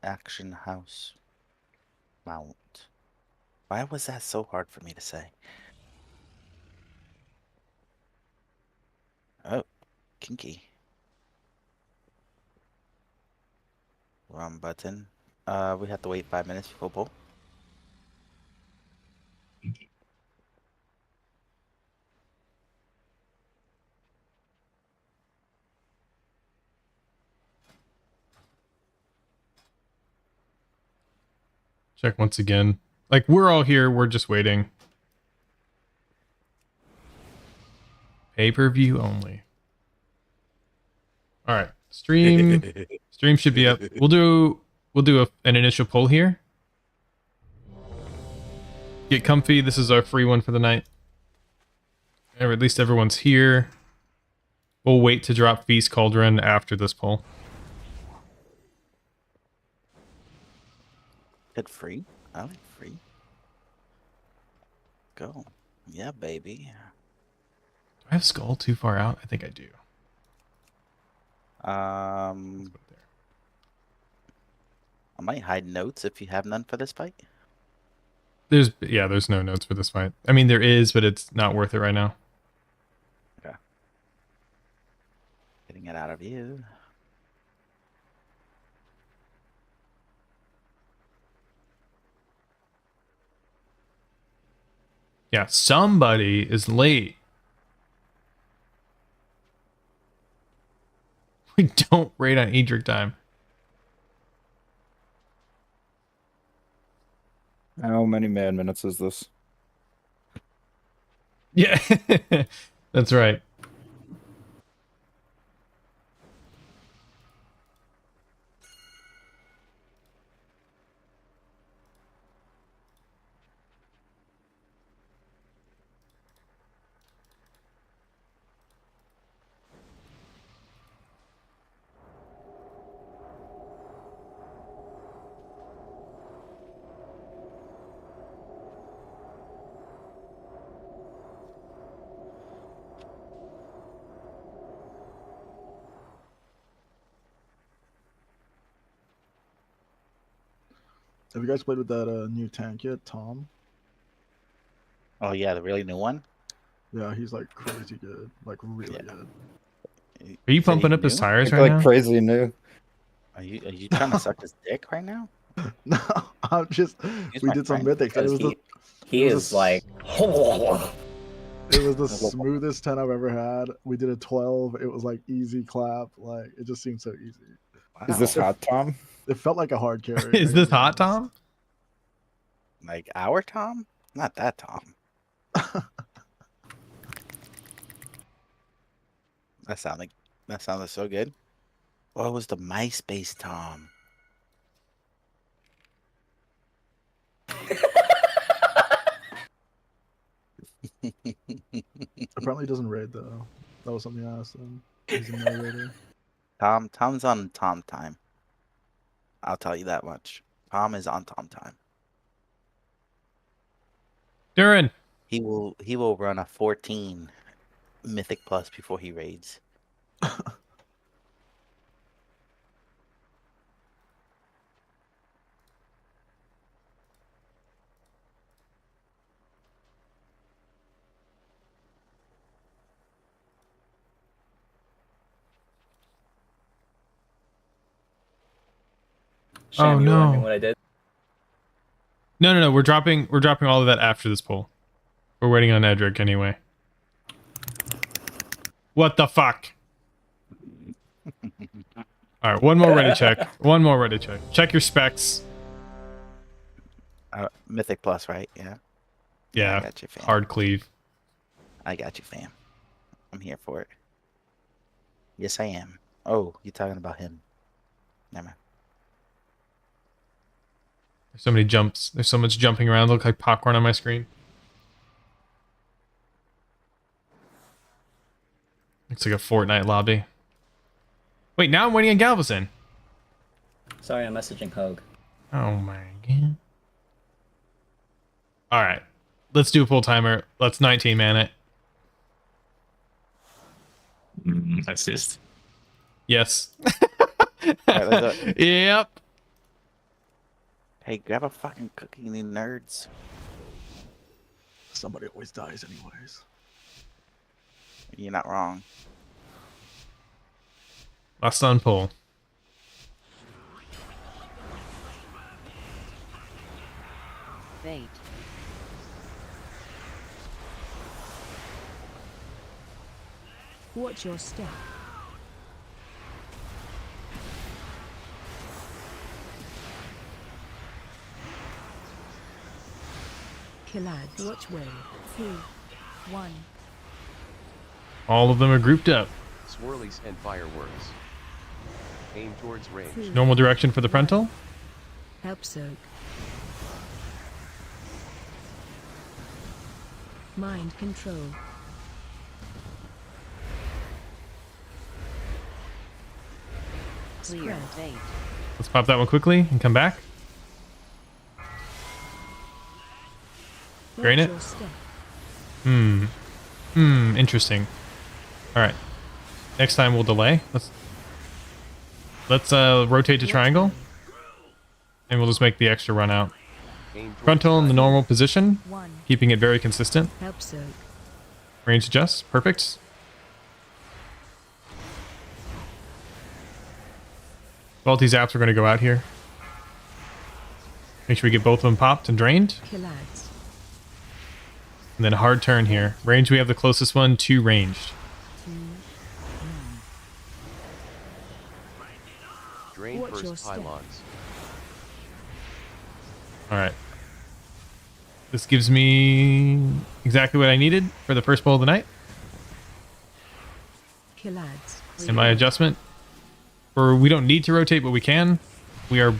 action house mount. Why was that so hard for me to say? Oh, kinky. Wrong button. We have to wait 5 minutes before pull. Check once again. Like, we're all here. We're just waiting. Pay-per-view only. All right. Stream should be up. We'll do an initial poll here. Get comfy. This is our free one for the night. Or at least everyone's here. We'll wait to drop Feast Cauldron after this poll. Hit free? I like free. Go. Yeah, baby. Do I have Skull too far out? I think I do. I might hide notes if you have none for this fight. There's no notes for this fight. I mean, there is, but it's not worth it right now. Okay. Getting it out of you. Yeah, somebody is late. We don't raid on Edric time. How many man minutes is this? Yeah, that's right. Have you guys played with that new tank yet, Tom? Oh yeah, the really new one? Yeah, he's like crazy good. Like really good. Are you pumping up his tires right like now? crazy new. Are you trying to suck his dick right now? No, I'm just. We did some mythics. And it was he is like. It was the smoothest 10 I've ever had. We did a 12. It was like easy clap. Like it just seemed so easy. Wow. Is this hot, Tom? It felt like a hard carry. Is this hot, Tom? Like our Tom? Not that Tom. That sounded so good. What was the MySpace Tom? Apparently he doesn't raid though. That was something I asked him. He's a no raider. Tom's on Tom time. I'll tell you that much. Tom is on Tom time. Durin. He will run a 14 Mythic Plus before he raids. Oh You no! wondering what I did? No. We're dropping all of that after this poll. We're waiting on Edric anyway. What the fuck? All right, one more ready check. One more ready check. Check your specs. Mythic Plus, right? Yeah. Yeah. I got you, fam. Hard cleave. I got you, fam. I'm here for it. Yes, I am. Oh, you're talking about him. Never mind. There's so many jumps. There's so much jumping around. Look like popcorn on my screen. Looks like a Fortnite lobby. Wait, now I'm waiting on Galveston. Sorry, I'm messaging Hogue. Oh my god. Alright. Let's do a full timer. Let's 19 man it. Assist. Yes. All right, let's Yep. Hey, grab a fucking cookie, you nerds. Somebody always dies anyways. You're not wrong. Last on pull. Bait. Watch your step. Killads. Watch way. 2, 1. All of them are grouped up. Swirlies and fireworks. Aim towards range. 2, Normal direction for the frontal. help soak. Mind control. Clear. Spread. Bait. Let's pop that one quickly and come back. Drain Watch it. your step. Interesting. All right. Next time we'll delay. Let's rotate to triangle, and we'll just make the extra run out. Aim towards Frontal in the normal position, 1, keeping it very consistent. help soak. Range adjust, perfect. Both these apps are going to go out here. Make sure we get both of them popped and drained. Killads. And then a hard turn here. Range, we have the closest one to ranged. 2, Drain Watch your first step. pylons. All right. This gives me exactly what I needed for the first bowl of the night. Killads. And my adjustment. We don't need to rotate, but we can. We are,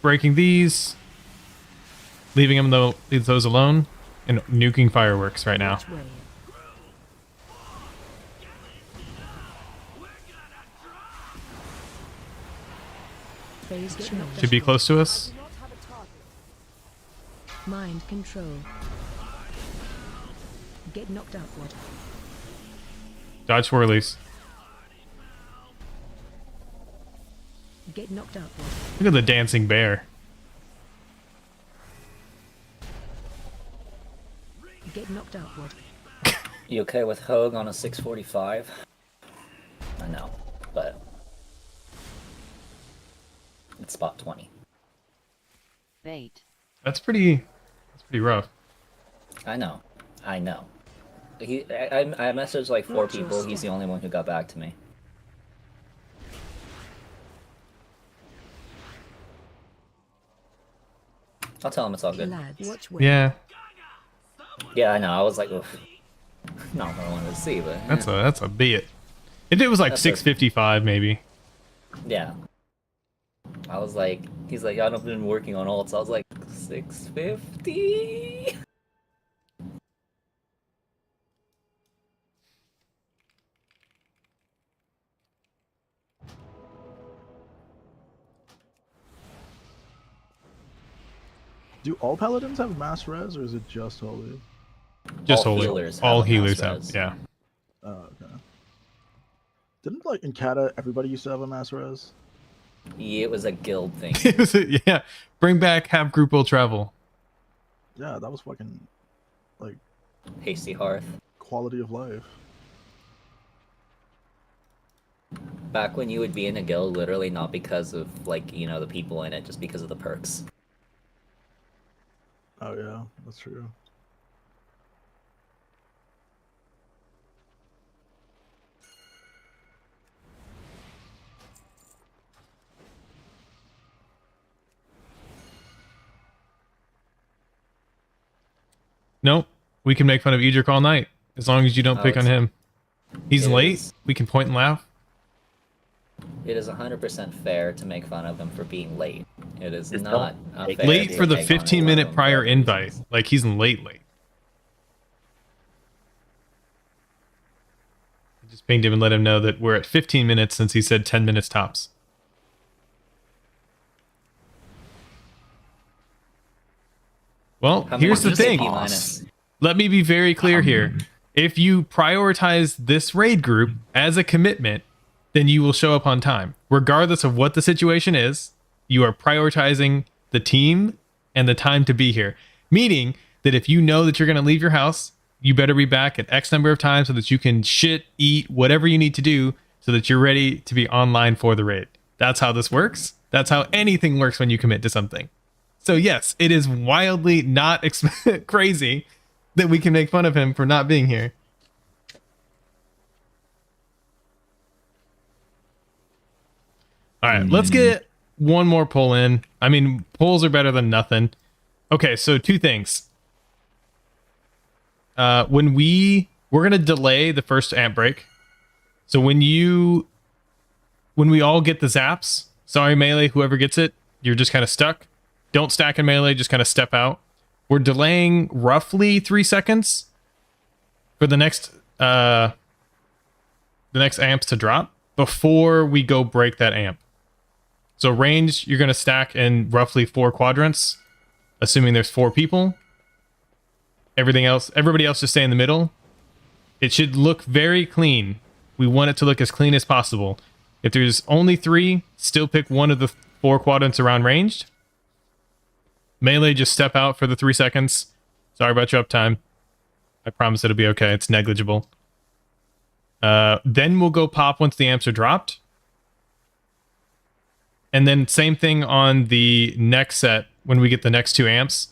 breaking these, leaving them leave those alone, and nuking fireworks right now. Watch way. Phase change. Should be close to us. Mind control. Get knocked upward. Dodge swirlies. Get knocked upward. Look at the dancing bear. Get knocked upward. You okay with Hogue on a 645? I know, but it's spot 20. Bait. That's pretty rough. I know. I messaged like 4 Watch your people. He's step. the only one who got back to me. I'll tell him it's all good. Killads. Watch way. Yeah, Yeah, I know. I was like, oof. Not what I wanted to see, but that's a bit. If it was like That's 655, maybe. yeah. I was like, he's like, I've been working on ults. I was like, 650. Do all paladins have mass res, or is it just holy? Just All holy. healers All have a healers mass have. res. Yeah. Oh, okay. Didn't like in Kata everybody used to have a mass res? Yeah, it was a guild thing. Yeah. Bring back have group will travel. Yeah, that was fucking like Hasty Hearth. quality of life. Back when you would be in a guild, literally not because of like, you know, the people in it, just because of the perks. Oh yeah, that's true. Nope. We can make fun of Edric all night as long as you don't Oh, pick on it's- him. He's it late. is. We can point and laugh. It is 100% fair to make fun of him for being late. It is Just not don't take fair it Late to for the make fun of 15-minute him prior for invite. reasons. Like he's late. I just pinged him and let him know that we're at 15 minutes since he said 10 minutes tops. Well, How many here's the does it thing. P minus? Let me be very clear here. If you prioritize this raid group as a commitment, then you will show up on time. Regardless of what the situation is, you are prioritizing the team and the time to be here. Meaning that if you know that you're going to leave your house, you better be back at X number of times so that you can shit, eat, whatever you need to do so that you're ready to be online for the raid. That's how this works. That's how anything works when you commit to something. So yes, it is wildly not crazy that we can make fun of him for not being here. All right, let's get one more pull in. I mean, pulls are better than nothing. Okay, so two things. When we're gonna delay the first amp break. So when we all get the zaps, sorry melee, whoever gets it, you're just kind of stuck. Don't stack in melee, just kind of step out. We're delaying roughly 3 seconds for the next amps to drop before we go break that amp. So range, you're gonna stack in roughly 4 quadrants, assuming there's 4 people. Everybody else just stay in the middle. It should look very clean. We want it to look as clean as possible. If there's only 3, still pick one of the 4 quadrants around ranged. Melee, just step out for the 3 seconds. Sorry about your uptime. I promise it'll be okay. It's negligible. Then we'll go pop once the amps are dropped. And then same thing on the next set. When we get the next 2 amps,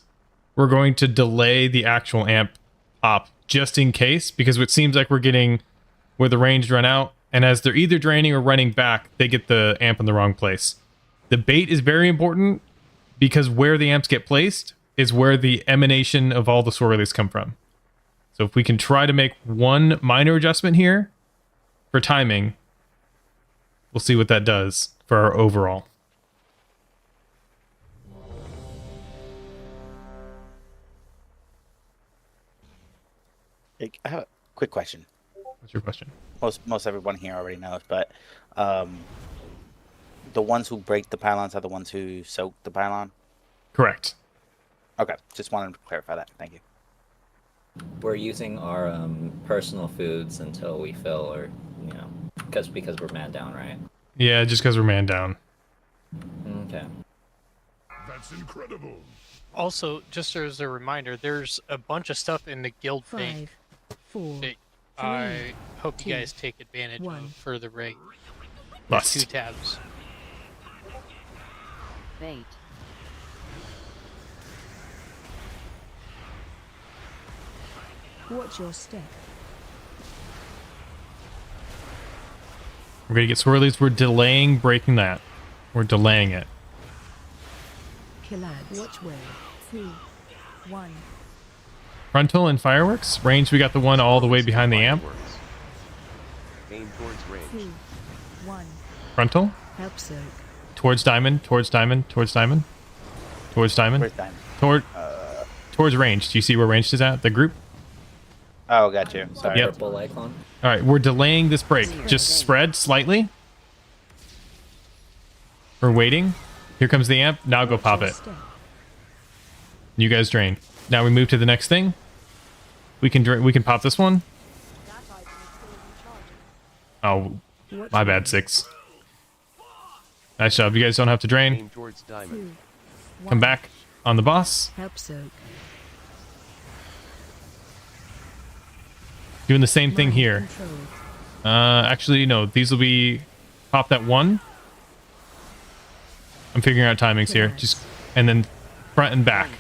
we're going to delay the actual amp pop just in case, because it seems like we're getting where the range run out, and as they're either draining or running back, they get the amp in the wrong place. The bait is very important because where the amps get placed is where the emanation of all the swirlies come from. So if we can try to make one minor adjustment here for timing, we'll see what that does for our overall. I have a quick question. What's your question? Most everyone here already knows, but the ones who break the pylons are the ones who soak the pylon? Correct. Okay, just wanted to clarify that. Thank you. We're using our personal foods until we fill, or because we're man down, right? Yeah, just because we're man down. Okay. That's incredible. Also, just as a reminder, there's a bunch of stuff in the guild bank 5, 4, that I hope you 2, guys take advantage 1. of for the raid. Lust. 2 tabs. Bait. Watch your step. We're gonna get swirlies. We're delaying breaking that. We're delaying it. Killads. Watch where. 3, 1. Frontal and fireworks. Range, we got the one all the way behind the amp. Fireworks. Aim towards range. 2, 1. Frontal. Help soak. Towards diamond. Towards diamond. Towards diamond. Towards diamond. Where's time? Towards range. Do you see where ranged is at? The group? Oh, got you. Sorry. Yep. Purple icon. All right, we're delaying this break. Just spread slightly. We're waiting. Here comes the amp. Now go pop Your it. step. You guys drain. Now we move to the next thing. We can pop this one. Oh, Watch my where. bad, 6. Nice job. You guys don't have to drain. Aim towards 2, diamond. 1. Come back on the boss. Help soak. Doing the same thing Mind here. control. Actually, no. These will be pop that one. I'm figuring out timings here. Just and then front and back.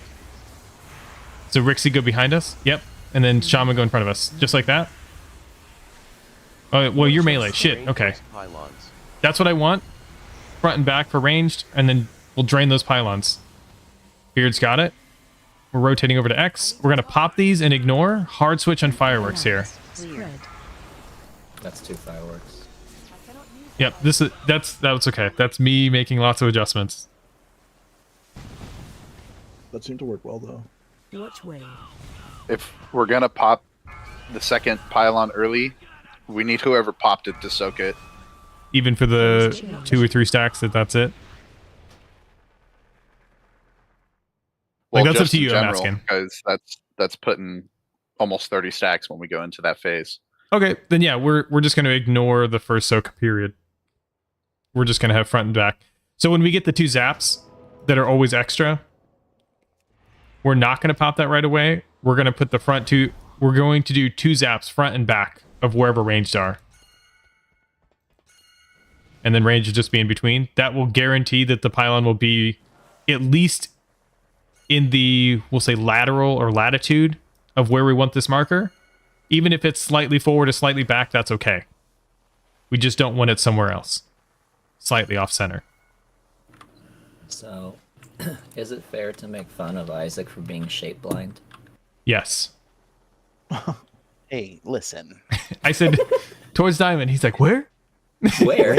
So Rixie go behind us. Yep. And then Shaman go in front of us. Just like that. Oh, well, you're melee. Shit. Range Okay. those pylons. That's what I want. Front and back for ranged. And then we'll drain those pylons. Beard's got it. We're rotating over to X. We're going to pop these and ignore. Hard switch on fireworks here. Spread. That's 2 fireworks. Yep. That's okay. That's me making lots of adjustments. That seemed to work well though. Watch where. If we're gonna pop the second pylon early, we need whoever popped it to soak it. Even for the 2 or 3 stacks, that's it. Like, that's up just to in you, I'm general, asking. because that's putting almost 30 stacks when we go into that phase. Okay, then yeah, we're just gonna ignore the first soak period. We're just gonna have front and back. So when we get the 2 zaps, that are always extra. We're not going to pop that right away. We're going to put the front two. We're going to do 2 zaps front and back of wherever ranged are. And then range will just be in between. That will guarantee that the pylon will be at least in the, we'll say, lateral or latitude of where we want this marker. Even if it's slightly forward or slightly back, that's okay. We just don't want it somewhere else. Slightly off center. So, is it fair to make fun of Isaac for being shape blind? Yes. Hey, listen. I said, towards diamond. He's like, where? Where?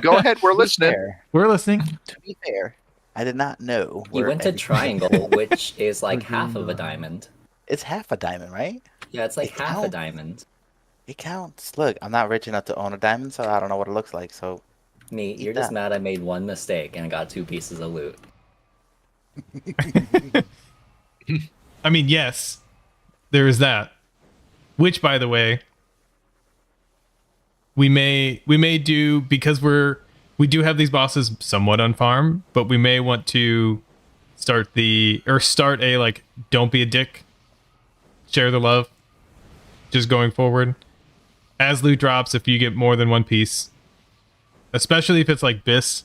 Go ahead, we're listening. We're listening. To be fair, I did not know. You where went to everything- triangle, which is like half of a diamond. It's half a diamond, right? Yeah, it's like It half a counts. diamond. It counts. Look, I'm not rich enough to own a diamond, so I don't know what it looks like. So Me, Eat you're just that. mad I made one mistake and got 2 pieces of loot. I mean, yes, there is that. Which, by the way, we may do, because we do have these bosses somewhat on farm, but we may want to start a like, don't be a dick, share the love, just going forward. As loot drops, if you get more than 1 piece, especially if it's like Biss.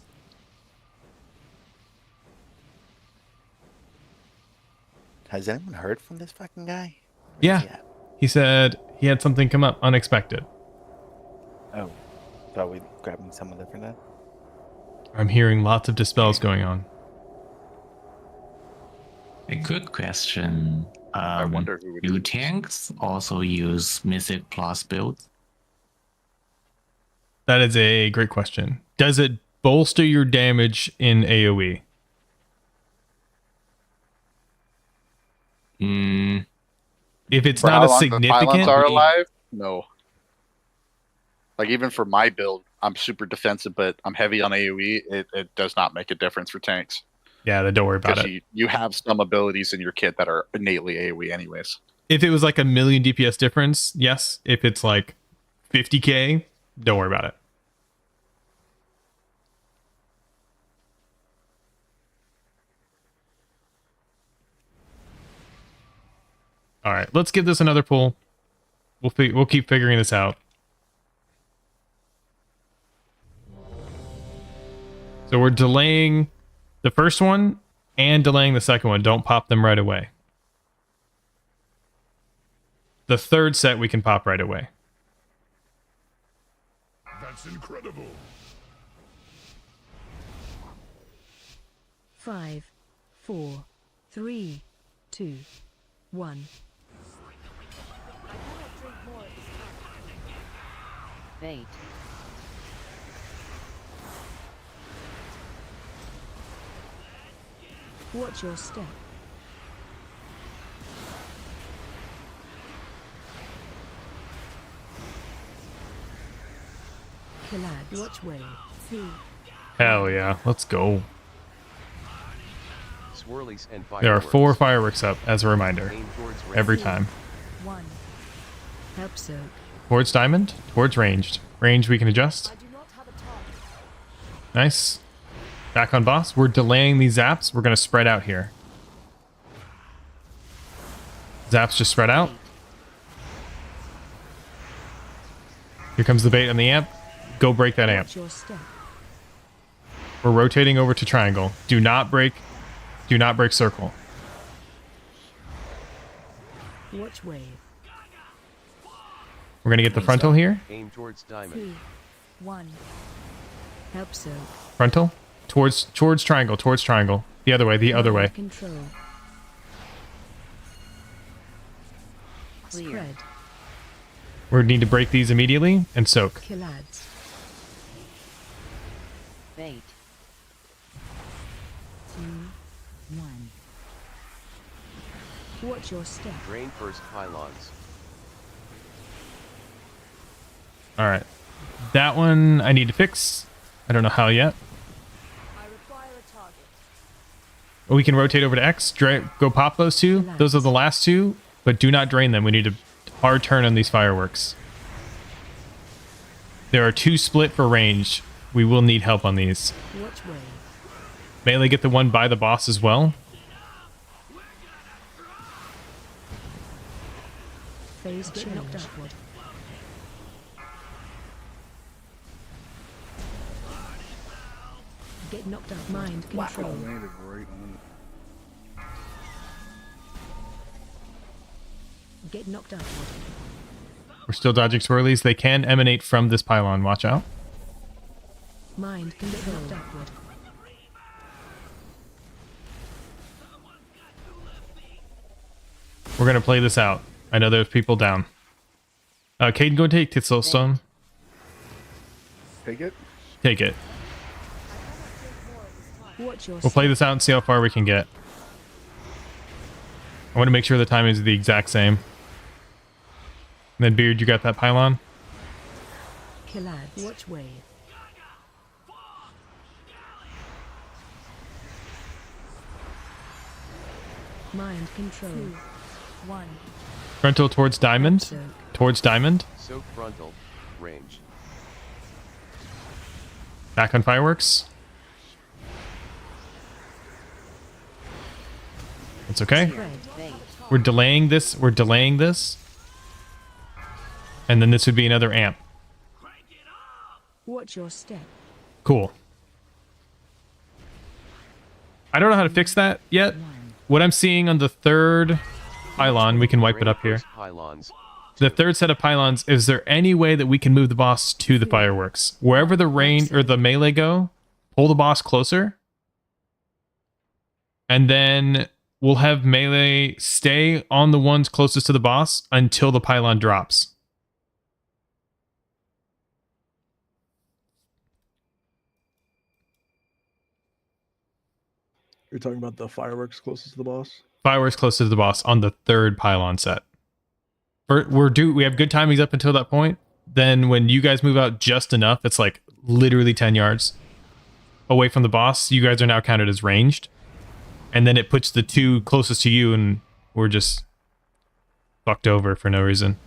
has anyone heard from this fucking guy? Where is he Yeah, at? he said he had something come up unexpected. Oh, so are we grabbing someone different then? I'm hearing lots of dispels going on. A good question. I wonder who would Do tanks also use Mythic Plus builds? That is a great question. Does it bolster your damage in AoE? If it's For not how a long the significant, pylons are alive? No. Like even for my build, I'm super defensive, but I'm heavy on AoE. It does not make a difference for tanks. yeah, then don't worry about Because it. you have some abilities in your kit that are innately AoE anyways. If it was like a million DPS difference, yes. If it's like 50k, don't worry about it. All right, let's give this another pull. We'll keep figuring this out. So we're delaying the first one and delaying the second one. Don't pop them right away. The third set we can pop right away. That's incredible. 5, 4, 3, 2, 1. Bait. Watch your step. Collide. Watch way. 2. Hell yeah, let's go. Swirlies and fireworks. There are 4 fireworks up, as a reminder, Aim towards every Two. time. 1. Help soak. Towards diamond, towards ranged. Range we can adjust. Nice. Back on boss. We're delaying these zaps. We're going to spread out here. Zaps just spread out. Here comes the bait on the amp. Go break that amp. Watch your step. We're rotating over to triangle. Do not break circle. Watch wave. We're going to get the frontal here. Aim towards diamond. 2, 1. Help soak. Frontal. Towards triangle. Towards triangle. The other way. The other way. Control. Clear. Spread. We need to break these immediately and soak. Kill ads. Bait. 2, 1. Watch your step. Drain first pylons. All right. That one I need to fix. I don't know how yet. I require a target. We can rotate over to X. Go pop those 2. Those are the last 2, but do not drain them. We need a hard turn on these fireworks. There are 2 split for range. We will need help on these. Watch wave. Melee get the one by the boss as well. Phase change. Knocked upward. Get knocked up. Mind control. Get knocked upward. We're still dodging swirlies. They can emanate from this pylon. Watch out. Mind control. Get knocked upward. We're going to play this out. I know there's people down. Caden, go and take Titselstone. Take it. Take it. Watch your We'll play this out and see how far we can get. I want to make sure the timing is the exact same. And then, Beard, you got that pylon? Killads. Watch wave. Mind control. 2, 1. Frontal towards diamond. Soak. Towards diamond. Soak frontal. Range. Back on fireworks. It's okay. Spread. Bait. We're delaying this. We're delaying this. And then this would be another amp. Watch your step. Cool. I don't know how to fix that yet. What I'm seeing on the third pylon, we can wipe it up here. Pylons. The third set of pylons, is there any way that we can move the boss to the fireworks? Wherever the range or the melee go, pull the boss closer. And then we'll have melee stay on the ones closest to the boss until the pylon drops. You're talking about the fireworks closest to the boss? Fireworks closest to the boss on the third pylon set. We have good timings up until that point. Then when you guys move out just enough, it's like literally 10 yards away from the boss, you guys are now counted as ranged. And then it puts the two closest to you and we're just fucked over for no reason.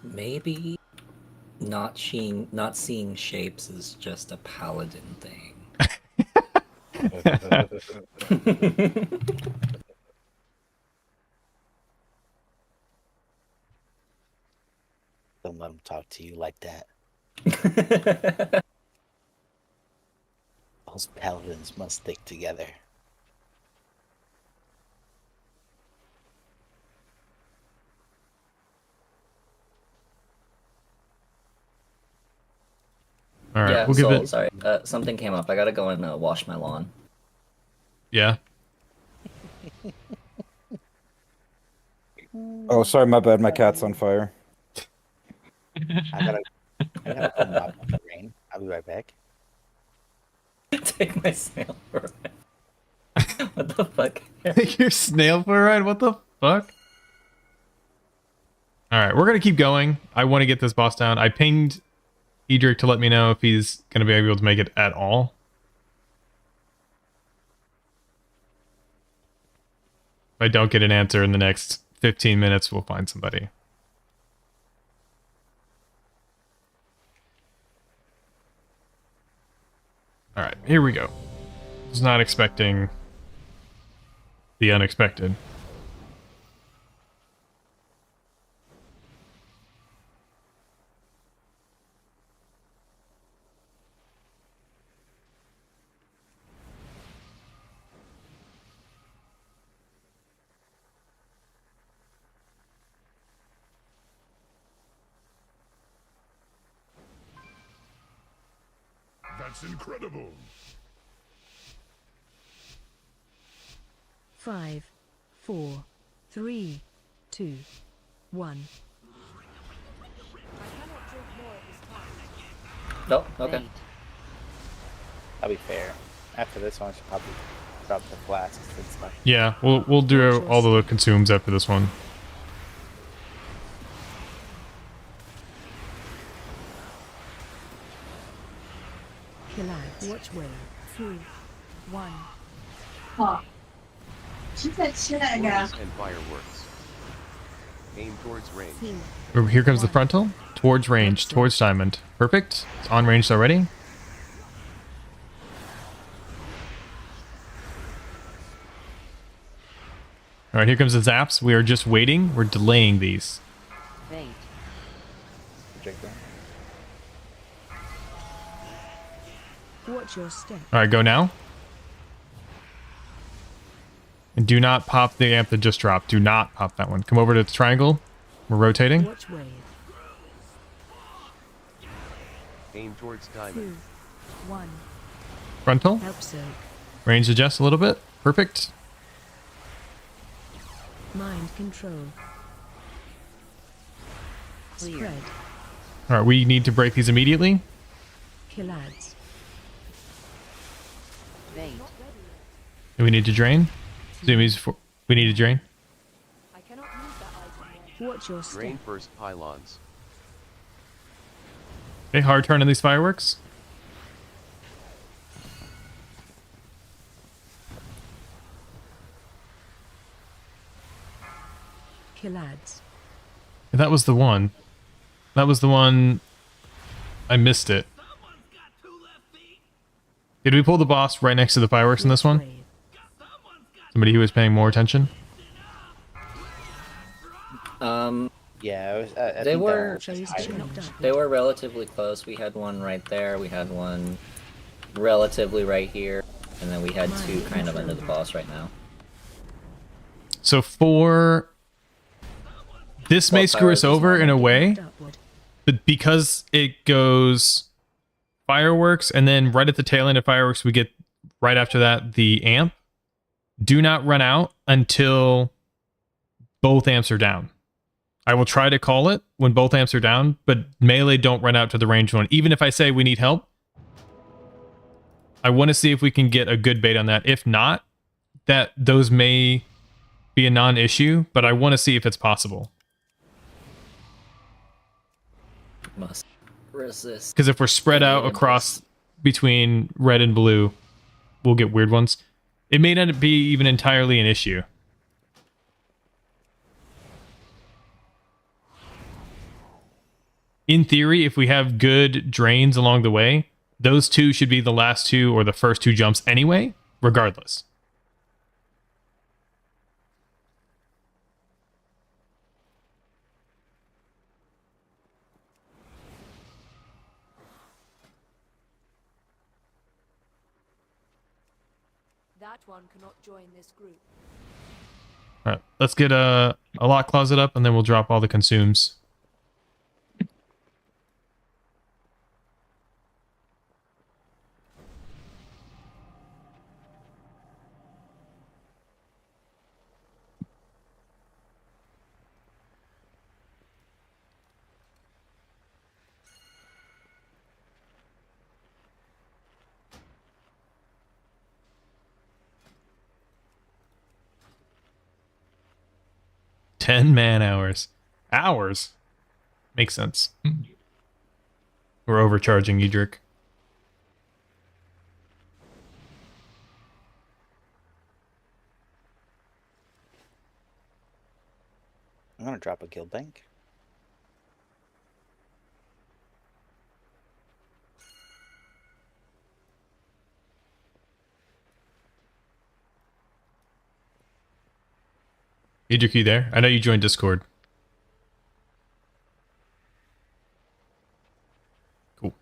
Maybe not seeing shapes is just a paladin thing. Don't let him talk to you like that. Those paladins must stick together. All right, Yeah, we'll give it. sorry. Something came up. I gotta go and wash my lawn. Yeah. Oh, sorry, my bad. My cat's on fire. I gotta go mop up the rain. I'll be right back. Take my snail for a ride. What the fuck? Take your snail for a ride? What the fuck? Alright, we're gonna keep going. I want to get this boss down. I pinged Edric to let me know if he's gonna be able to make it at all. If I don't get an answer in the next 15 minutes, we'll find somebody. Alright, here we go. Was not expecting the unexpected. That's incredible. 5, 4, 3, 2, 1. No, okay. Bait. I'll be fair. After this one, I should probably drop the flasks and stuff. Yeah, we'll do all the consumes after this one. Kill ads. Watch wave. 3, 1. Worms and fireworks. Aim towards range. Here comes the frontal. Towards range. Towards diamond. Perfect. It's on range already. Alright, here comes the zaps. We are just waiting. We're delaying these. Bait. Watch your step. Alright, go now. And do not pop the amp that just dropped. Do not pop that one. Come over to the triangle. We're rotating. Watch wave. Aim towards diamond. 2, 1. Frontal. Help soak. Range adjust a little bit. Perfect. Mind control. Clear. Spread. Alright, we need to break these immediately. Kill ads. Bait. Do we need to drain? Zoomies, we need to drain. Watch your step. Drain first pylons. Okay, hard turn on these fireworks. Kill ads. That was the one. That was the one. I missed it. Did we pull the boss right next to the fireworks in this one? Wave. Somebody who was paying more attention? Yeah, it was, I They think that were- was just Phase hiding. knocked out. They were relatively close. We had one right there. We had one relatively right here. And then we had two kind of under the boss right now. So for... This may Well, screw us fireworks is over in a Knocked way, upward. but because it goes fireworks and then right at the tail end of fireworks we get right after that the amp. Do not run out until both amps are down. I will try to call it when both amps are down, but melee don't run out to the range one. Even if I say we need help, I want to see if we can get a good bait on that. If not, those may be a non-issue, but I want to see if it's possible. Must resist. Because if we're spread out across between red and blue, we'll get weird ones. It may not be even entirely an issue. In theory, if we have good drains along the way, those two should be the last two or the first two jumps anyway, regardless. That one cannot join this group. All right, let's get a lock closet up, and then we'll drop all the consumes. Man hours. Hours? Makes sense. We're overcharging Edric. I'm gonna drop a guild bank. Edric, you there? I know you joined Discord. Cool.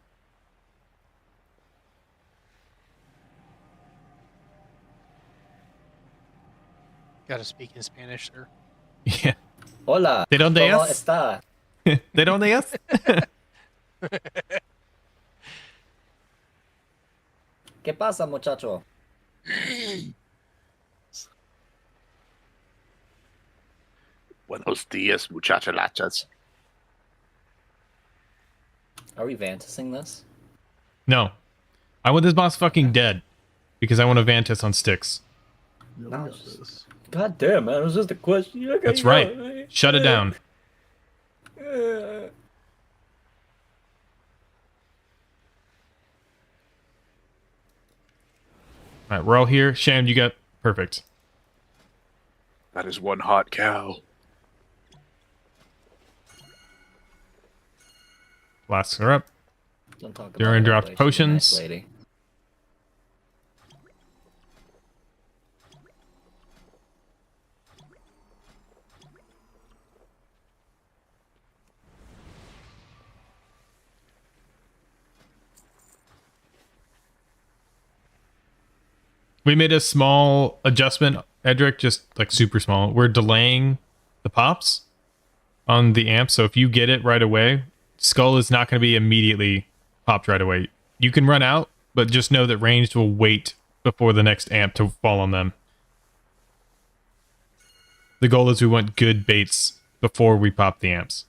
Gotta speak in Spanish, sir. Yeah. Hola. ¿De dónde ¿Cómo es? está? ¿De dónde es? ¿Qué pasa, muchacho? Buenos dias, muchachalachas. Are we Vantising this? No. I want this boss fucking dead. Because I want to Vantis on sticks. Yeah, we No, got it's just- this. God damn, man. It was just a question. Okay, That's right. Shut it down. All right, we're all here. Sham, you got perfect. That is one hot cow. Flasks are up. Don't talk about Durin her dropped way, she's a nice potions. lady. We made a small adjustment, Edric, just like super small. We're delaying the pops on the amp, so if you get it right away, Skull is not going to be immediately popped right away. You can run out, but just know that ranged will wait before the next amp to fall on them. The goal is we want good baits before we pop the amps.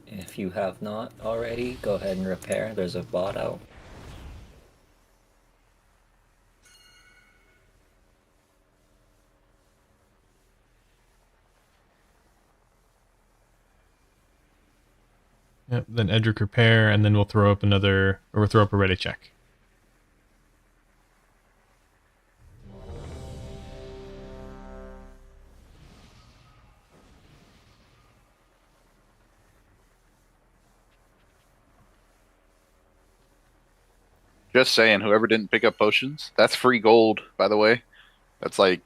If you have not already, go ahead and repair. There's a bot out. Yep, then Edric repair, and then we'll throw up another, or we'll throw up a ready check. Just saying, whoever didn't pick up potions, that's free gold, by the way. That's like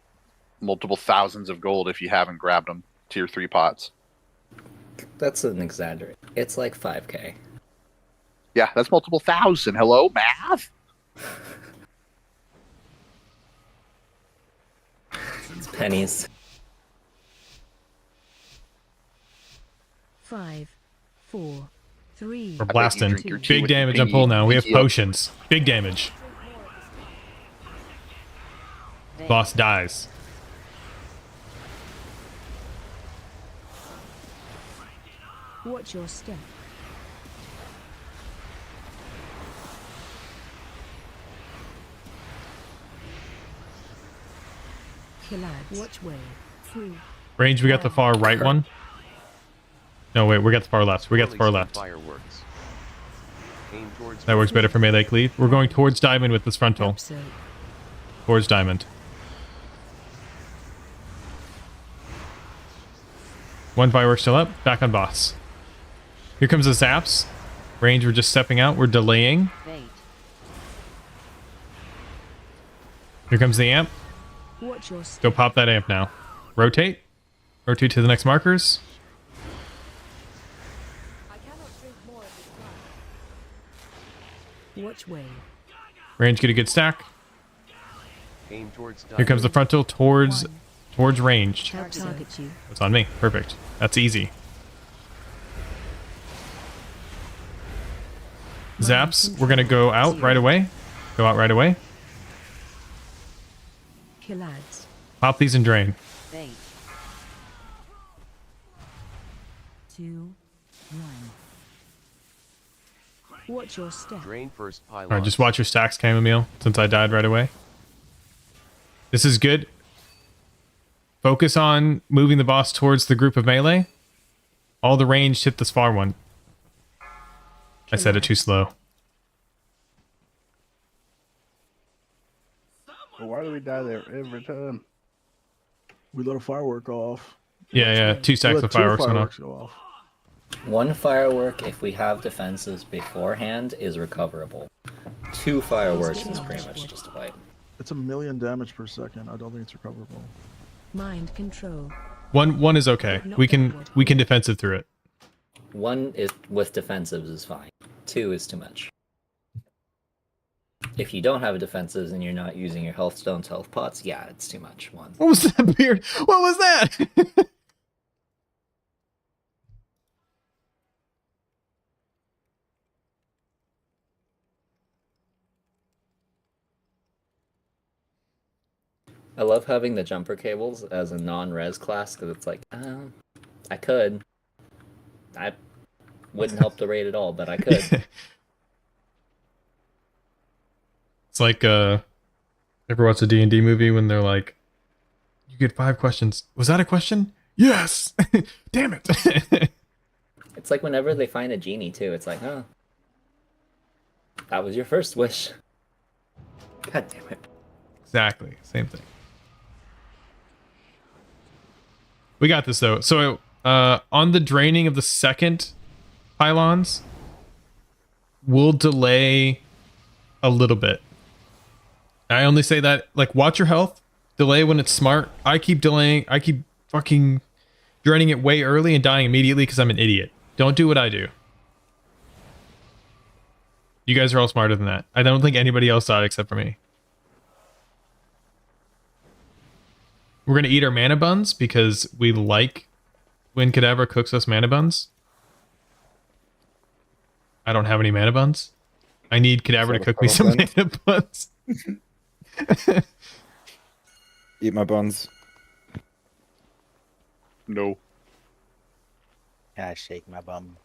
multiple thousands of gold if you haven't grabbed them. Tier 3 pots. That's an exaggerate. It's like 5k. Yeah, that's multiple thousand. Hello, math? It's pennies. 5, 4, 3. We're blasting. drink your tea Big with your damage on pinky- pull now. We have pinky up. potions. Big damage. Boss dies. Watch your step. Killads. Watch way. 3. Range, we got the far right one. No, wait, we got the far left. We got the far Releasing left. Fireworks. Aim towards That works better for melee cleave. We're going towards diamond with this frontal. So, Towards diamond. One firework still up. Back on boss. Here comes the zaps. Range, we're just stepping out. We're delaying. Bait. Here comes the amp. watch your step. Go pop that amp now. Rotate. Rotate to the next markers. I cannot drink more of this wine. Watch way. Range, get a good stack. Aim towards Here comes the frontal towards ranged. Help target you. It's on me. Perfect. That's easy. Zaps. We're gonna go out right away. Go out right away. Killads. Pop these and drain. Bait. 2, 1. Watch your step. Drain first pylon. Alright, just watch your stacks, chamomile, since I died right away. This is good. Focus on moving the boss towards the group of melee. All the range hit this far one. I said it too slow. Well, why do we die there every time? We let a firework off. Yeah, 2 We stacks let of two fireworks went off. go off. One firework, if we have defenses beforehand, is recoverable. 2 fireworks is pretty much just a fight. It's 1,000,000 damage per second. I don't think it's recoverable. Mind control. One is okay. We can defensive through it. 1 is with defensives is fine. 2 is too much. If you don't have defensives and you're not using your health stones, health pots, yeah, it's too much. 1. What was that beard? What was that? I love having the jumper cables as a non-res class because it's like, I could. Wouldn't help the raid at all, but I could. It's like ever watch a D&D movie when they're like, you get 5 questions. Was that a question? Yes. Damn it. It's like whenever they find a genie too, it's like, huh, that was your first wish. God damn it. Exactly. Same thing. We got this though. So on the draining of the second pylons, we'll delay a little bit. I only say that, like, watch your health, delay when it's smart. I keep delaying. I keep fucking draining it way early and dying immediately because I'm an idiot. Don't do what I do. You guys are all smarter than that. I don't think anybody else died except for me. We're going to eat our mana buns because we like when Cadaver cooks us mana buns. I don't have any mana buns. I need Cadaver to cook me some mana buns. Eat my buns. No. I shake my bum.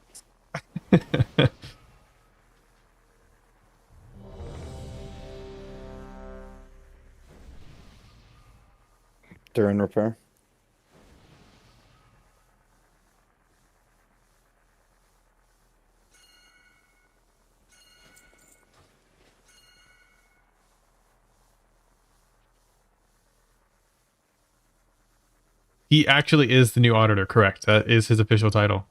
During repair. He actually is the new auditor, correct? That is his official title.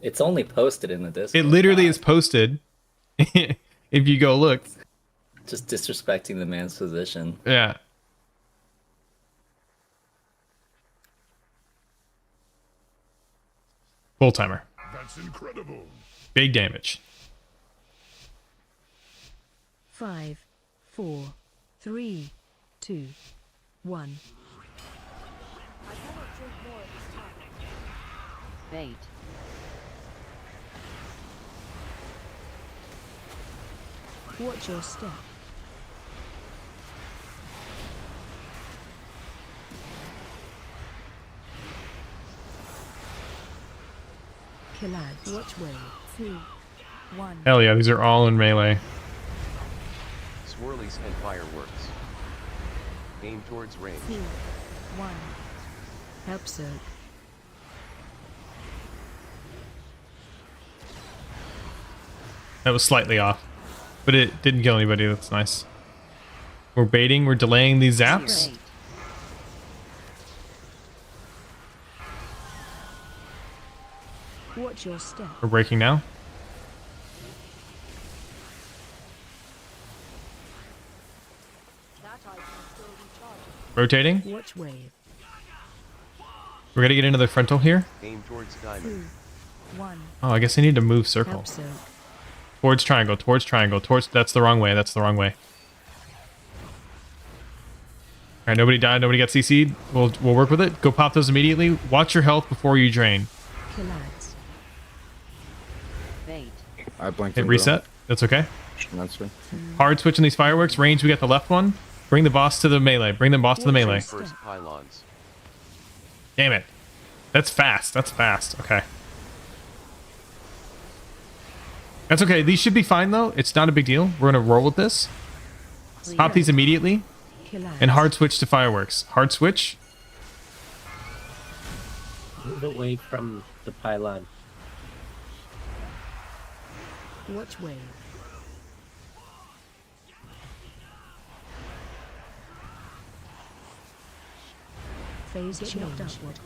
It's only posted in the Discord. It literally is posted. If you go look. Just disrespecting the man's position. Yeah. Full timer. That's incredible. Big damage. 5, 4, 3, 2, 1. Bait. Watch your step. Kill ads. Watch wave. 3, 1. Hell yeah, these are all in melee. Swirlies and fireworks. Aim towards range. 2, 1. Help soak. That was slightly off, but it didn't kill anybody. That's nice. We're baiting. We're delaying these zaps. Watch your step. We're breaking now. Rotating. Watch wave. We're gonna get into the frontal here. Aim towards diamond. 2, 1. Oh, I guess I need to move circle. Help soak. Towards triangle, towards triangle, towards... That's the wrong way, that's the wrong way. Alright, nobody died, nobody got CC'd. We'll work with it. Go pop those immediately. Watch your health before you drain. Kill ads. Bait. I blinked. Hit reset. That's okay. That's good. Hard switching these fireworks. Range, we got the left one. Bring the boss to the melee. Bring the boss to the melee. First pylons. Damn it. That's fast. That's fast. Okay. That's okay. These should be fine, though. It's not a big deal. We're going to roll with this. Pop these immediately. Kill ads. And hard switch to fireworks. Hard switch. Move away from the pylon. Watch wave. Phase change. Knocked upward.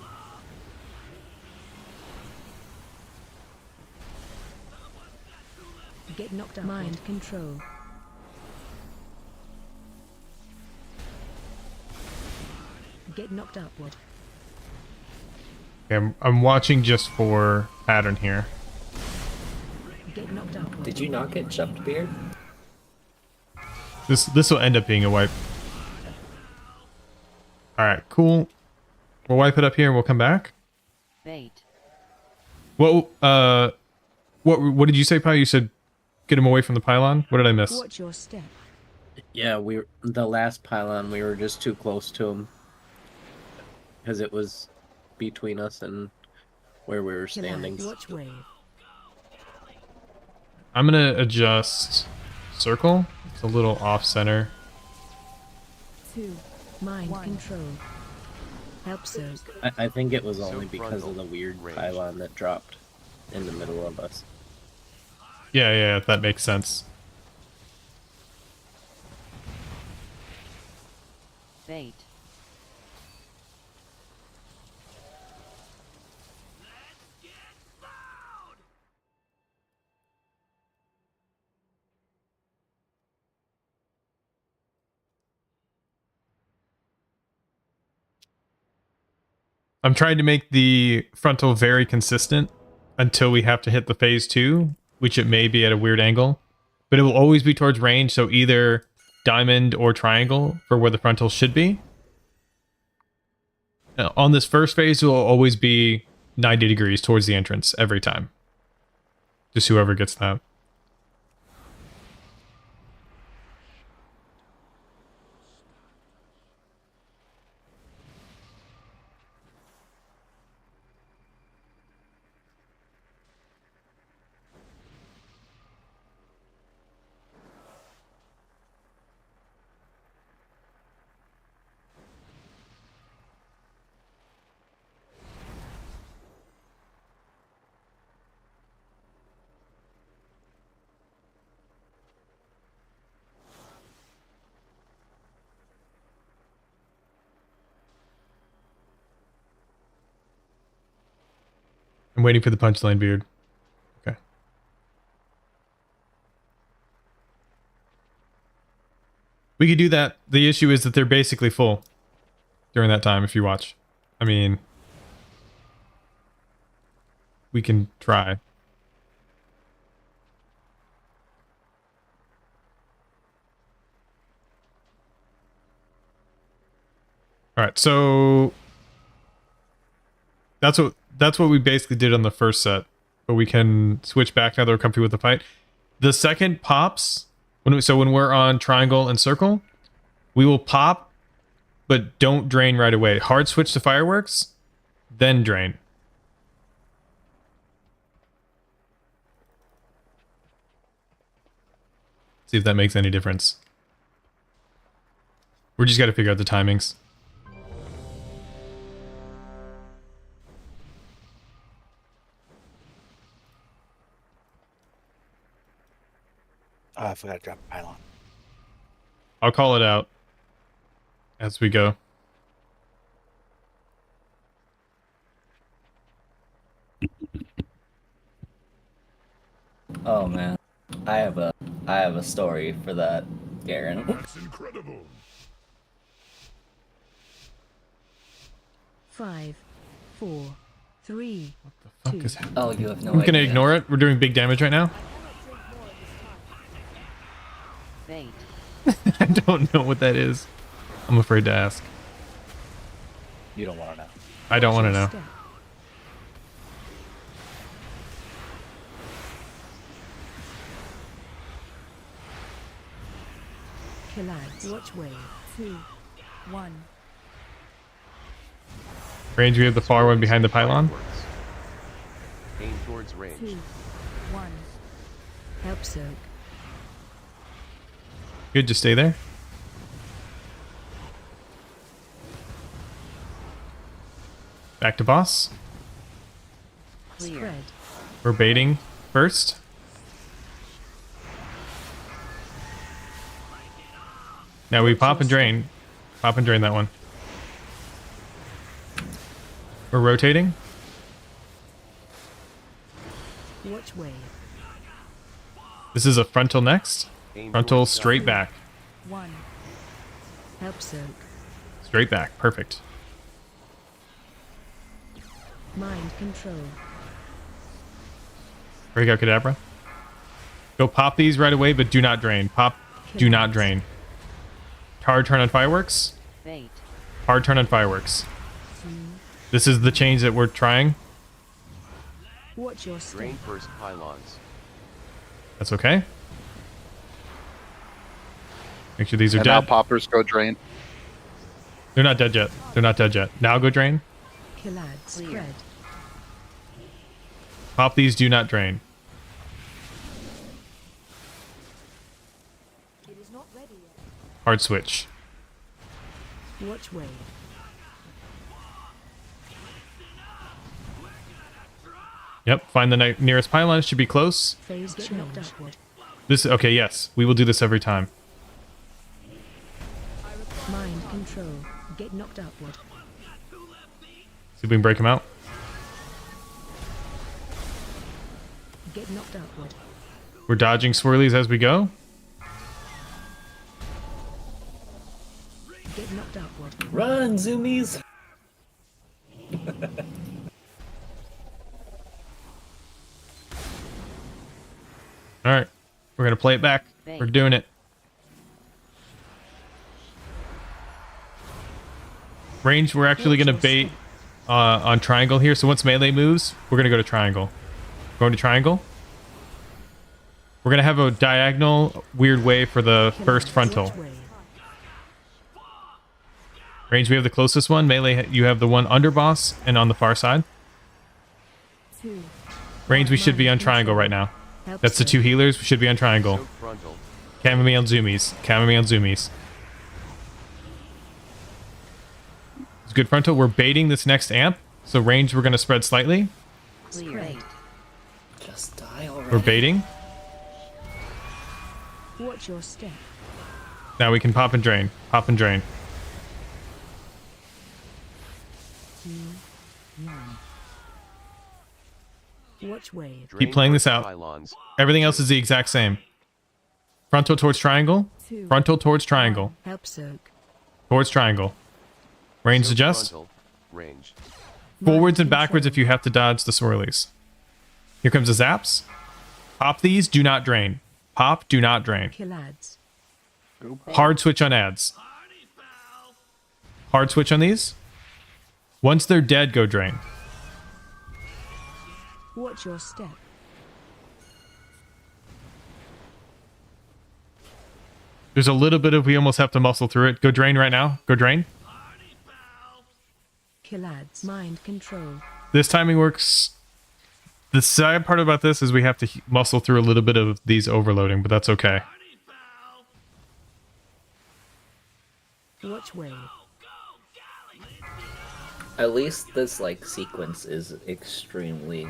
Get knocked out. Mind control. Get knocked upward. Okay, I'm watching just for pattern here. Get knocked upward. Did you not get jumped, Beard? This will end up being a wipe. All right, cool. We'll wipe it up here and we'll come back. Bait. What did you say, Pi? You said get him away from the pylon. What did I miss? Watch your step. Yeah, the last pylon, we were just too close to him. Because it was between us and where we were Kill standing. ads. Watch wave. I'm gonna adjust circle. It's a little off center. 2. Mind control. Help soak. I think it was So only because frontal, of the weird range. pylon that dropped in the middle of us. Yeah, that makes sense. Bait. I'm trying to make the frontal very consistent until we have to hit the phase 2, which it may be at a weird angle, but it will always be towards range, so either diamond or triangle for where the frontal should be. Now, on this first phase, it will always be 90 degrees towards the entrance every time. Just whoever gets that. I'm waiting for the punchline, Beard. Okay. We could do that. The issue is that they're basically full during that time if you watch. I mean, we can try. All right, so that's what we basically did on the first set, but we can switch back now that we're comfy with the fight. The second pops when we're on triangle and circle, we will pop, but don't drain right away. Hard switch to fireworks, then drain. See if that makes any difference. We just got to figure out the timings. Oh, I forgot to drop a pylon. I'll call it out as we go. Oh man, I have a story for that, Garen. That's incredible. 5, 4, 3, Fuck 2. is happening? Oh, you have no I'm gonna idea. ignore it. We're doing big damage right now. Bait. I don't know what that is. I'm afraid to ask. You don't want to know. I don't want to know. Step. Collide. Watch wave. 2, 1. Range, we have the far one behind the pylon. Fireworks. Aim towards range. 2, 1. Help soak. Good, just stay there. Back to boss. Clear. Spread. We're baiting first. Now we pop and drain. Pop and drain that one. We're rotating. Watch wave. This is a frontal next. Aim Frontal towards straight south. back. 1. Help soak. Straight back. Perfect. Mind control. Breakout Cadabra. Go pop these right away, but do not drain. Pop, do not drain. Hard turn on fireworks. Bait. Hard turn on fireworks. This is the change that we're trying. Watch your step. Drain first pylons. That's okay. Make sure these are And now dead. poppers go drain. They're not dead yet. They're not dead yet. Now go drain. Collide. Clear. Spread. Pop these, do not drain. Hard switch. Watch wave. Yep, find the nearest pylon. It should be close. Phase get knocked upward. This, okay, yes. We will do this every time. Mind control. Get knocked upward. See if we can break him out. Get knocked upward. We're dodging swirlies as we go. Get knocked upward. Run, zoomies! Alright. We're gonna play it back. We're doing it. Range, we're actually gonna bait on triangle here. So once melee moves, we're gonna go to triangle. Going to triangle. We're gonna have a diagonal weird way for the first frontal. Range, we have the closest one. Melee, you have the one under boss and on the far side. Range, we should be on triangle right now. That's the two healers. We should be on triangle. Chamomile on zoomies. Chamomile on zoomies. It's good frontal. We're baiting this next amp. So range, we're going to spread slightly. Clear. Just die already. We're baiting. Watch your step. Now we can pop and drain. Pop and drain. 2, 1. Watch wave. Keep playing this out. Everything else is the exact same. Frontal towards triangle. Frontal towards triangle. Help soak. Towards triangle. Range adjust. Range. Forwards and backwards if you have to dodge the swirlies. Here comes the zaps. Pop these. Do not drain. Pop. Do not drain. Kill ads. Hard switch on ads. Hard switch on these. Once they're dead, go drain. Watch your step. There's a little bit of we almost have to muscle through it. Go drain right now. Go drain. Kill ads. Mind control. This timing works. The sad part about this is we have to muscle through a little bit of these overloading, but that's okay. Watch wave. At least this like sequence is extremely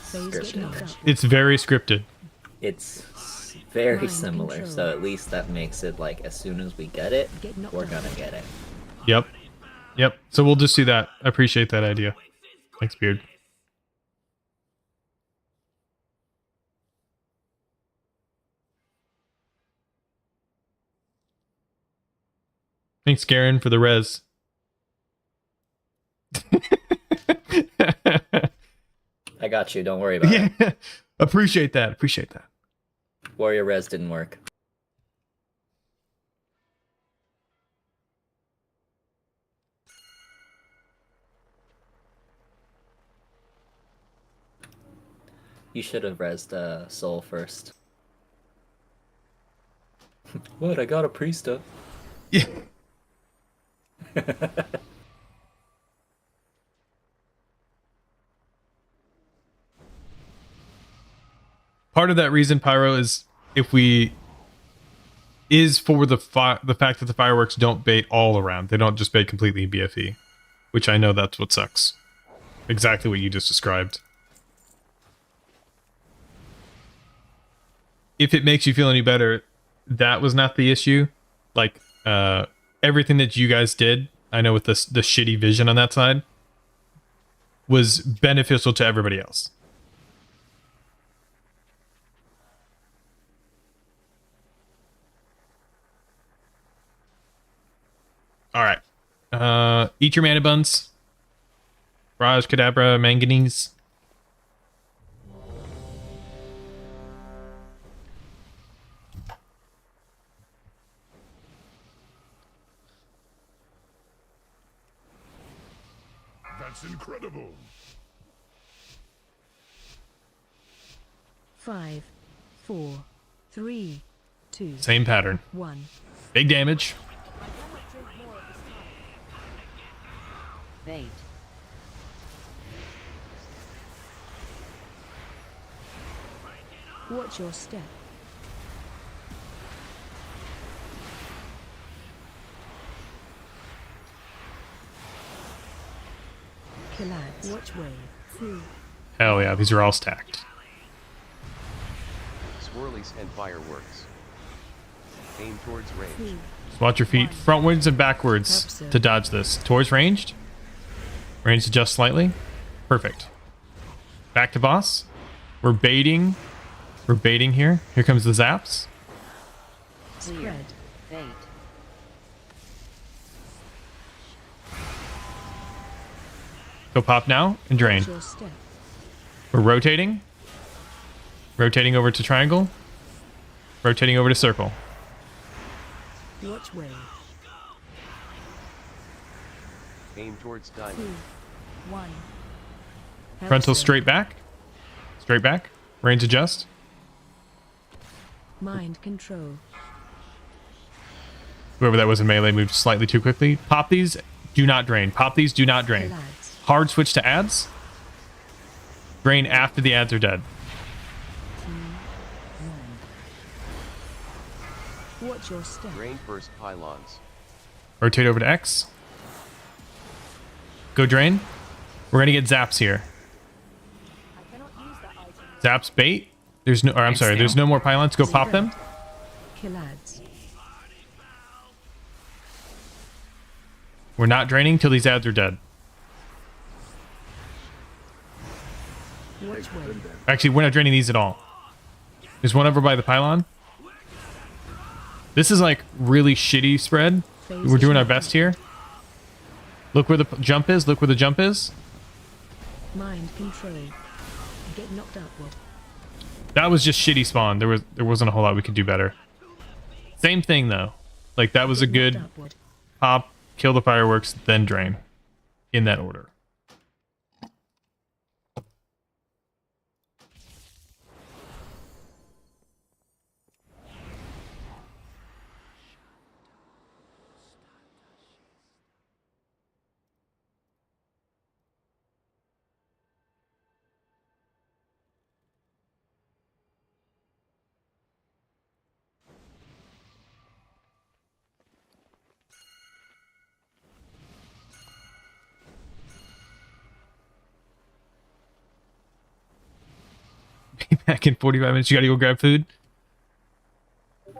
Phase get knocked scripted. upward. It's very scripted. It's very Mind similar, control. so at least that makes it like as soon as we get it, Get knocked we're upward. gonna get it. Yep. Yep. So we'll just do that. I appreciate that idea. Thanks, Beard. Thanks, Garen, for the res. I got you. Don't worry about it. Yeah. Appreciate that. Appreciate that. Warrior res didn't work. You should have resed Soul first. What? I got a priest up. Yeah. Part of that reason, Pyro, is if we is for the fact that the fireworks don't bait all around. They don't just bait completely in BFE, which I know that's what sucks. Exactly what you just described. If it makes you feel any better, that was not the issue. Like everything that you guys did, I know with the shitty vision on that side, was beneficial to everybody else. All right. Eat your mana buns. Raj, Kadabra, Manganese. That's incredible. 5, 4, 3, 2. Same pattern. 1. Big damage. Bait. Watch your step. Kill ads. Watch wave. 2. Hell yeah, these are all stacked. Swirlies and fireworks. Aim towards range. Just watch your feet frontwards and backwards to dodge this. Towards ranged. Range adjust slightly. Perfect. Back to boss. We're baiting. We're baiting here. Here comes the zaps. Spread. Bait. Go pop now and drain. Watch your step. We're rotating. Rotating over to triangle. Rotating over to circle. Watch wave. Aim towards 2. diamond. 1. Frontal straight back. Straight back. Range adjust. Mind control. Whoever that was in melee moved slightly too quickly. Pop these. Do not drain. Pop these. Do not drain. Kill ads. Hard switch to ads. Drain after the ads are dead. 2. 1. Watch your step. Drain first pylons. Rotate over to X. Go drain. We're gonna get zaps here. Zaps bait. There's no. Or I'm sorry. There's no more pylons. Go pop them. Kill ads. We're not draining till these ads are dead. Watch wave. Actually, we're not draining these at all. There's one over by the pylon. This is like really shitty spread. We're doing our best here. Look where the jump is. Look where the jump is. Mind control. Get knocked upward. That was just shitty spawn. There wasn't a whole lot we could do better. Same thing though. Like that was a good Upward. pop, kill the fireworks, then drain. In that order. Be back in 45 minutes. You gotta go grab food.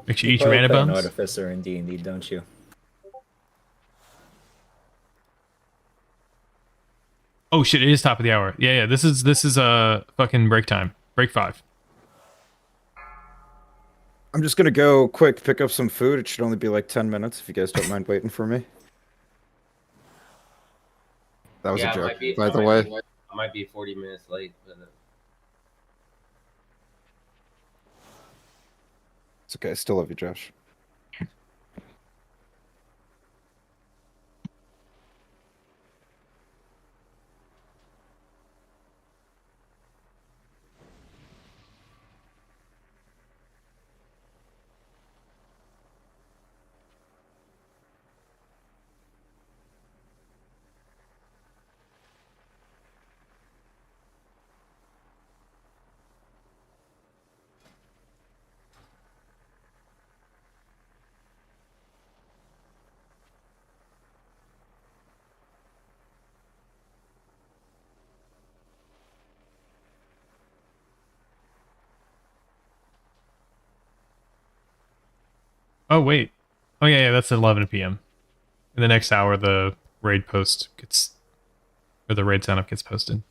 Make sure you eat your mana Play an bones. Artificer in D&D, don't you? Oh shit! It is top of the hour. Yeah, yeah. This is fucking break time. Break 5. I'm just gonna go quick pick up some food. It should only be like 10 minutes if you guys don't mind waiting for me. That was a joke, by the way. I might be 40 minutes late. But, It's okay. I still love you, Josh. Oh wait. Oh yeah, yeah. That's 11 p.m. In the next hour, the raid post gets, or the raid sign up gets posted.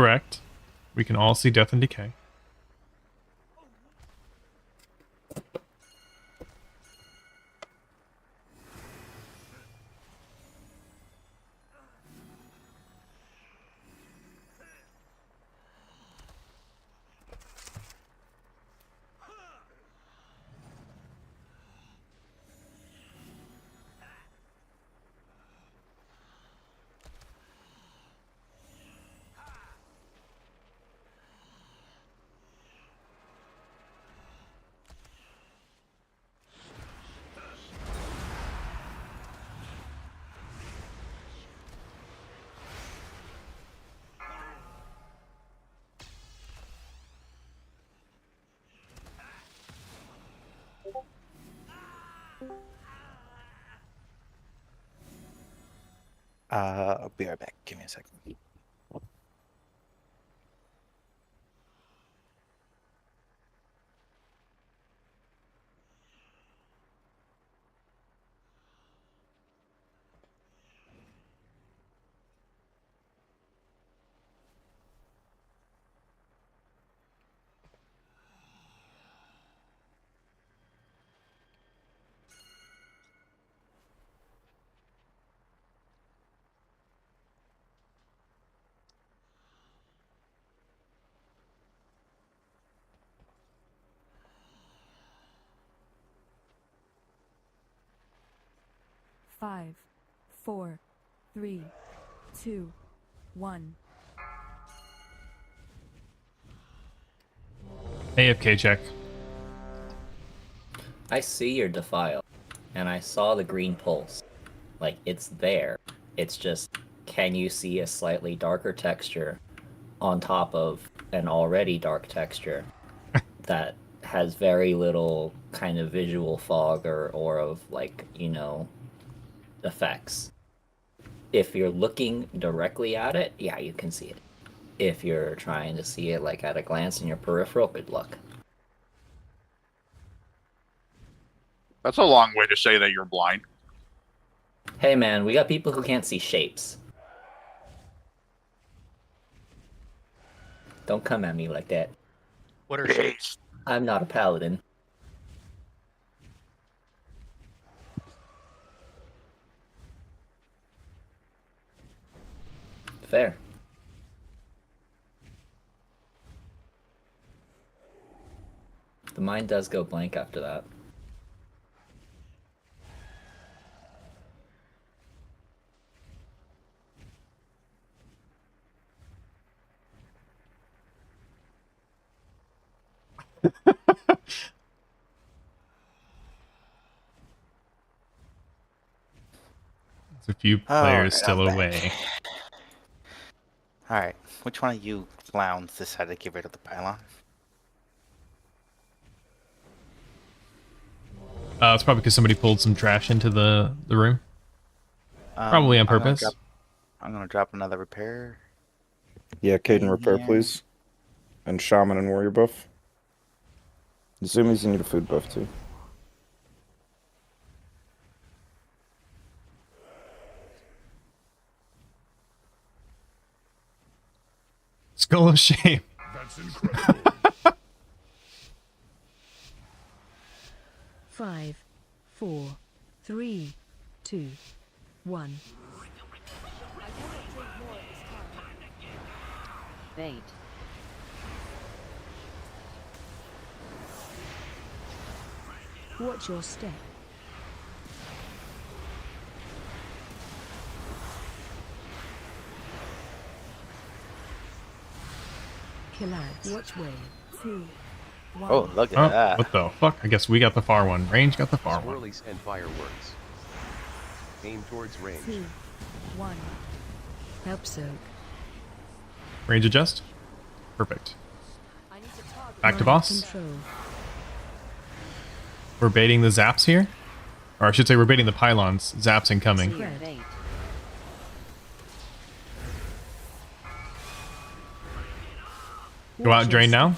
Correct. We can all see death and decay. I'll be right back. Give me a second. Five, 4, 3, 2, 1. AFK check. I see your defile, and I saw the green pulse. Like, it's there. It's just, can you see a slightly darker texture on top of an already dark texture that has very little kind of visual fog or of, like, you know, effects? If you're looking directly at it, yeah, you can see it. If you're trying to see it, like, at a glance in your peripheral, good luck. That's a long way to say that you're blind. Hey man, we got people who can't see shapes. Don't come at me like that. What are shapes? I'm not a paladin. Fair. The mind does go blank after that. There's a few players still away. Alright, which one of you clowns decided to get rid of the pylon? It's probably because somebody pulled some trash into the room. Probably on purpose. I'm gonna drop another repair. Yeah, Caden, in repair, here. please. And Shaman and Warrior buff. Zoomies, you need a food buff, too. Skull of Shame. That's incredible. 5, 4, 3, 2, 1. Bait. Watch your step. Kill ads. Watch wave. 2, 1. Oh, look at Oh, that. what the fuck? I guess we got the far one. Range got the far one. Swirlies and fireworks. Aim towards range. 2, 1. Help soak. Range adjust. Perfect. Back to Mind boss. Control. We're baiting the zaps here. Or I should say we're baiting the pylons. Zaps incoming. Seer bait. Go out and drain now.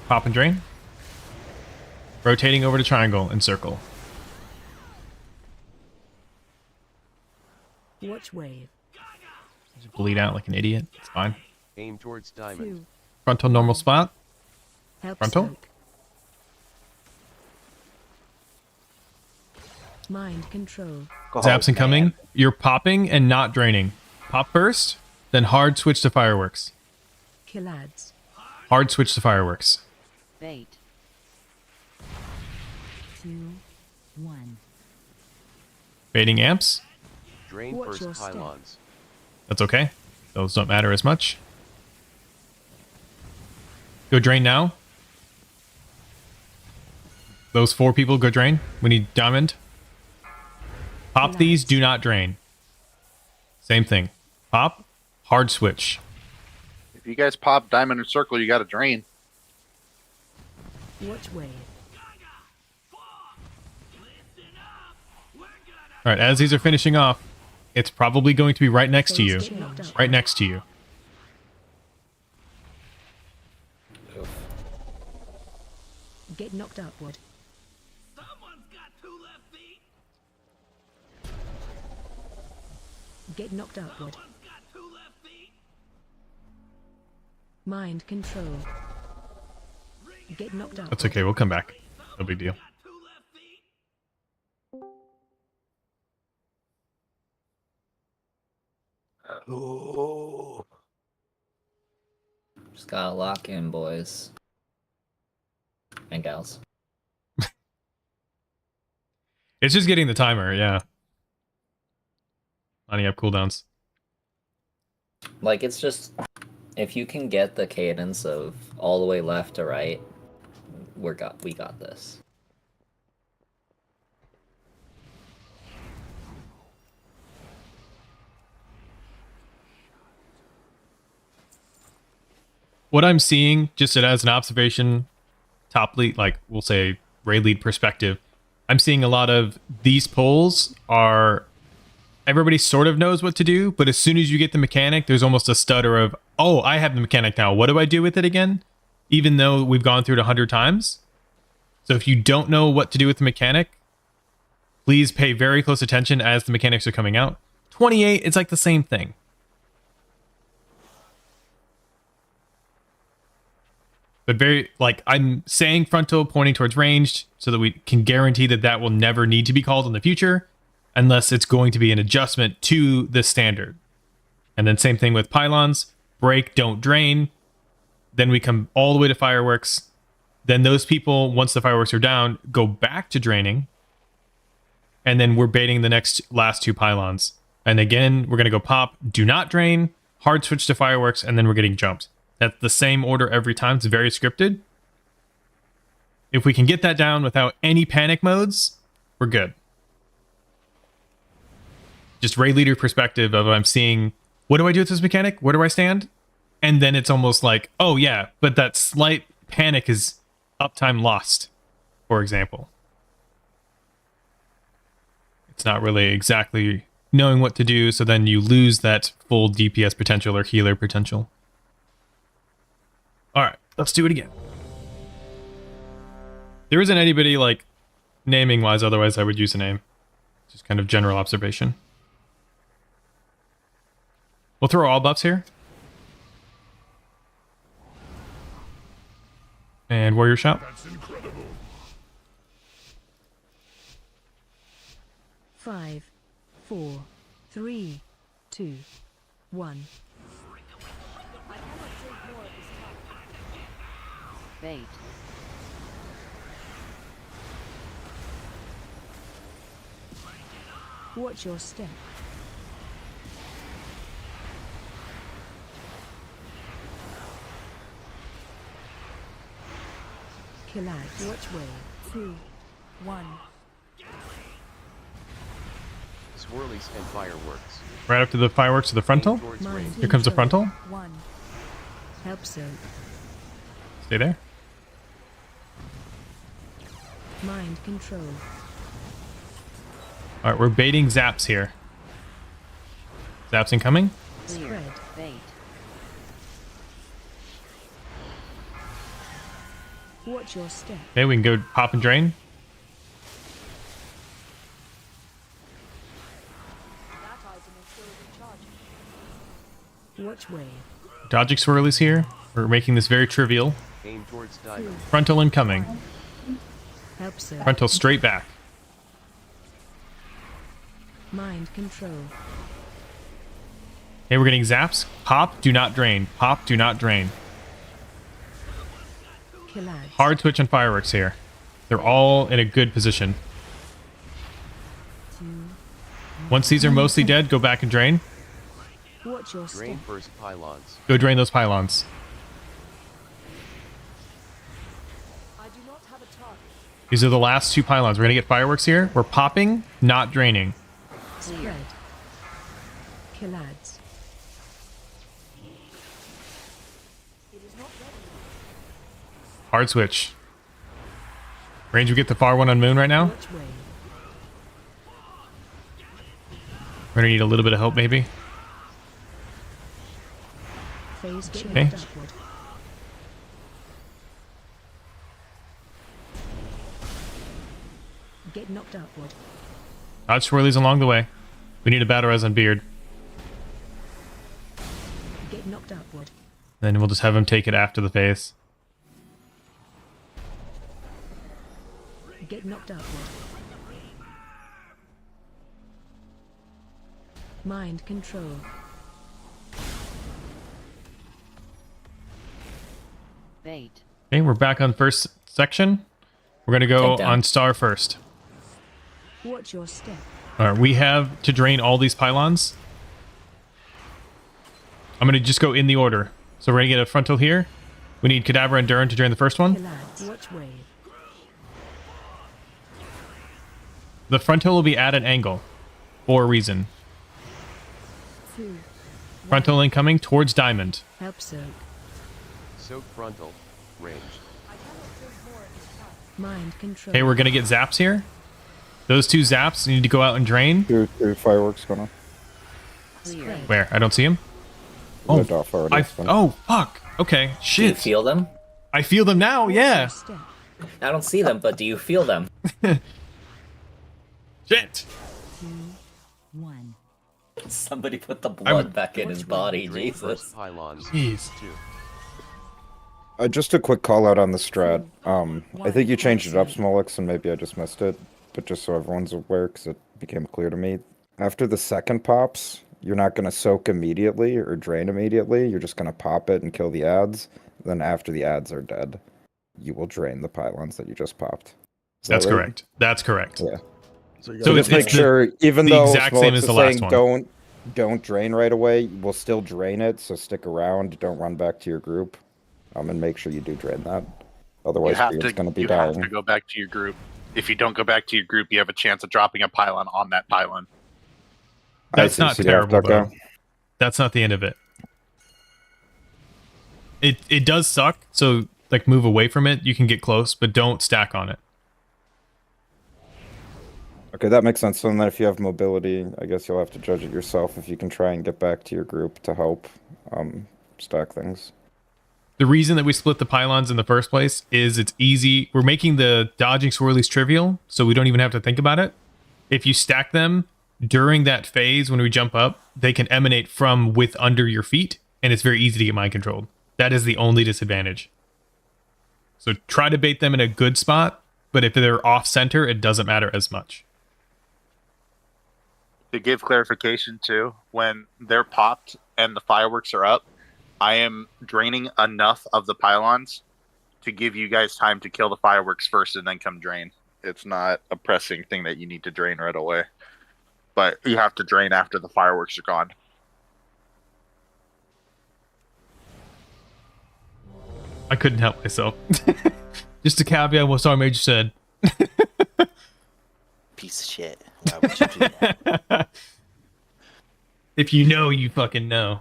Pop and drain. Rotating over to triangle and circle. Watch wave. Just bleed out like an idiot. It's fine. Aim towards diamond. 2. Frontal normal spot. Help Frontal. soak. Mind control. Zaps incoming. You're popping and not draining. Pop first, then hard switch to fireworks. Killads. Hard switch to fireworks. Bait. 2, 1. Baiting amps. Drain Watch your first step. pylons. That's okay. Those don't matter as much. Go drain now. Those 4 people go drain. We need diamond. Pop these, do not drain. Same thing. Pop, hard switch. If you guys pop diamond or circle, you got to drain. Watch wave. All right, as these are finishing off, it's probably going to be right next to you. Right next to you. Get knocked upward. Get knocked upward. Mind control. Get knocked up. That's okay, we'll come back. No big deal. Oh. Just gotta lock in, boys. And gals. It's just getting the timer, yeah. Lining up cooldowns. Like, it's just... If you can get the cadence of all the way left to right, we got this. What I'm seeing, just as an observation, top lead, like we'll say raid lead perspective, I'm seeing a lot of these polls are, everybody sort of knows what to do, but as soon as you get the mechanic, there's almost a stutter of, oh, I have the mechanic now. What do I do with it again? Even though we've gone through it 100 times. So if you don't know what to do with the mechanic, please pay very close attention as the mechanics are coming out. 28, it's like the same thing. But very, like, I'm saying frontal pointing towards ranged so that we can guarantee that that will never need to be called in the future unless it's going to be an adjustment to the standard. And then same thing with pylons, break, don't drain. Then we come all the way to fireworks. Then those people, once the fireworks are down, go back to draining. And then we're baiting the last 2 pylons. And again, we're going to go pop, do not drain, hard switch to fireworks, and then we're getting jumped. That's the same order every time. It's very scripted. If we can get that down without any panic modes, we're good. Just raid leader perspective of I'm seeing, what do I do with this mechanic? Where do I stand? And then it's almost like, oh yeah, but that slight panic is uptime lost, for example. It's not really exactly knowing what to do, so then you lose that full DPS potential or healer potential. Alright, let's do it again. There isn't anybody, like, naming-wise, otherwise I would use a name. Just kind of general observation. We'll throw all buffs here. And warrior shout. That's incredible. 5, 4, 3, 2, 1. Bait. Watch your step. Killads. Watch way. 2, 1. Swirlies and fireworks. Right up to the fireworks to the frontal. Here comes the frontal. 1. Help soak. Stay there. Mind control. Alright, we're baiting zaps here. Zaps incoming. Spread. Bait. Watch your step. Okay, we can go pop and drain. Watch way. Dodging swirlies here. We're making this very trivial. Aim towards diamond. Frontal incoming. Help sir. Frontal straight back. Mind control. Okay, we're getting zaps. Pop, do not drain. Pop, do not drain. Collide. Hard switch and fireworks here. They're all in a good position. 2. Once these are mostly dead, go back and drain. Watch your Drain step. first pylons. Go drain those pylons. These are the last 2 pylons. We're going to get fireworks here. We're popping, not draining. Spread. Collades. Hard switch. Range, we get the far one on moon right now. Which way? We're going to need a little bit of help, maybe. Phase change Okay. upward. Get knocked upward. Dodge swirlies along the way. We need a battle res on Beard. Get knocked upward. Then we'll just have him take it after the phase. Get knocked upward. Mind control. Bait. Okay, we're back on first section. We're going to go Takedown. on star first. Watch your step. All right, we have to drain all these pylons. I'm going to just go in the order. So we're going to get a frontal here. We need Cadaver and Durin to drain the first one. Collide. Watch wave. The frontal will be at an angle for a reason. 2. Frontal incoming towards diamond. Help soak. Soak frontal. Range. Mind control. Okay, we're going to get zaps here. Those 2 zaps need to go out and drain. Two fireworks going on. Clear. Where? I don't see him. Oh, Oh, fuck. Okay, Do you shit. feel them? I feel them now, yeah. Step. I don't see them, but do you feel them? Shit. 2, 1. Somebody put the blood back in his body, Drain Jesus. first pylons. Jeez. 2. Just a quick call out on the strat. I think you changed it up, Smolix, and maybe I just missed it. But just so everyone's aware, because it became clear to me. After the second pops, you're not going to soak immediately or drain immediately. You're just going to pop it and kill the ads. Then after the ads are dead, you will drain the pylons that you just popped. Is that That's right? correct. That's correct. Yeah. So, you So gotta Just make it's the- sure, even the though exact same Smolix as is the last saying one. don't drain right away, we'll still drain it. So stick around. Don't run back to your group. And make sure you do drain that. Otherwise, it's going to be you have dying. to go back to your group. If you don't go back to your group, you have a chance of dropping a pylon on that pylon. That's not So you have to terrible, go. though. That's not the end of it. It does suck, so like move away from it. You can get close, but don't stack on it. Okay, that makes sense. So then if you have mobility, I guess you'll have to judge it yourself if you can try and get back to your group to help stack things. The reason that we split the pylons in the first place is it's easy. We're making the dodging swirlies trivial, so we don't even have to think about it. If you stack them during that phase when we jump up, they can emanate from with under your feet, and it's very easy to get mind controlled. That is the only disadvantage. So try to bait them in a good spot, but if they're off center, it doesn't matter as much. To give clarification too, when they're popped and the fireworks are up, I am draining enough of the pylons to give you guys time to kill the fireworks first and then come drain. It's not a pressing thing that you need to drain right away. But you have to drain after the fireworks are gone. I couldn't help myself. Just a caveat what Star Major said. Piece of shit. Why would you do that? If you know, you fucking know.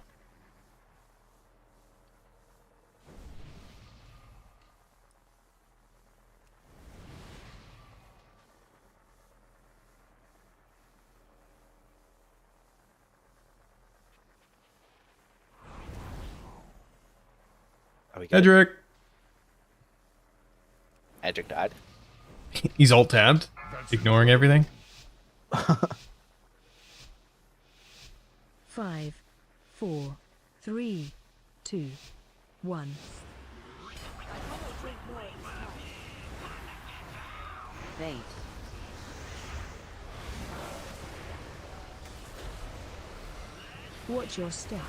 Are we good? Edric. Edric died. He's alt tabbed, ignoring everything. 5, 4, 3, 2, 1. Bait. Watch your step.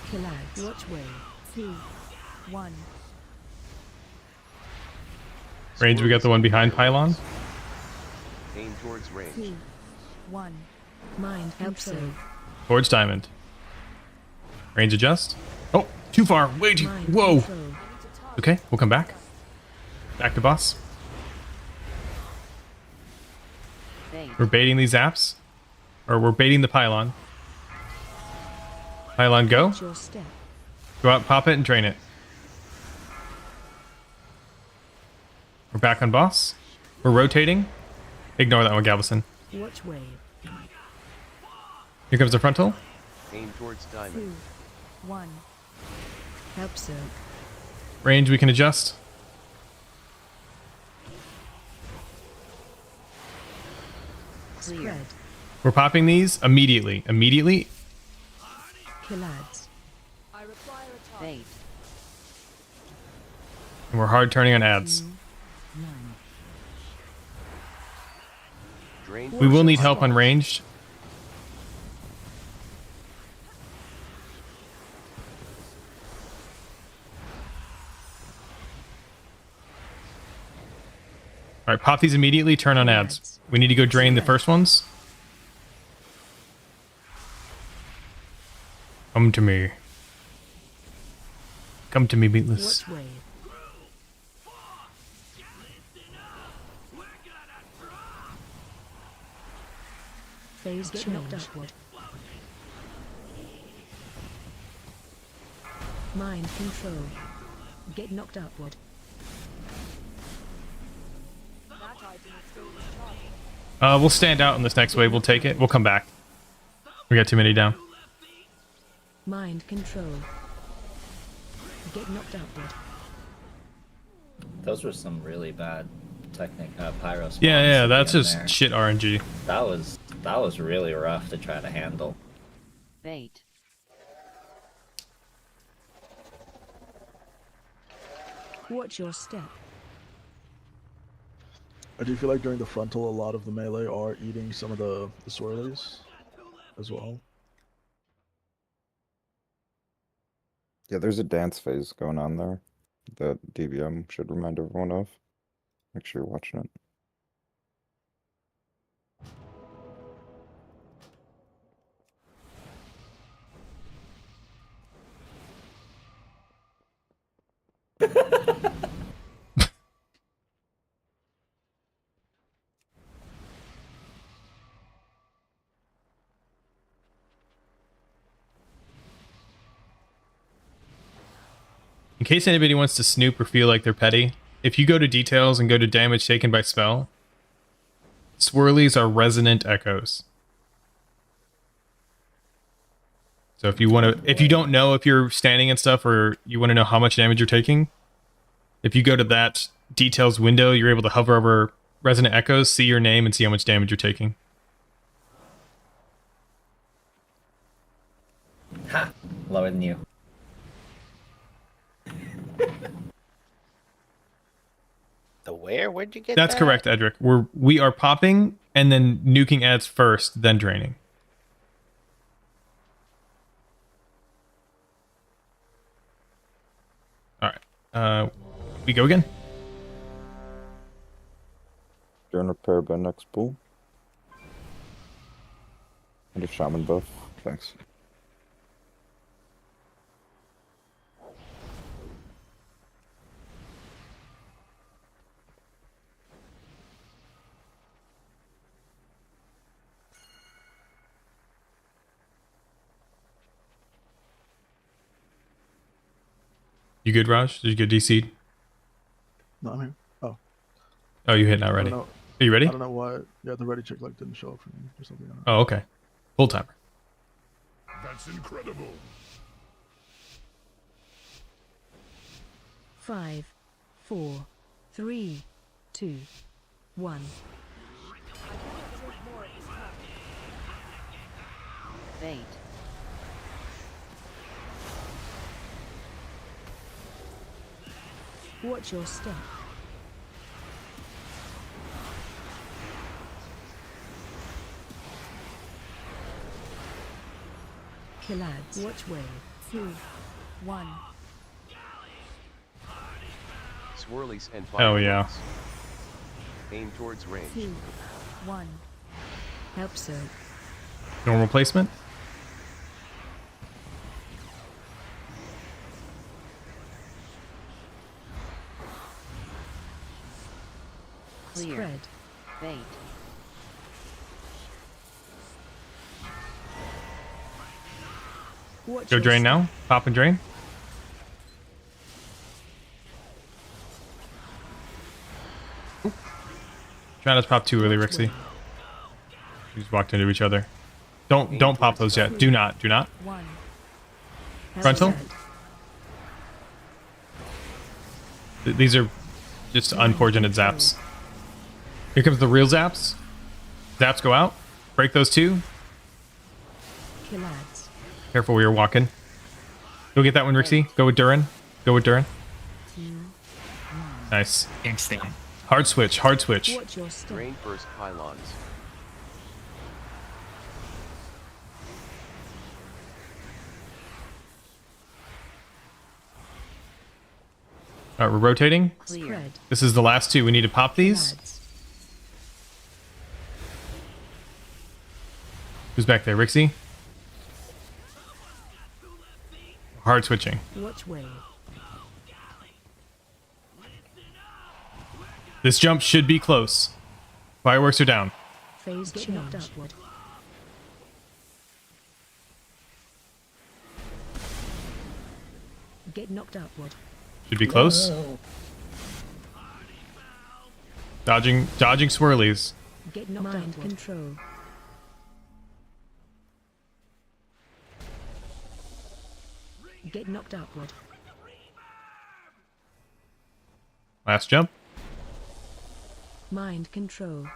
Collide. Watch way. 2, 1. Range, we got the one behind pylon. Aim towards range. 2, 1. Mind control. Towards diamond. Range adjust. Oh, too far. Way too. Mind Whoa. control. Okay, we'll come back. Back to boss. Bait. We're baiting these apps. Or we're baiting the pylon. Pylon, go. Watch your step. Go out, pop it, and drain it. We're back on boss. We're rotating. Ignore that one, Galveston. Watch wave. Here comes the frontal. Aim towards 2, diamond. 1. Help soak. Range we can adjust. Clear. Spread. We're popping these immediately. Immediately. Killads. Bait. And we're hard turning on ads. 2, 1. Drain. We will need help on ranged. Alright, pop these immediately, turn on ads. We need to go drain the first ones. Come to me. Come to me, Beatless. Watch wave. Phase get knocked upward. Mind control. Get knocked upward. We'll stand out in this next wave. We'll take it. We'll come back. We got too many down. Mind control. Get knocked upward. Those were some really bad pyro spawns Yeah, at that's the end just there. shit RNG. That was really rough to try to handle. Bait. Watch your step. I do feel like during the frontal, a lot of the melee are eating some of the swirlies as well. Yeah, there's a dance phase going on there that DBM should remind everyone of. Make sure you're watching it. In case anybody wants to snoop or feel like they're petty, if you go to details and go to damage taken by spell, swirlies are resonant echoes. So if you want to, if you don't know if you're standing and stuff, or you want to know how much damage you're taking, if you go to that details window, you're able to hover over resonant echoes, see your name, and see how much damage you're taking. Ha! Lower than you. The where? Where'd you get That's that? correct, Edric. We are popping and then nuking ads first, then draining. All right. We go again. During repair by next pool. And a shaman buff. Thanks. You good, Raj? Did you get DC'd? No, I'm here. Oh. Oh, you hit not I ready. don't know- Are you ready? I don't know why. Yeah, the ready check didn't show up for me or something. I don't know. Oh, okay. Full timer. That's incredible. 5, 4, 3, 2, 1. Bait. Watch your step. Kill ads. Watch way. 2, 1. Swirlies and Oh, yeah. fireworks. Aim towards range. 2, 1. Help so. Normal placement. Clear. Spread. Bait. Watch Go your drain step. now. Pop and drain. Try not to pop too early, Rixie. We just walked into each other. Don't pop those yet. Do not. 1. Help Frontal? sent. These are just unfortunate zaps. Here comes the real zaps. Zaps go out. Break those two. Kill ads. Careful where you're walking. Go get that one, Rixie. Go with Durin. 2, 1. Nice. Instant. Hard switch. Watch your step. Drain first pylons. Alright, we're rotating. Spread. This is the last two. We need to pop these. Ads. Who's back there? Rixie? Hard switching. Watch way. This jump should be close. Fireworks are down. Phase get knocked upward. Get knocked upward. Should be close. Dodging swirlies. Get knocked mind upward. Control. Get knocked upward. Last jump. Mind control.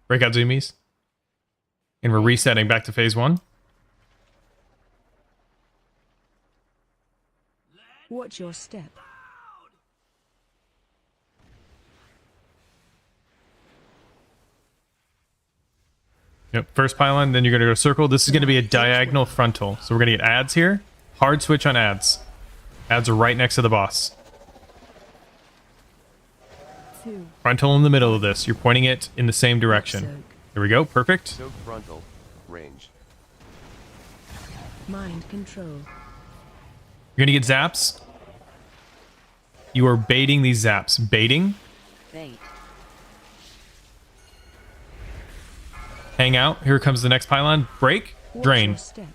Breakout zoomies. And we're resetting back to phase 1. Watch your step. Yep, first pylon, then you're going to go circle. This is going to be a diagonal frontal. So we're going to get ads here. Hard switch on ads. Ads are right next to the boss. 2. Frontal in the middle of this. You're pointing it in the same direction. There we go. Perfect. Soak frontal. Range. Mind control. You're going to get zaps. You are baiting these zaps. Baiting. Bait. Hang out. Here comes the next pylon. Break. Watch Drain. your step.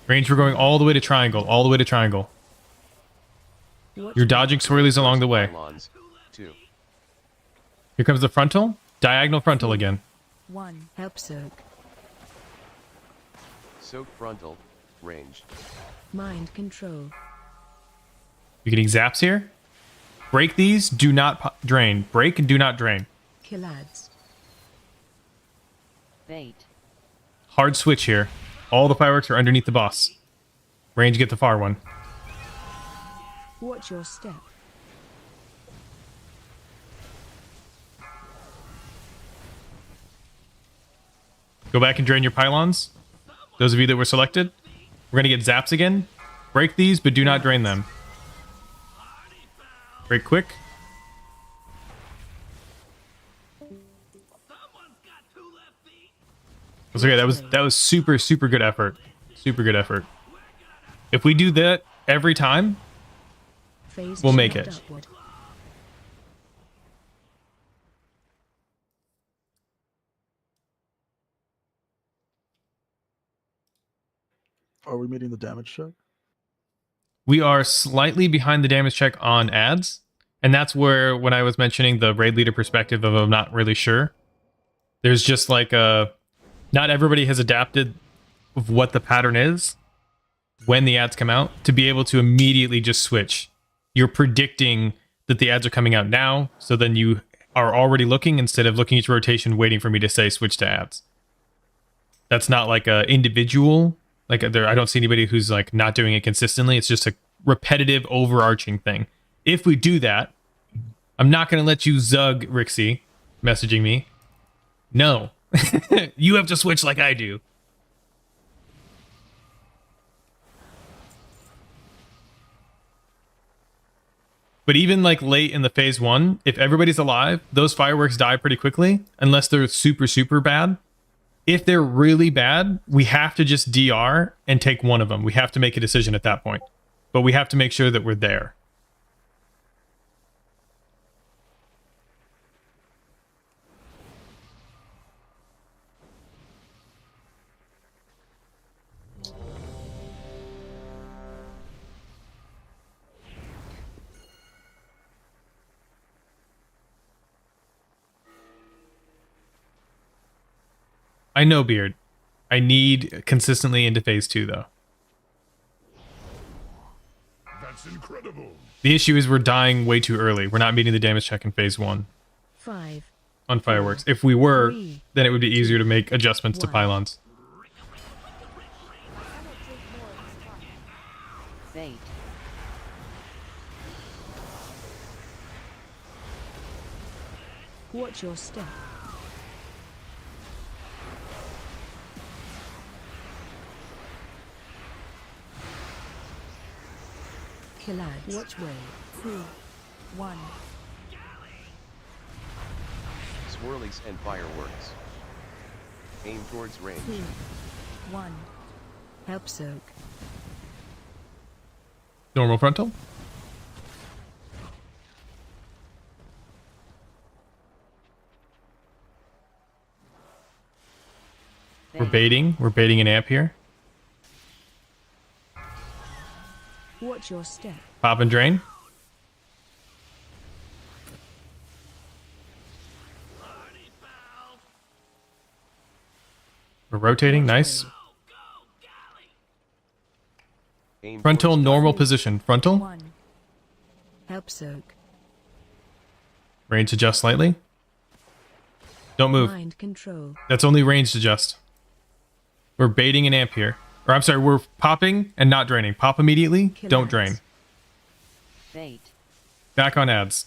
Range, we're going all the way to triangle. All the way to triangle. Watch You're dodging swirlies along the way. Pylons. 2. Here comes the frontal. Diagonal frontal again. 1. Help soak. Soak frontal. Range. Mind control. You're getting zaps here. Break these. Do not drain. Break and do not drain. Kill ads. Bait. Hard switch here. All the fireworks are underneath the boss. Range, get the far one. Watch your step. Go back and drain your pylons. Those of you that were selected. We're going to get zaps again. Break these, but do not drain them. Break quick. That's okay. That was super good effort. Super good effort. If we do that every time, Phase we'll make knocked it. upward. Are we meeting the damage check? We are slightly behind the damage check on ads. And that's where, when I was mentioning the raid leader perspective of I'm not really sure, there's just like not everybody has adapted of what the pattern is when the ads come out to be able to immediately just switch. You're predicting that the ads are coming out now, so then you are already looking instead of looking at your rotation, waiting for me to say switch to ads. That's not like a individual. Like I don't see anybody who's like not doing it consistently. It's just a repetitive, overarching thing. If we do that, I'm not going to let you zug Rixie messaging me. No, you have to switch like I do. But even like late in the phase 1, if everybody's alive, those fireworks die pretty quickly, unless they're super, super bad. If they're really bad, we have to just DR and take one of them. We have to make a decision at that point. But we have to make sure that we're there. I know, Beard. I need consistently into phase 2, though. That's incredible. The issue is we're dying way too early. We're not meeting the damage check in phase 1. 5. On fireworks. If we were, 3, then it would be easier to make adjustments to 1. pylons. Fate. Watch your step. Collide. Watch way. 2, 1. Swirlies and fireworks. Aim towards range. 2, 1. Help soak. Normal frontal. We're baiting. We're baiting an amp here. Watch your step. Pop and drain. We're rotating. Nice. Aim Frontal, towards normal target. position. Frontal. 1. Help soak. Range adjust slightly. Don't move. Mind control. That's only range adjust. We're baiting an amp here. Or I'm sorry, we're popping and not draining. Pop immediately. Don't drain. Fate. Back on ads.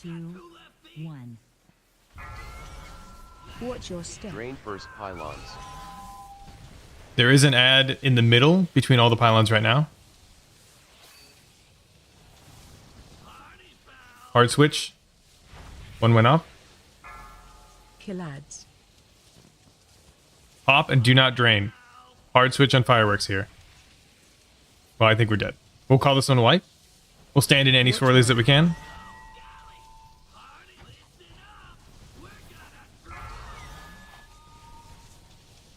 2, 1. Watch your step. Drain first pylons. There is an ad in the middle between all the pylons right now. Hard switch. One went off. Kill ads. Pop and do not drain. Hard switch on fireworks here. Well, I think we're dead. We'll call this one a wipe. We'll stand in any swirlies that we can.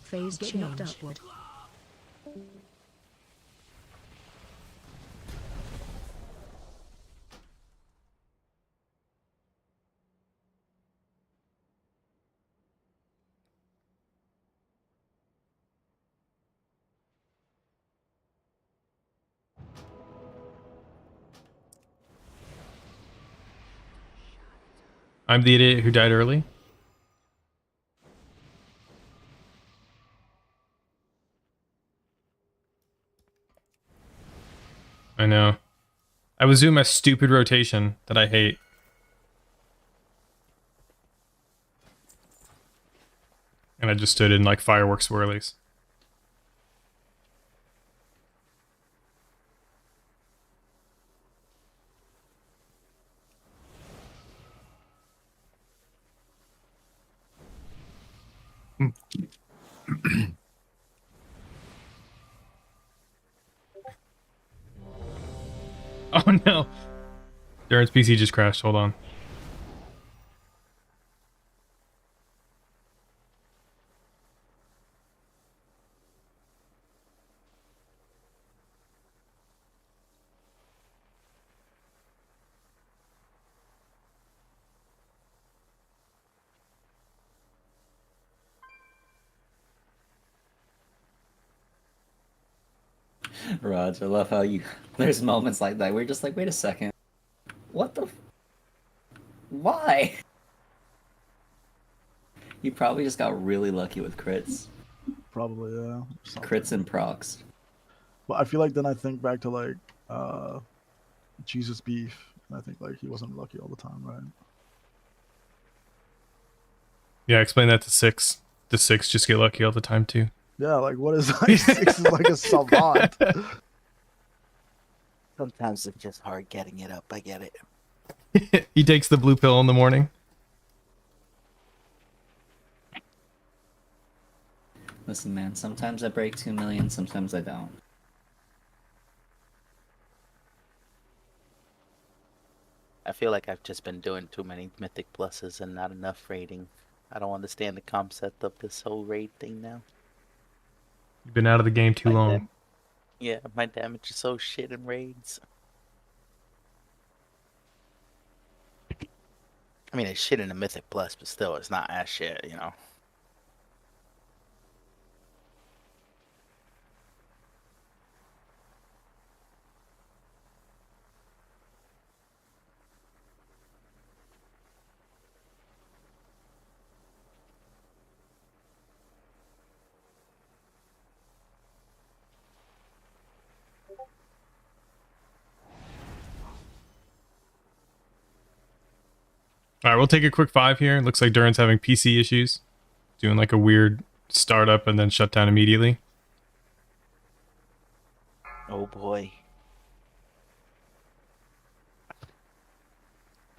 Phase change. Upward. I'm the idiot who died early. I know. I was doing my stupid rotation that I hate. And I just stood in like fireworks swirlies. Oh no. Darren's PC just crashed. Hold on. Raj, I love how you. There's moments like that. We're just like, wait a second. What the? Why? You probably just got really lucky with crits. Probably, yeah. Something. Crits and procs. But I feel like then I think back to like Jesus Beef, and I think like he wasn't lucky all the time, right? Yeah, explain that to Six. The Six just get lucky all the time too. Yeah, like what is like Six is like a savant. Sometimes it's just hard getting it up. I get it. He takes the blue pill in the morning. Listen, man, sometimes I break 2 million, sometimes I don't. I feel like I've just been doing too many Mythic Pluses and not enough raiding. I don't understand the concept of this whole raid thing now. You've been out of the game too long. Yeah, my damage is so shit in raids. I mean, it's shit in a Mythic Plus, but still, it's not as shit, you know? All right, we'll take a quick 5 here. Looks like Duran's having PC issues. Doing like a weird startup and then shut down immediately. Oh boy.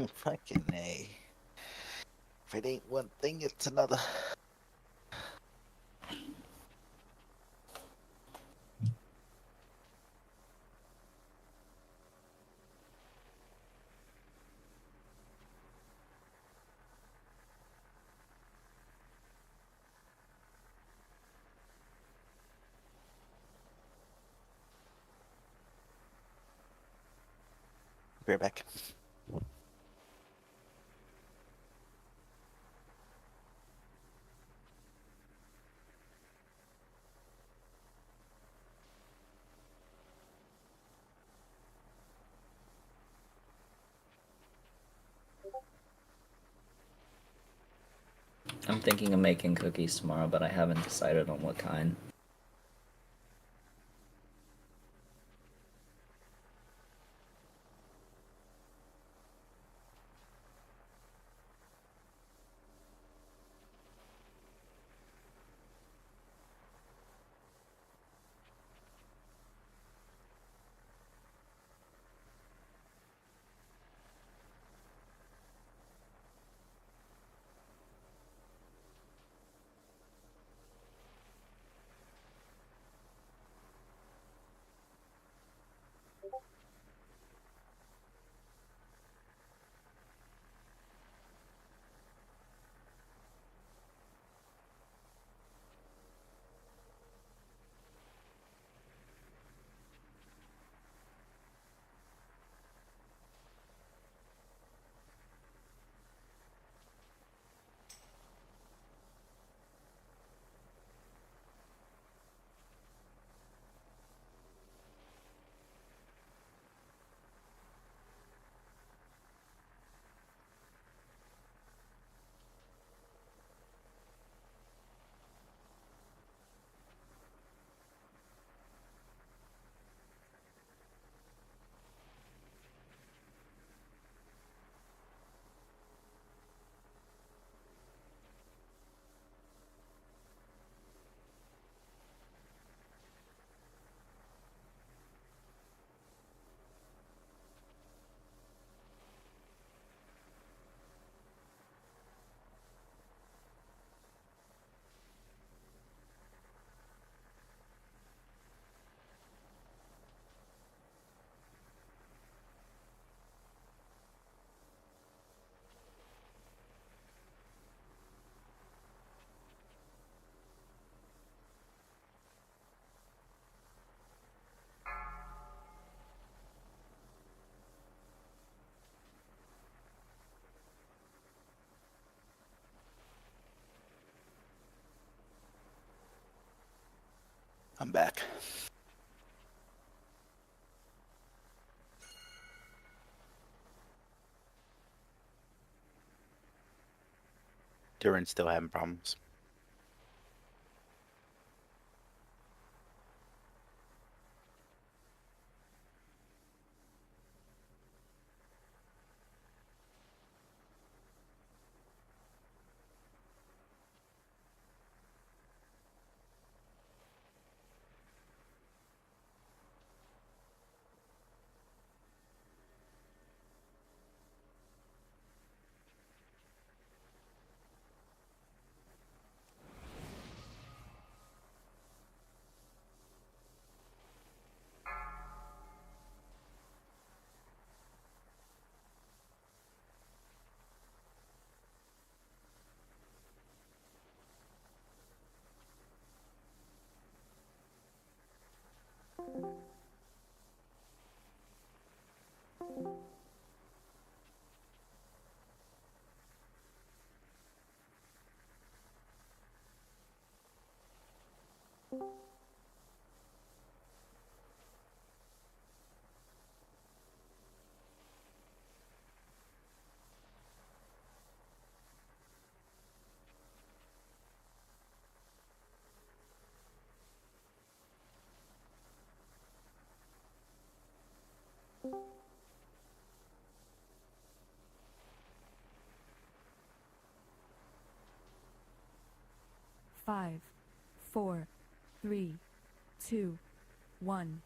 Fucking A. If it ain't one thing, it's another. Be right back. I'm thinking of making cookies tomorrow, but I haven't decided on what kind. I'm back. Durin's still having problems. Five, 4, 3, 2, 1.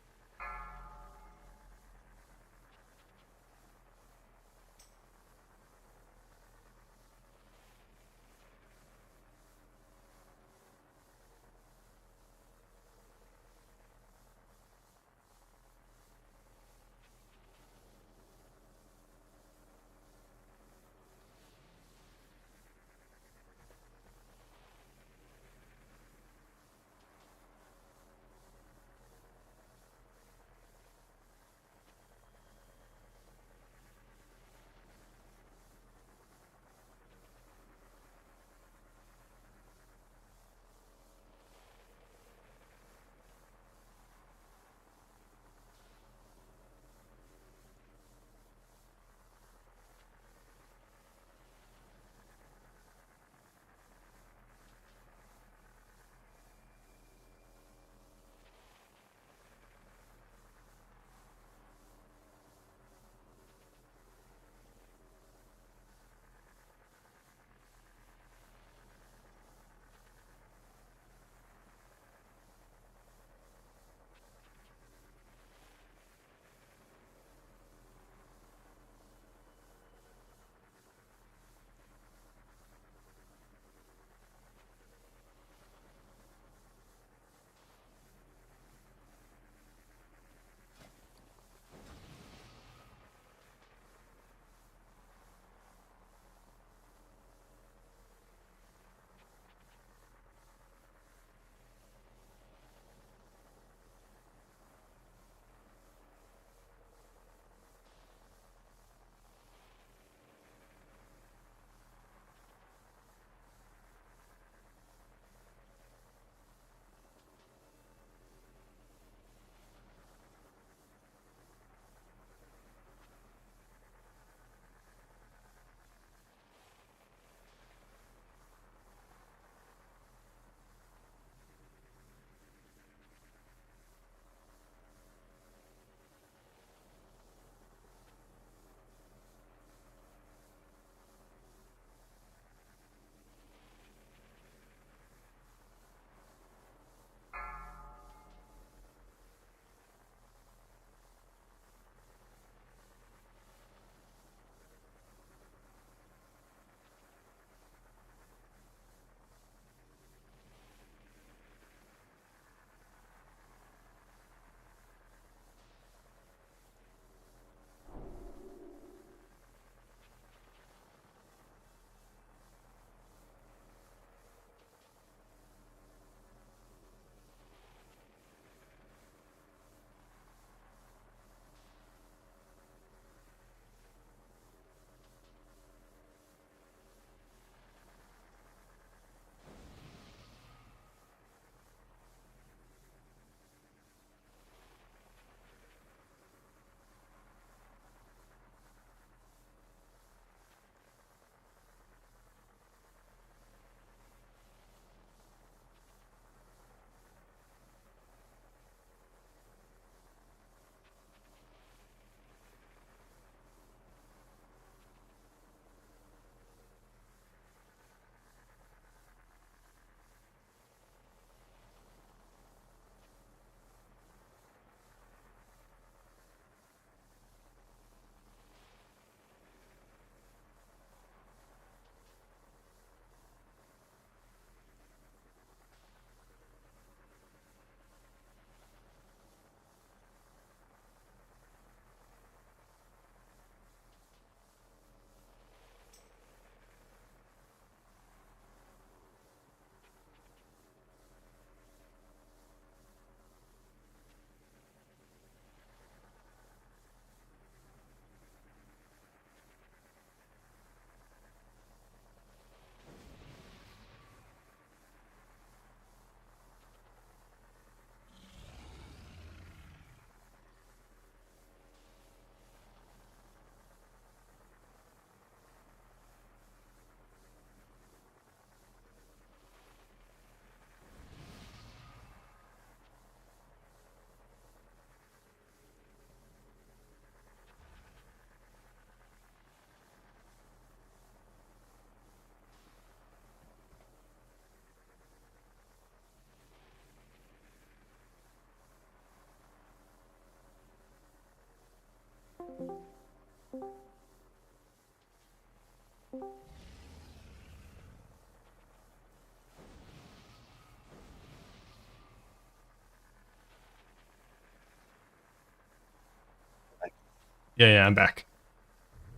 Yeah, I'm back.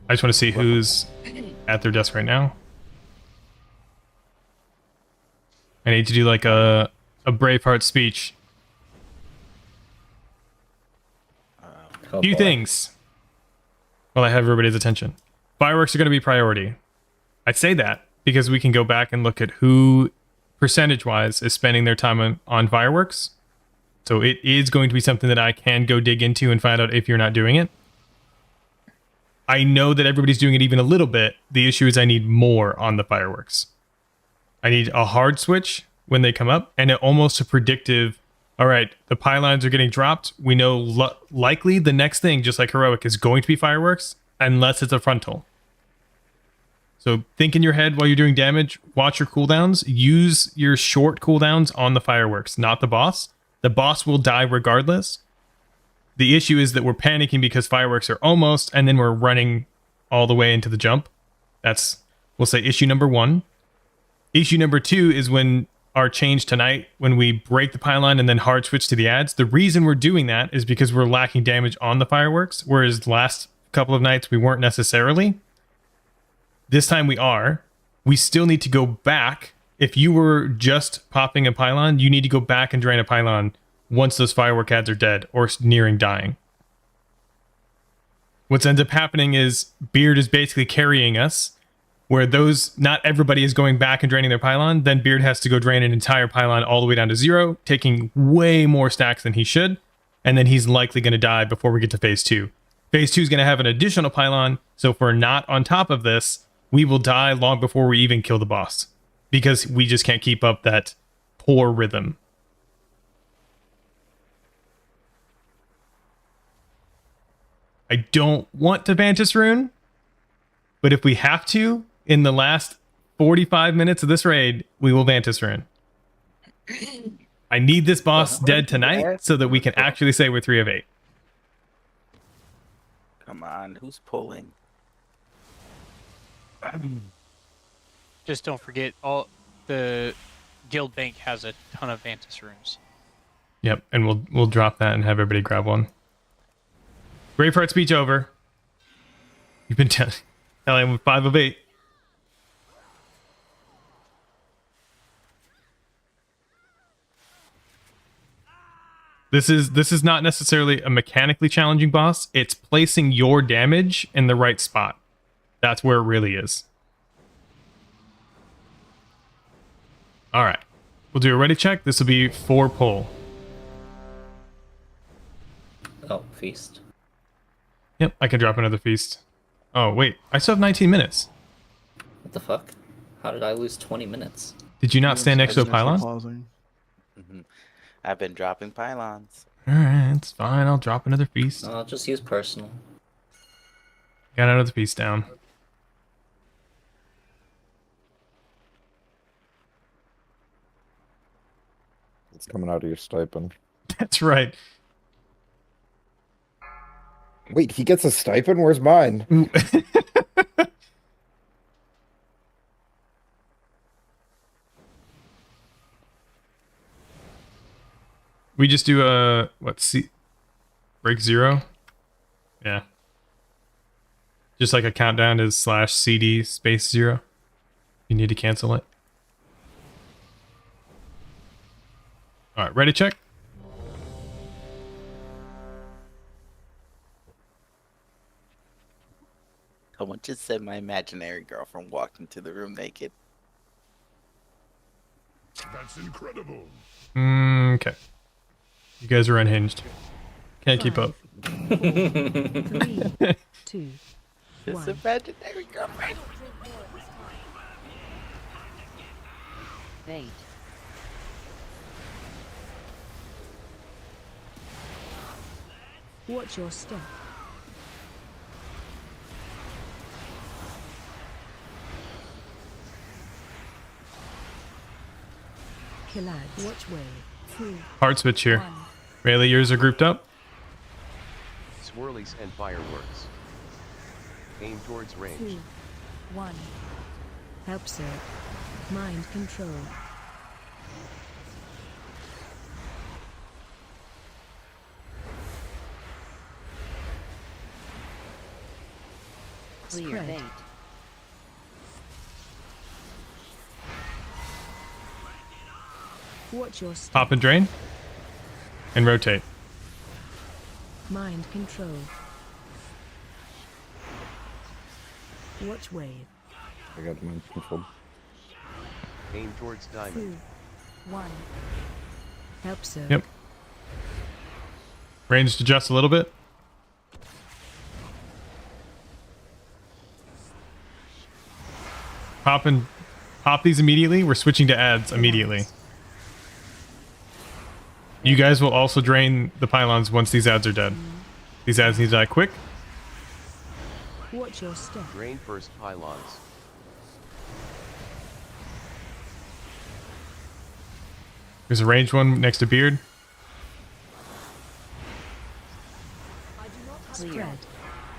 I just want to see who's at their desk right now. I need to do like a Braveheart speech. Oh, Few boy. things. Well, I have everybody's attention. Fireworks are going to be priority. I say that because we can go back and look at who, percentage-wise, is spending their time on fireworks. So it is going to be something that I can go dig into and find out if you're not doing it. I know that everybody's doing it even a little bit. The issue is I need more on the fireworks. I need a hard switch when they come up, and almost a predictive, all right, the pylons are getting dropped. We know likely the next thing, just like Heroic, is going to be fireworks, unless it's a frontal. So think in your head while you're doing damage, watch your cooldowns, use your short cooldowns on the fireworks, not the boss. The boss will die regardless. The issue is that we're panicking because fireworks are almost, and then we're running all the way into the jump. That's, we'll say, issue number 1. Issue number 2 is when our change tonight, when we break the pylon and then hard switch to the ads. The reason we're doing that is because we're lacking damage on the fireworks, whereas the last couple of nights we weren't necessarily. This time we are. We still need to go back. If you were just popping a pylon, you need to go back and drain a pylon once those firework ads are dead or nearing dying. What's ends up happening is Beard is basically carrying us, where those, not everybody is going back and draining their pylon. Then Beard has to go drain an entire pylon all the way down to 0, taking way more stacks than he should. And then he's likely going to die before we get to phase 2. Phase 2 is going to have an additional pylon. So if we're not on top of this, we will die long before we even kill the boss, because we just can't keep up that poor rhythm. I don't want to Vantis Rune, but if we have to, in the last 45 minutes of this raid, we will Vantis Rune. I need this boss dead tonight so that we can actually say we're 3 of 8. Come on, who's pulling? Just don't forget, all the guild bank has a ton of Vantis runes. Yep, and we'll drop that and have everybody grab one. Braveheart speech over. You've been telling him 5 of 8. This is not necessarily a mechanically challenging boss. It's placing your damage in the right spot. That's where it really is. All right. We'll do a ready check. This will be 4 pull. Oh, feast. Yep, I can drop another feast. Oh, wait. I still have 19 minutes. What the fuck? How did I lose 20 minutes? Did you not stand next to a pylon? Mm-hmm. I've been dropping pylons. Alright, it's fine. I'll drop another feast. I'll just use personal. Got another feast down. It's coming out of your stipend. That's right. Wait, he gets a stipend? Where's mine? We just do a break 0? Yeah. Just like a countdown is /CD space 0. You need to cancel it. Alright, ready check? Someone just said my imaginary girlfriend walked into the room naked. That's incredible. Okay. You guys are unhinged. Can't keep up. 3, 2, This imaginary girlfriend. Bait. Watch your step. Collide. Watch way. 2. Hard switch here. Rayleigh, yours are grouped up. Swirlies and fireworks. Aim towards range. 2, 1. Help sir. Mind control. Clear Spread. bait. Watch your step. Pop and drain. And rotate. Mind control. Watch wave. I got mind control. Aim towards diamond. 2, 1. Help sir. Yep. Ranged adjust a little bit. Pop these immediately. We're switching to ads immediately. You guys will also drain the pylons once these ads are dead. These ads need to die quick. Watch your step. Drain first pylons. There's a ranged one next to Beard. Spread.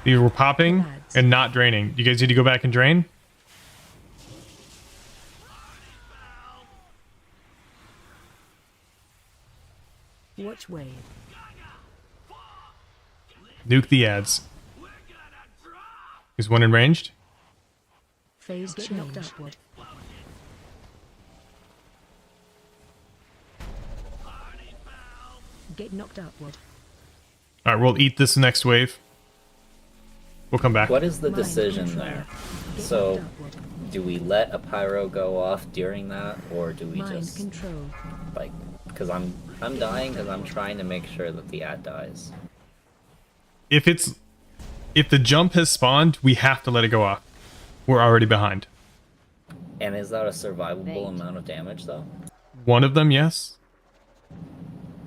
These were popping and not draining. You guys need to go back and drain. Watch wave. Nuke the ads. Is one in ranged? Phase get knocked upward. Get knocked upward. Alright, we'll eat this next wave. We'll come back. What is the decision there? So, do we let a pyro go off during that, or do we Mind just control. like? Because I'm dying because I'm trying to make sure that the ad dies. If the jump has spawned, we have to let it go off. We're already behind. And is that a survivable amount of damage though? One of them, yes.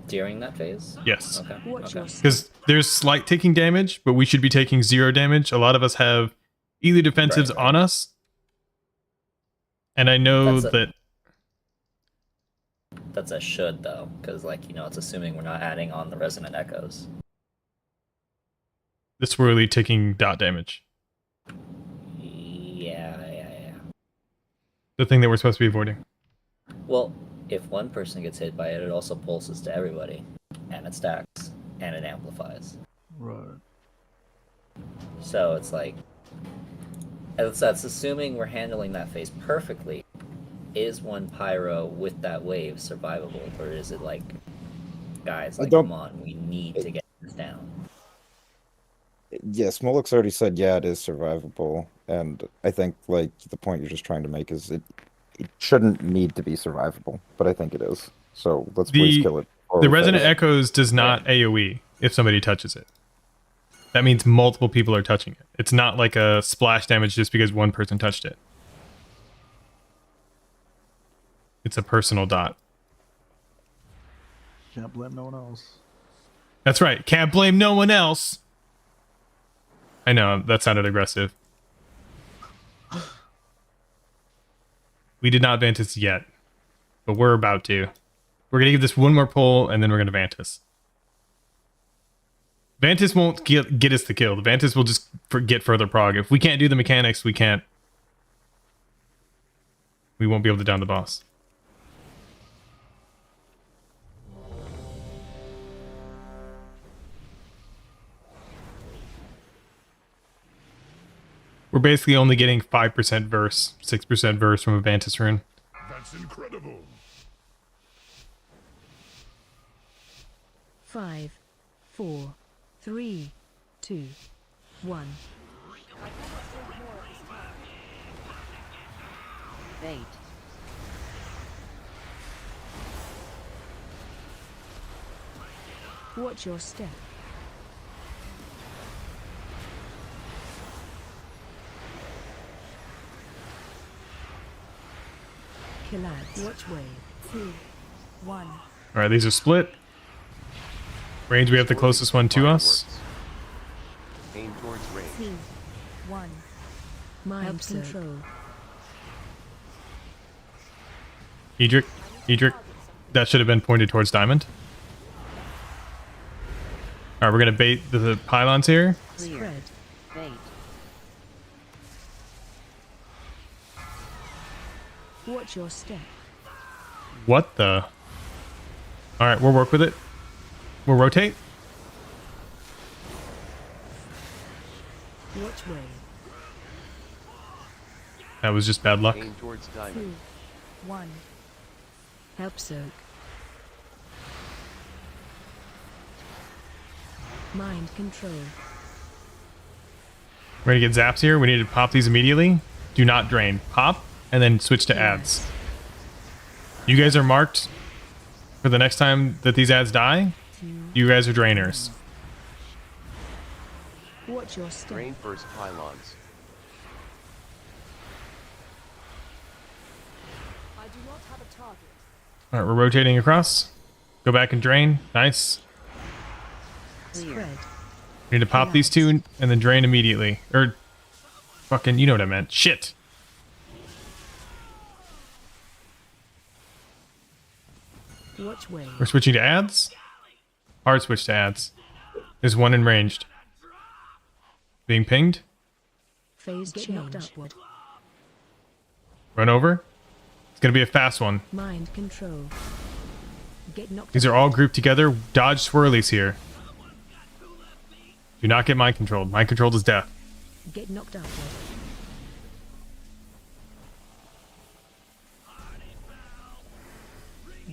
During that phase? Yes. Okay. Watch Okay. Because there's slight taking damage, but we should be taking 0 damage. A lot of us have either defensives on us. And I know that That's a should though, because like it's assuming we're not adding on the resonant echoes. this we're really taking dot damage. Yeah. The thing that we're supposed to be avoiding. Well, if one person gets hit by it, it also pulses to everybody, and it stacks, and it amplifies. Right. So it's like, that's assuming we're handling that phase perfectly. Is one pyro with that wave survivable, or is it like, guys, like, come on, we need to get this down? Yeah, Smolix already said, yeah, it is survivable. And I think, like, the point you're just trying to make is it shouldn't need to be survivable, but I think it is. So let's please kill it. The Resonant Echoes does not AoE if somebody touches it. That means multiple people are touching it. It's not like a splash damage just because one person touched it. It's a personal dot. Can't blame no one else. That's right. Can't blame no one else. I know, that sounded aggressive. We did not Vantis yet, but we're about to. We're going to give this one more pull, and then we're going to Vantis. Vantis won't get us the kill. The Vantis will just get further prog. If we can't do the mechanics, we won't be able to down the boss. We're basically only getting 5% verse, 6% verse from a Vantis rune. That's incredible. 5, 4, 3, 2, 1. Bait. Watch your step. Collide. Watch wave. 2, 1. All right, these are split. Range, we have the closest one to us. Aim towards range. 2, 1. Mind control. Edric, that should have been pointed towards diamond. All right, we're gonna bait the pylons here. Spread. Bait. Watch your step. What the? Alright, we'll work with it. We'll rotate. Watch way. That was just bad luck. Aim towards diamond. 2, 1. Help soak. Mind control. We're gonna get zaps here. We need to pop these immediately. Do not drain. Pop, and then switch to ads. You guys are marked for the next time that these ads die. You guys are drainers. Watch your step. Drain first pylons. I do not have a target. Alright, we're rotating across. Go back and drain. Nice. Spread. We need to pop these two and then drain immediately. Or, fucking, you know what I meant. Shit. Watch way. We're switching to ads. Hard switch to ads. There's one in ranged. Being pinged. Phase change. Upward. Run over. It's gonna be a fast one. Mind control. Get knocked. These are all grouped together. Dodge swirlies here. Do not get mind controlled. Mind controlled is death. Get knocked upward.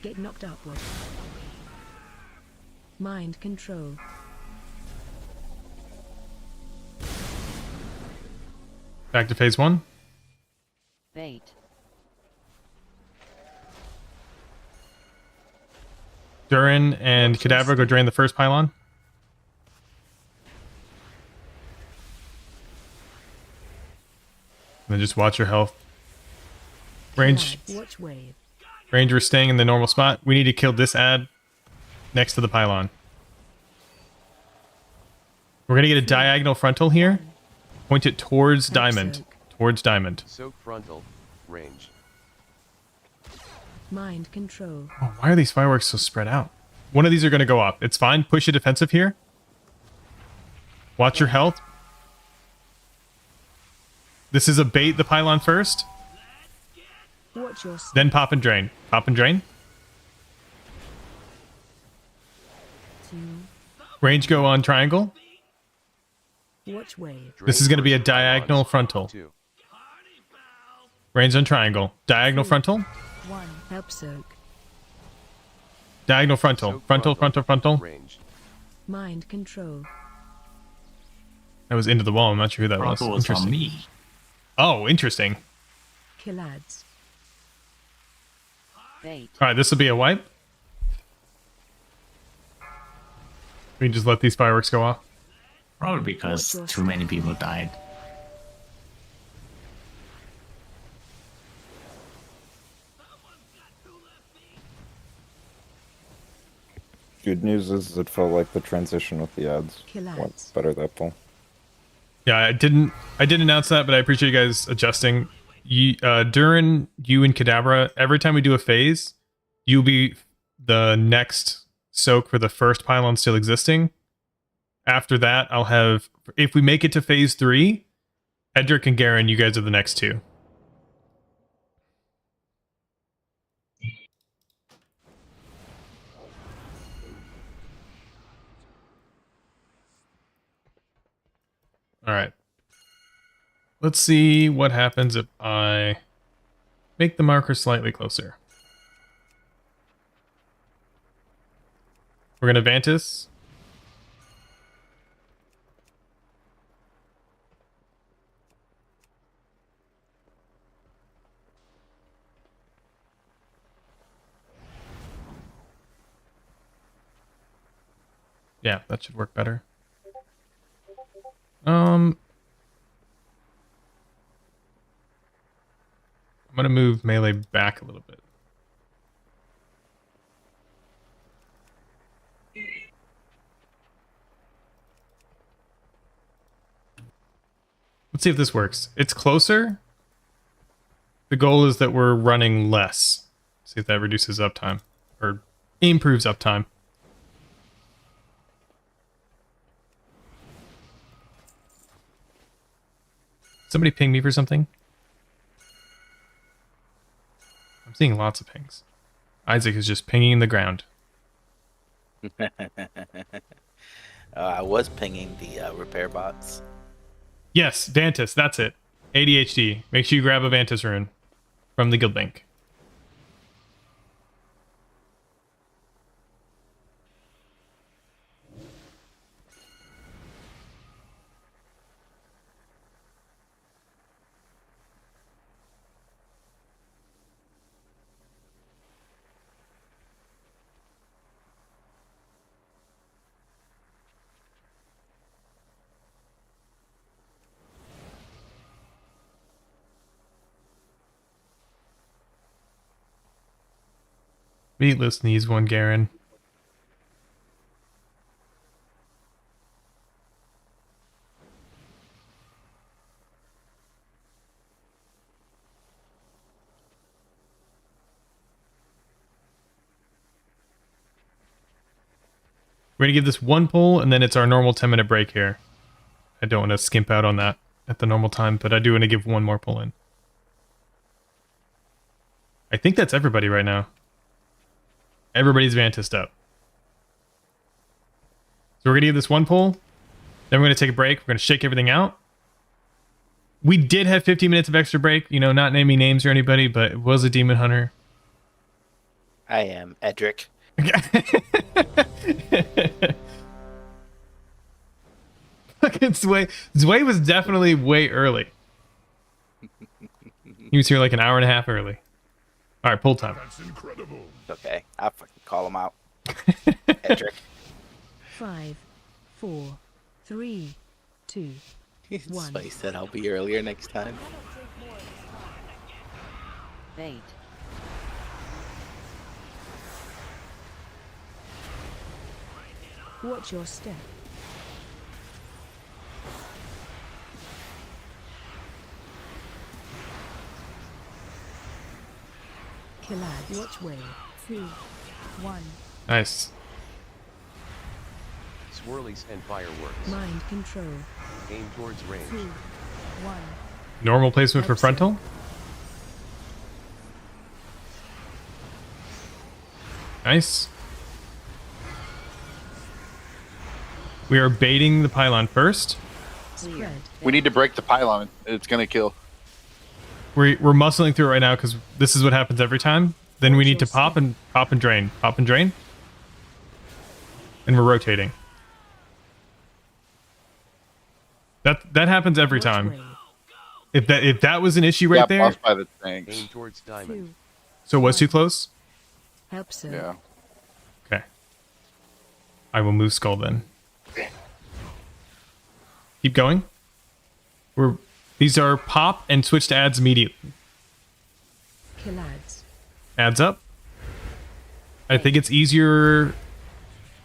Get knocked upward. Mind control. Back to phase one. Bait. Durin and Cadabra go drain the first pylon. And then just watch your health. Range. Watch wave. Ranger is staying in the normal spot. We need to kill this ad next to the pylon. We're going to get a diagonal frontal here. Point it towards diamond. Towards diamond. Soak frontal. Range. Mind control. Oh, why are these fireworks so spread out? One of these are going to go up. It's fine. Push a defensive here. Watch your health. This is a bait the pylon first. Watch your Then pop and drain. Pop and drain. 2. Range go on triangle. Watch wave. This is going to be a diagonal frontal. Range on triangle. Diagonal frontal. 1. Help soak. Diagonal frontal. Frontal, frontal, frontal. Range. Mind control. That was into the wall. I'm not sure who that was. Frontal was Interesting. on me. Oh, interesting. Kill ads. Bait. All right, this will be a wipe. We can just let these fireworks go off. Probably because too many people died. Good news is it felt like the transition with the ads went better that fall. Yeah, I didn't announce that, but I appreciate you guys adjusting. Durin, you and Cadabra, every time we do a phase, you'll be the next soak for the first pylon still existing. After that, I'll have, if we make it to phase 3, Edric and Garen, you guys are the next two. All right. Let's see what happens if I make the marker slightly closer. We're going to Vantis. Yeah, that should work better. I'm gonna move melee back a little bit. Let's see if this works. It's closer. The goal is that we're running less. See if that reduces uptime or improves uptime. Somebody ping me for something. seeing lots of pings. Isaac is just pinging the ground. I was pinging the repair bots. Yes, Vantis, that's it. ADHD. Make sure you grab a Vantis rune from the guild bank. Meatless needs one, Garen. We're going to give this one pull, and then it's our normal 10-minute break here. I don't want to skimp out on that at the normal time, but I do want to give one more pull in. I think that's everybody right now. Everybody's Vantised up. So we're going to give this one pull. Then we're going to take a break. We're going to shake everything out. We did have 15 minutes of extra break. You know, not naming names or anybody, but it was a Demon Hunter. I am Edric. Fucking Zway. Zway was definitely way early. He was here like an hour and a half early. All right, pull time. That's incredible. Okay, I'll fucking call him out. Edric. 5, 4, 3, 2, 1. Spice said I'll be earlier next time. Bait. Watch your step. Collide. Watch way. 3, 1. Nice. Swirlies and fireworks. Mind control. Aim towards range. 2, 1. Normal placement for frontal. Nice. We are baiting the pylon first. Spread. We need to break the pylon. It's gonna kill. We're muscling through it right now because this is what happens every time. Then we need to pop and drain, pop and drain, and we're rotating. That happens every time. If that was an issue right there. By the tanks. Aim towards diamond. So it was too close. Help so. Yeah. Okay. I will move skull then. Keep going. These are pop and switch to adds immediately. Kill ads. Adds up. I think it's easier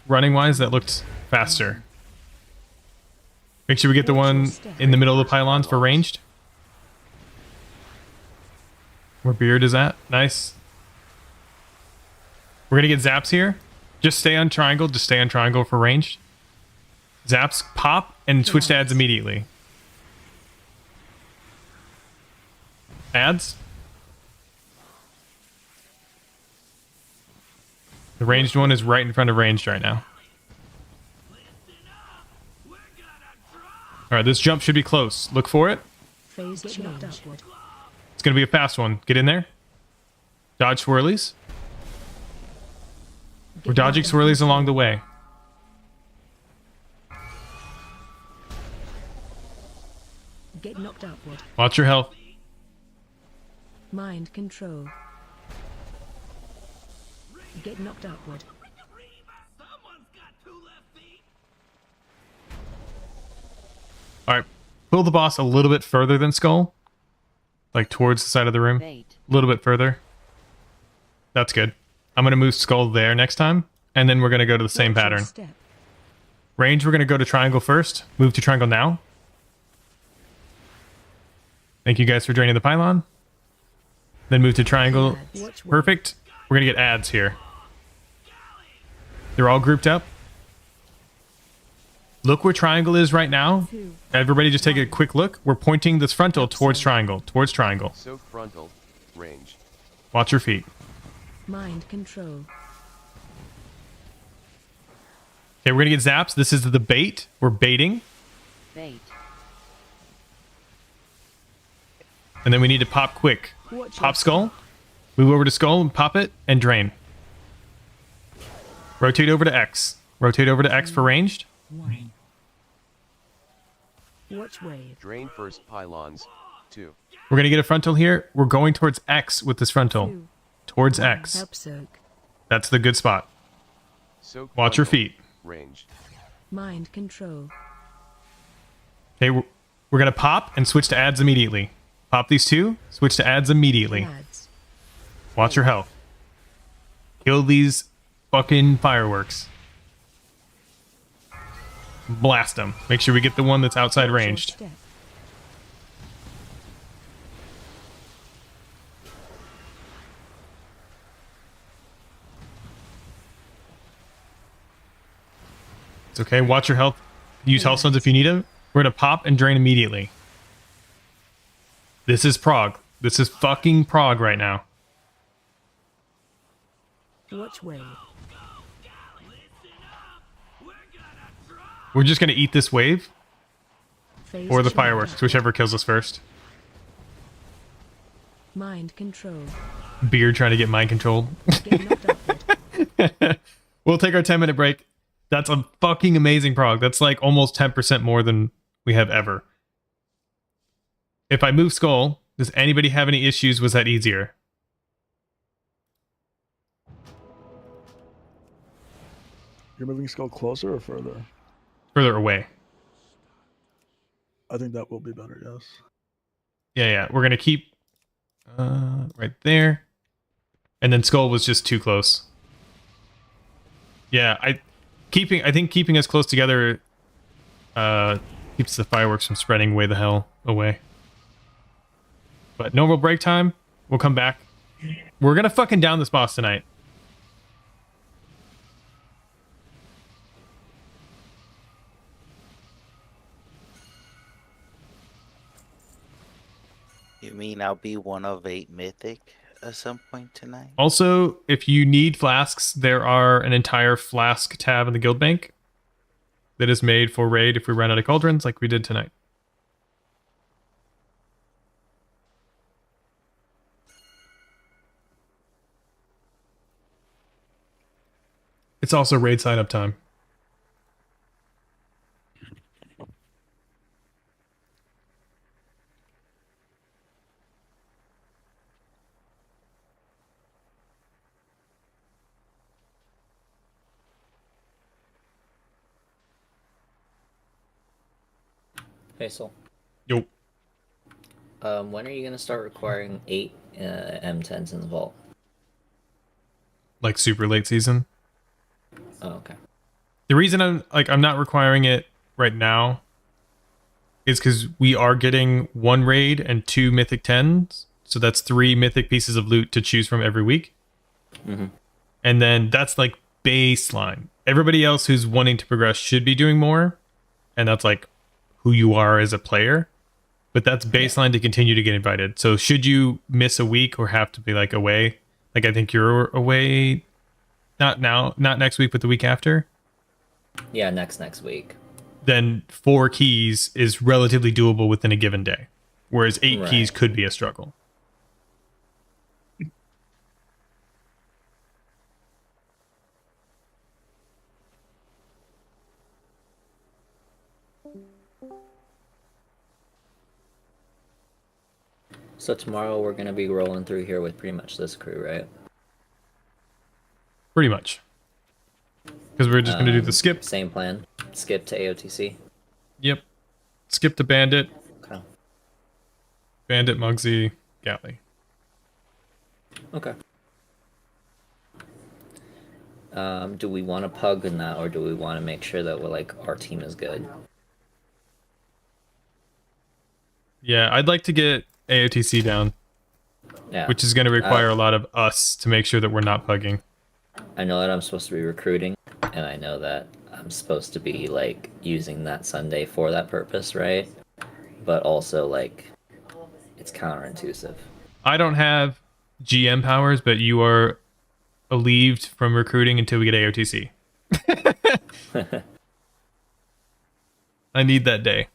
running wise. That looked faster. Make sure we get the one in the middle of the pylons for ranged. Where Beard is at. Nice. We're gonna get zaps here. Just stay on triangle. Just stay on triangle for ranged. Zaps pop and switch to adds immediately. Adds. The ranged one is right in front of ranged right now. Alright, this jump should be close. Look for it. Phase change. It's going to be a fast one. Get in there. Dodge swirlies. We're dodging swirlies along the way. Get knocked upward. Watch your health. Mind control. Get knocked upward. Alright, pull the boss a little bit further than Skull. Like towards the side of the room. A little bit further. That's good. I'm going to move Skull there next time. And then we're going to go to the same pattern. Range, we're going to go to triangle first. Move to triangle now. Thank you guys for draining the pylon. Then move to triangle. Perfect. We're going to get adds here. They're all grouped up. Look where triangle is right now. Everybody just take a quick look. We're pointing this frontal towards triangle. Towards triangle. Soak frontal. Range. Watch your feet. Mind control. Okay, we're gonna get zaps. This is the bait. We're baiting. Bait. And then we need to pop quick. Watch Pop skull. Move over to skull and pop it and drain. Rotate over to X. Rotate over to X for ranged. Watch wave. Drain first pylons. 2. We're gonna get a frontal here. We're going towards X with this frontal. 2. Towards X. Help soak. That's the good spot. Soak Watch your frontal. feet. Ranged. Mind control. Okay, we're gonna pop and switch to adds immediately. Pop these two. Switch to adds immediately. Lads. Watch your health. Kill these fucking fireworks. Blast them. Make sure we get the one that's outside Watch your ranged. step. It's okay. Watch your health. Use health stones if you need them. We're gonna pop and drain immediately. This is Prog. This is fucking Prog right now. Watch wave. We're just gonna eat this wave Phase or the change. fireworks, whichever kills us first. Mind control. Beard trying to get mind controlled. Get knocked up. We'll take our 10-minute break. That's a fucking amazing prog. That's like almost 10% more than we have ever. If I move skull, does anybody have any issues? Was that easier? You're moving skull closer or further? Further away. I think that will be better, yes. Yeah. We're gonna keep right there. And then skull was just too close. Yeah, I think keeping us close together keeps the fireworks from spreading way the hell away. But normal break time, we'll come back. We're gonna fucking down this boss tonight. You mean I'll be one of 8 mythic at some point tonight? Also, if you need flasks, there are an entire flask tab in the guild bank that is made for raid if we run out of cauldrons like we did tonight. It's also raid sign up time. Hey, Sol. Yo. When are you gonna start requiring 8 M10s in the vault? Like super late season. Oh, okay. The reason I'm not requiring it right now is because we are getting 1 raid and 2 mythic 10s. So that's 3 mythic pieces of loot to choose from every week. Mm-hmm. And then that's like baseline. Everybody else who's wanting to progress should be doing more. And that's like who you are as a player. But that's baseline to continue to get invited. So should you miss a week or have to be like away, like I think you're away, not next week, but the week after. Yeah, next week. Then 4 keys is relatively doable within a given day. Whereas 8 keys could be a struggle. So tomorrow we're gonna be rolling through here with pretty much this crew, right? Pretty much. Because we're just going to do the skip. Same plan. Skip to AOTC. Yep. Skip to Bandit. Okay. Bandit, Muggsy, Galley. Okay. Do we want to pug in that, or do we want to make sure that our team is good? Yeah, I'd like to get AOTC down. Yeah. Which is going to require a lot of us to make sure that we're not pugging. I know that I'm supposed to be recruiting, and I know that I'm supposed to be using that Sunday for that purpose, right? But also it's counterintuitive. I don't have GM powers, but you are alleviated from recruiting until we get AOTC. I need that day.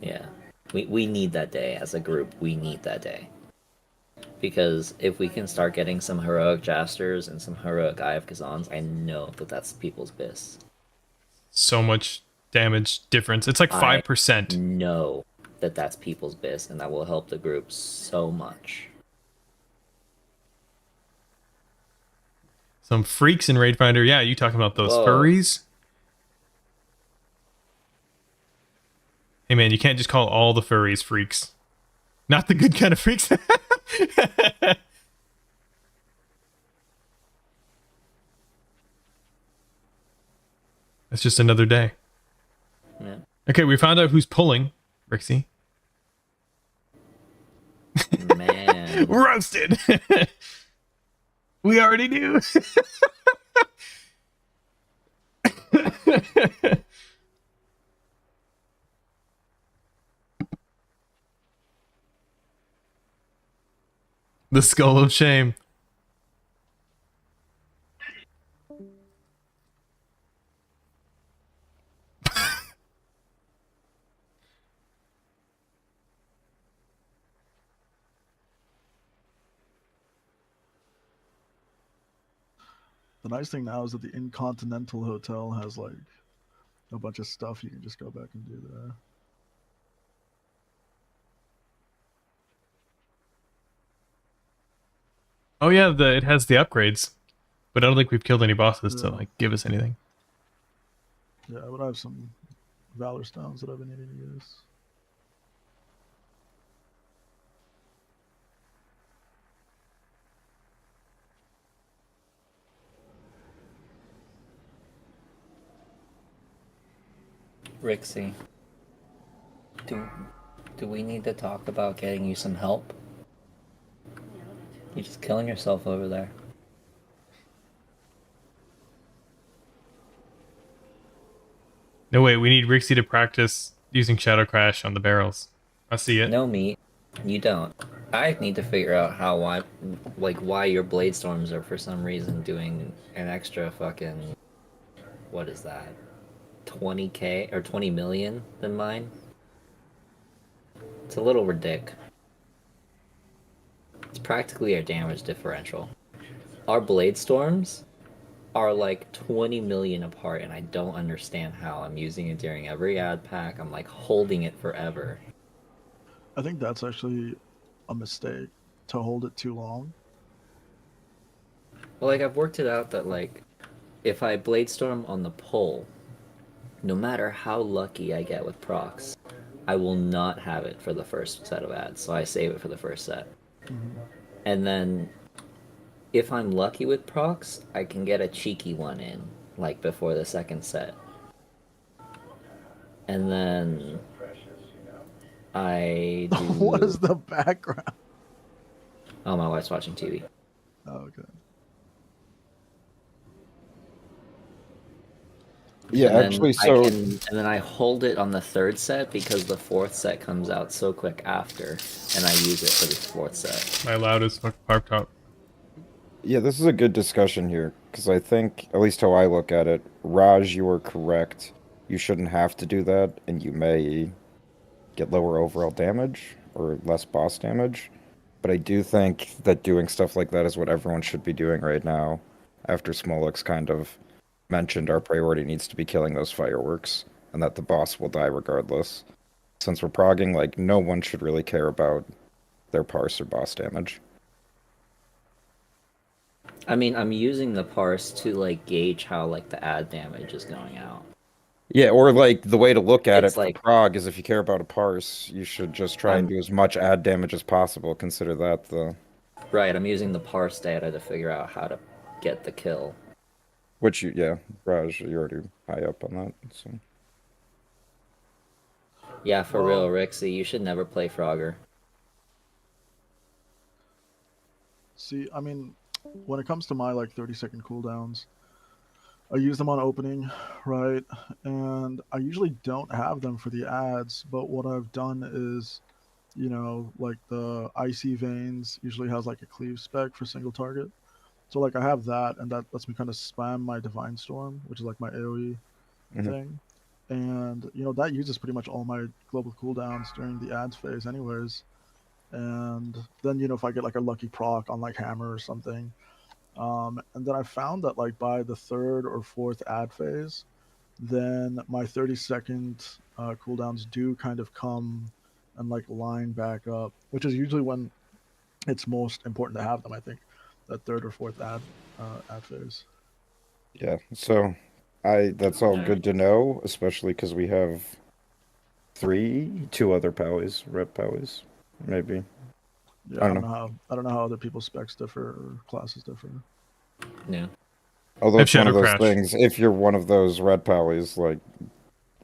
Yeah. We need that day as a group. We need that day. Because if we can start getting some heroic Jasters and some heroic Eye of Kazans, I know that that's people's biz. So much damage difference. It's like 5%. I know that that's people's biz, and that will help the group so much. Some freaks in Raid Finder. Yeah, you talking about those Whoa. furries? Hey man, you can't just call all the furries freaks. Not the good kind of freaks. It's just another day. Yeah. Okay, we found out who's pulling. Rixie. Man. Roasted. We already knew. The skull of shame. The nice thing now is that the Incontinental Hotel has like a bunch of stuff you can just go back and do there. Oh yeah, it has the upgrades, but I don't think we've killed any bosses to like give us anything. Yeah, but I have some Valor Stones that I've been needing to use. Rixie, do we need to talk about getting you some help? You're just killing yourself over there. No wait, we need Rixie to practice using Shadow Crash on the barrels. I see it. No, meat. You don't. I need to figure out why your blade storms are for some reason doing an extra fucking, what is that, 20k or 20 million than mine. It's a little ridiculous. It's practically a damage differential. Our blade storms are like 20 million apart, and I don't understand how. I'm using it during every ad pack. I'm like holding it forever. I think that's actually a mistake to hold it too long. Well, like I've worked it out that like if I blade storm on the pole, no matter how lucky I get with procs, I will not have it for the first set of ads, so I save it for the first set. And then if I'm lucky with procs, I can get a cheeky one in, like before the second set. And then I do... What is the background? Oh, my wife's watching TV. Oh, okay. Yeah, And actually, and then I hold it on the third set because the fourth set comes out so quick after, and I use it for the fourth set. My loudest harp top. Yeah, this is a good discussion here, because I think, at least how I look at it, Raj, you are correct. You shouldn't have to do that, and you may get lower overall damage, or less boss damage. But I do think that doing stuff like that is what everyone should be doing right now, after Smolix kind of mentioned our priority needs to be killing those fireworks, and that the boss will die regardless. Since we're progging, like, no one should really care about their parse or boss damage. I mean, I'm using the parse to, like, gauge how, like, the ad damage is going out. Yeah, or, like, the way to look at It's it for like- prog is if you care about a parse, you should just try and do as much ad damage as possible. Consider that the... Right, I'm using the parse data to figure out how to get the kill. Which, yeah, Raj, you're already high up on that, so... Yeah, for real, Rixie, you should never play Frogger. See, I mean, when it comes to my like 30-second cooldowns, I use them on opening, right? And I usually don't have them for the ads, but what I've done is You know, like the icy veins usually has like a cleave spec for single target. So like I have that, and that lets me kind of spam my divine storm, which is like my AOE thing. And you know that uses pretty much all my global cooldowns during the ads phase, anyways. And then you know if I get like a lucky proc on like hammer or something, and then I found that like by the third or fourth ad phase, then my 30-second cooldowns do kind of come and like line back up, which is usually when it's most important to have them. I think that third or fourth ad phase. Yeah, so that's all good to know, especially because we have two other powies, red powies, maybe. Yeah, I don't know how other people's specs differ or classes differ. Yeah. Although Have it's one of Shadow those Crash. things, if you're one of those red powies, like,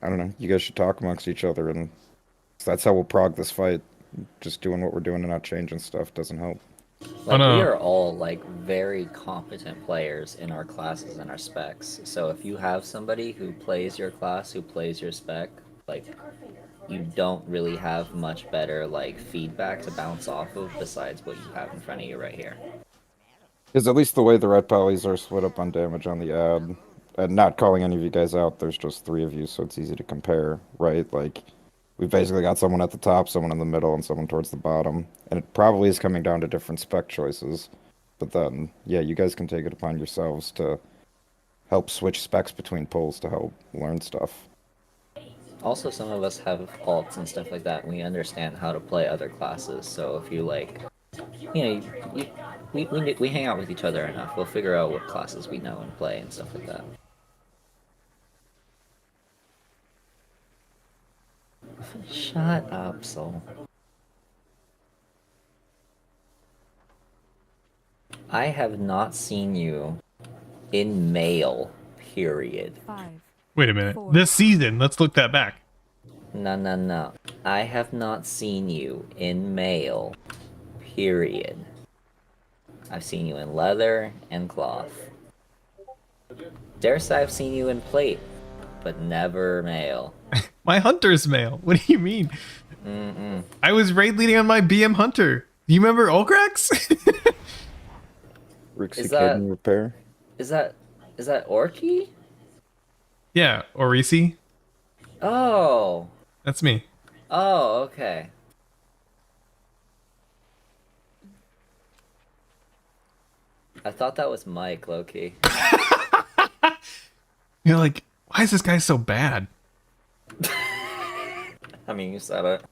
I don't know, you guys should talk amongst each other, and that's how we'll prog this fight. Just doing what we're doing and not changing stuff doesn't help. Like, we are all, like, very competent players in our classes and our specs. So if you have somebody who plays your class, who plays your spec, like, you don't really have much better, like, feedback to bounce off of besides what you have in front of you right here. Because at least the way the red powies are split up on damage on the ad, and not calling any of you guys out, there's just 3 of you, so it's easy to compare, right? Like, we've basically got someone at the top, someone in the middle, and someone towards the bottom. And it probably is coming down to different spec choices. But then, yeah, you guys can take it upon yourselves to help switch specs between pulls to help learn stuff. Also, some of us have alts and stuff like that, and we understand how to play other classes, so if you, like, you know, we hang out with each other enough, we'll figure out what classes we know and play and stuff like that. Shut up, Soul. I have not seen you in mail, period. Wait a minute. This season, let's look that back. No. I have not seen you in mail, period. I've seen you in leather and cloth. Dare say I've seen you in plate, but never mail. My hunter's mail. What do you mean? I was raid leading on my BM hunter. Do you remember Olgrax? Rixie Caden repair. Is that Orky? Yeah, Orisi. Oh. That's me. Oh, okay. I thought that was Mike, Loki. You're like, why is this guy so bad? I mean, you said it.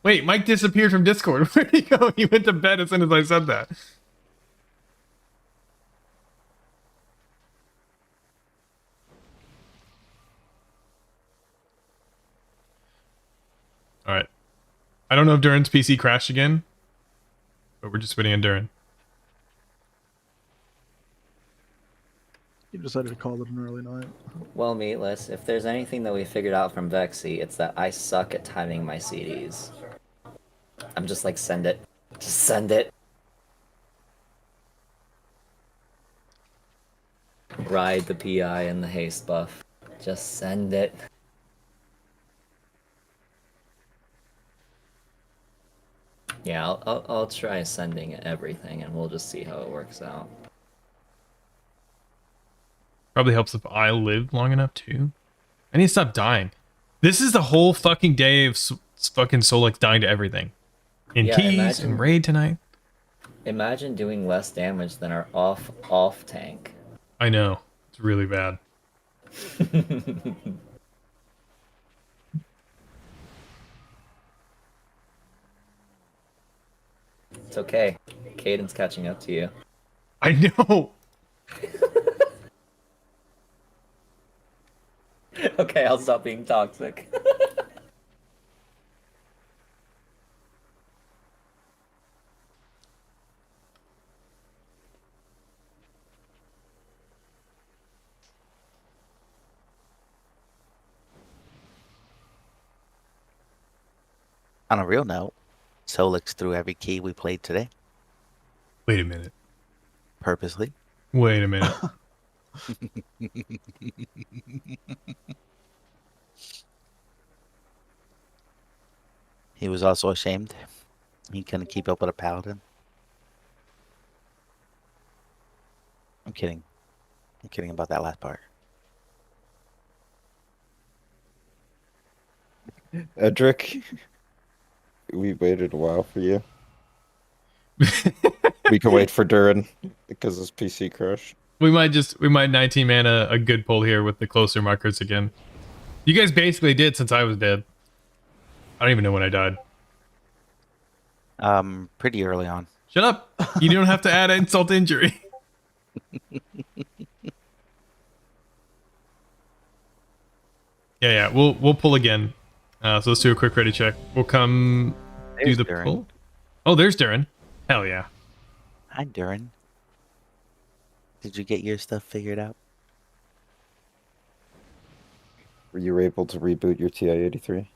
Wait, Mike disappeared from Discord. Where'd he go? He went to bed as soon as I said that. Alright. I don't know if Duran's PC crashed again, but we're just waiting on Duran. You decided to call it an early night. Well, Meatless, if there's anything that we figured out from Vexy, it's that I suck at timing my CDs. I'm just like, send it. Just send it. Ride the PI and the haste buff. Just send it. Yeah, I'll try sending everything and we'll just see how it works out. Probably helps if I live long enough too. I need to stop dying. This is the whole fucking day of fucking Solix dying to everything. In keys and raid tonight. Imagine doing less damage than our off tank. I know. It's really bad. It's okay. Caden's catching up to you. I know. Okay, I'll stop being toxic. On a real note, Solix threw every key we played today. Wait a minute. Purposely. Wait a minute. He was also ashamed. He couldn't keep up with a paladin. I'm kidding. I'm kidding about that last part. Edric, we waited a while for you. We can wait for Durin because his PC crashed. We might 19 mana a good pull here with the closer markers again. You guys basically did since I was dead. I don't even know when I died. Pretty early on. Shut up. You don't have to add insult to injury. Yeah, we'll pull again. So let's do a quick ready check. We'll come There's do the Durin. pull. Oh, there's Durin. Hell yeah. Hi, Durin. Did you get your stuff figured out? Were you able to reboot your TI-83?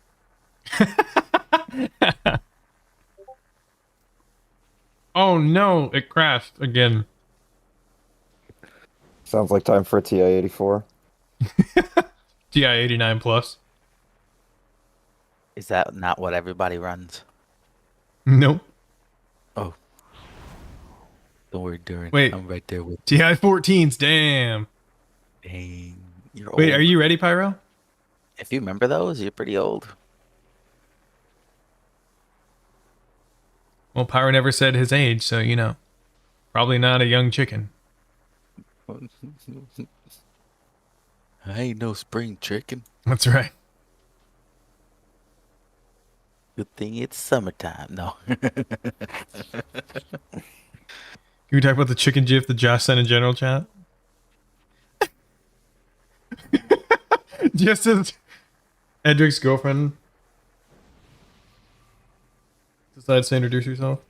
Oh no, it crashed again. Sounds like time for a TI-84. TI 89 plus. Is that not what everybody runs? Nope. Oh. Don't worry, Durin. Wait. I'm right there with TI 14s, damn. Dang. You're Wait, old. are you ready, Pyro? If you remember those, you're pretty old. Well, Pyro never said his age, so you know. Probably not a young chicken. I ain't no spring chicken. That's right. Good thing it's summertime. No. Can we talk about the chicken gif that Josh sent in general chat? Just as Edric's girlfriend decides to introduce herself.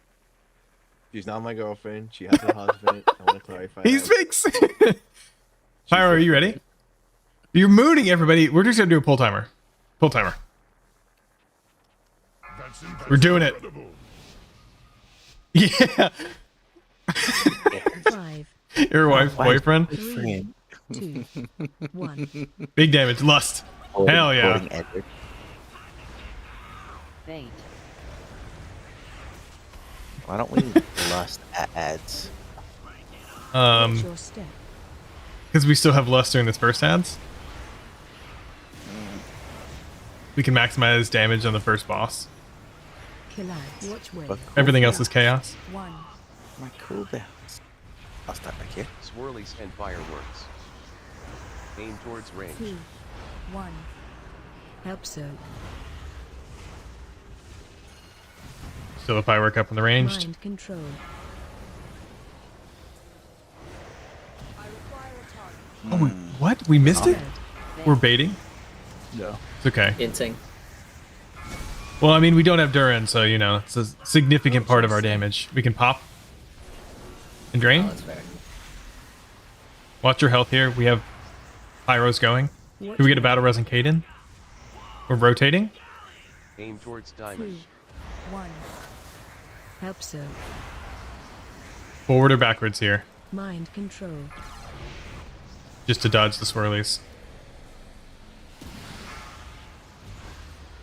She's not my girlfriend. She has a husband. I want to clarify. He speaks. Pyro, are you ready? You're mooning everybody. We're just gonna do a pull timer. Pull timer. We're doing it. Yeah. 5, Your wife's boyfriend. 3, 2, 1. Big damage. Lust. Hell yeah. Bait. Why don't we lust ads? Watch your step. Because we still have lust during this first ads. We can maximize damage on the first boss. Collide. Watch way. Everything else is chaos. 1. My cooldowns. I'll start back here. Swirlies and fireworks. Aim towards range. 2, 1. Help soak. Still a firework up on the ranged. Mind control. Oh, what? We missed it? We're baiting? Yeah. It's okay. Inting. Well, I mean, we don't have Durin, so, you know, it's a significant part of our damage. We can pop and drain. Oh, that's fair. Watch your health here. We have pyros going. Can we get a battle res and Kaden? We're rotating. Aim towards 2, diamond. 1. Help soak. Forward or backwards here, Mind control. just to dodge the swirlies.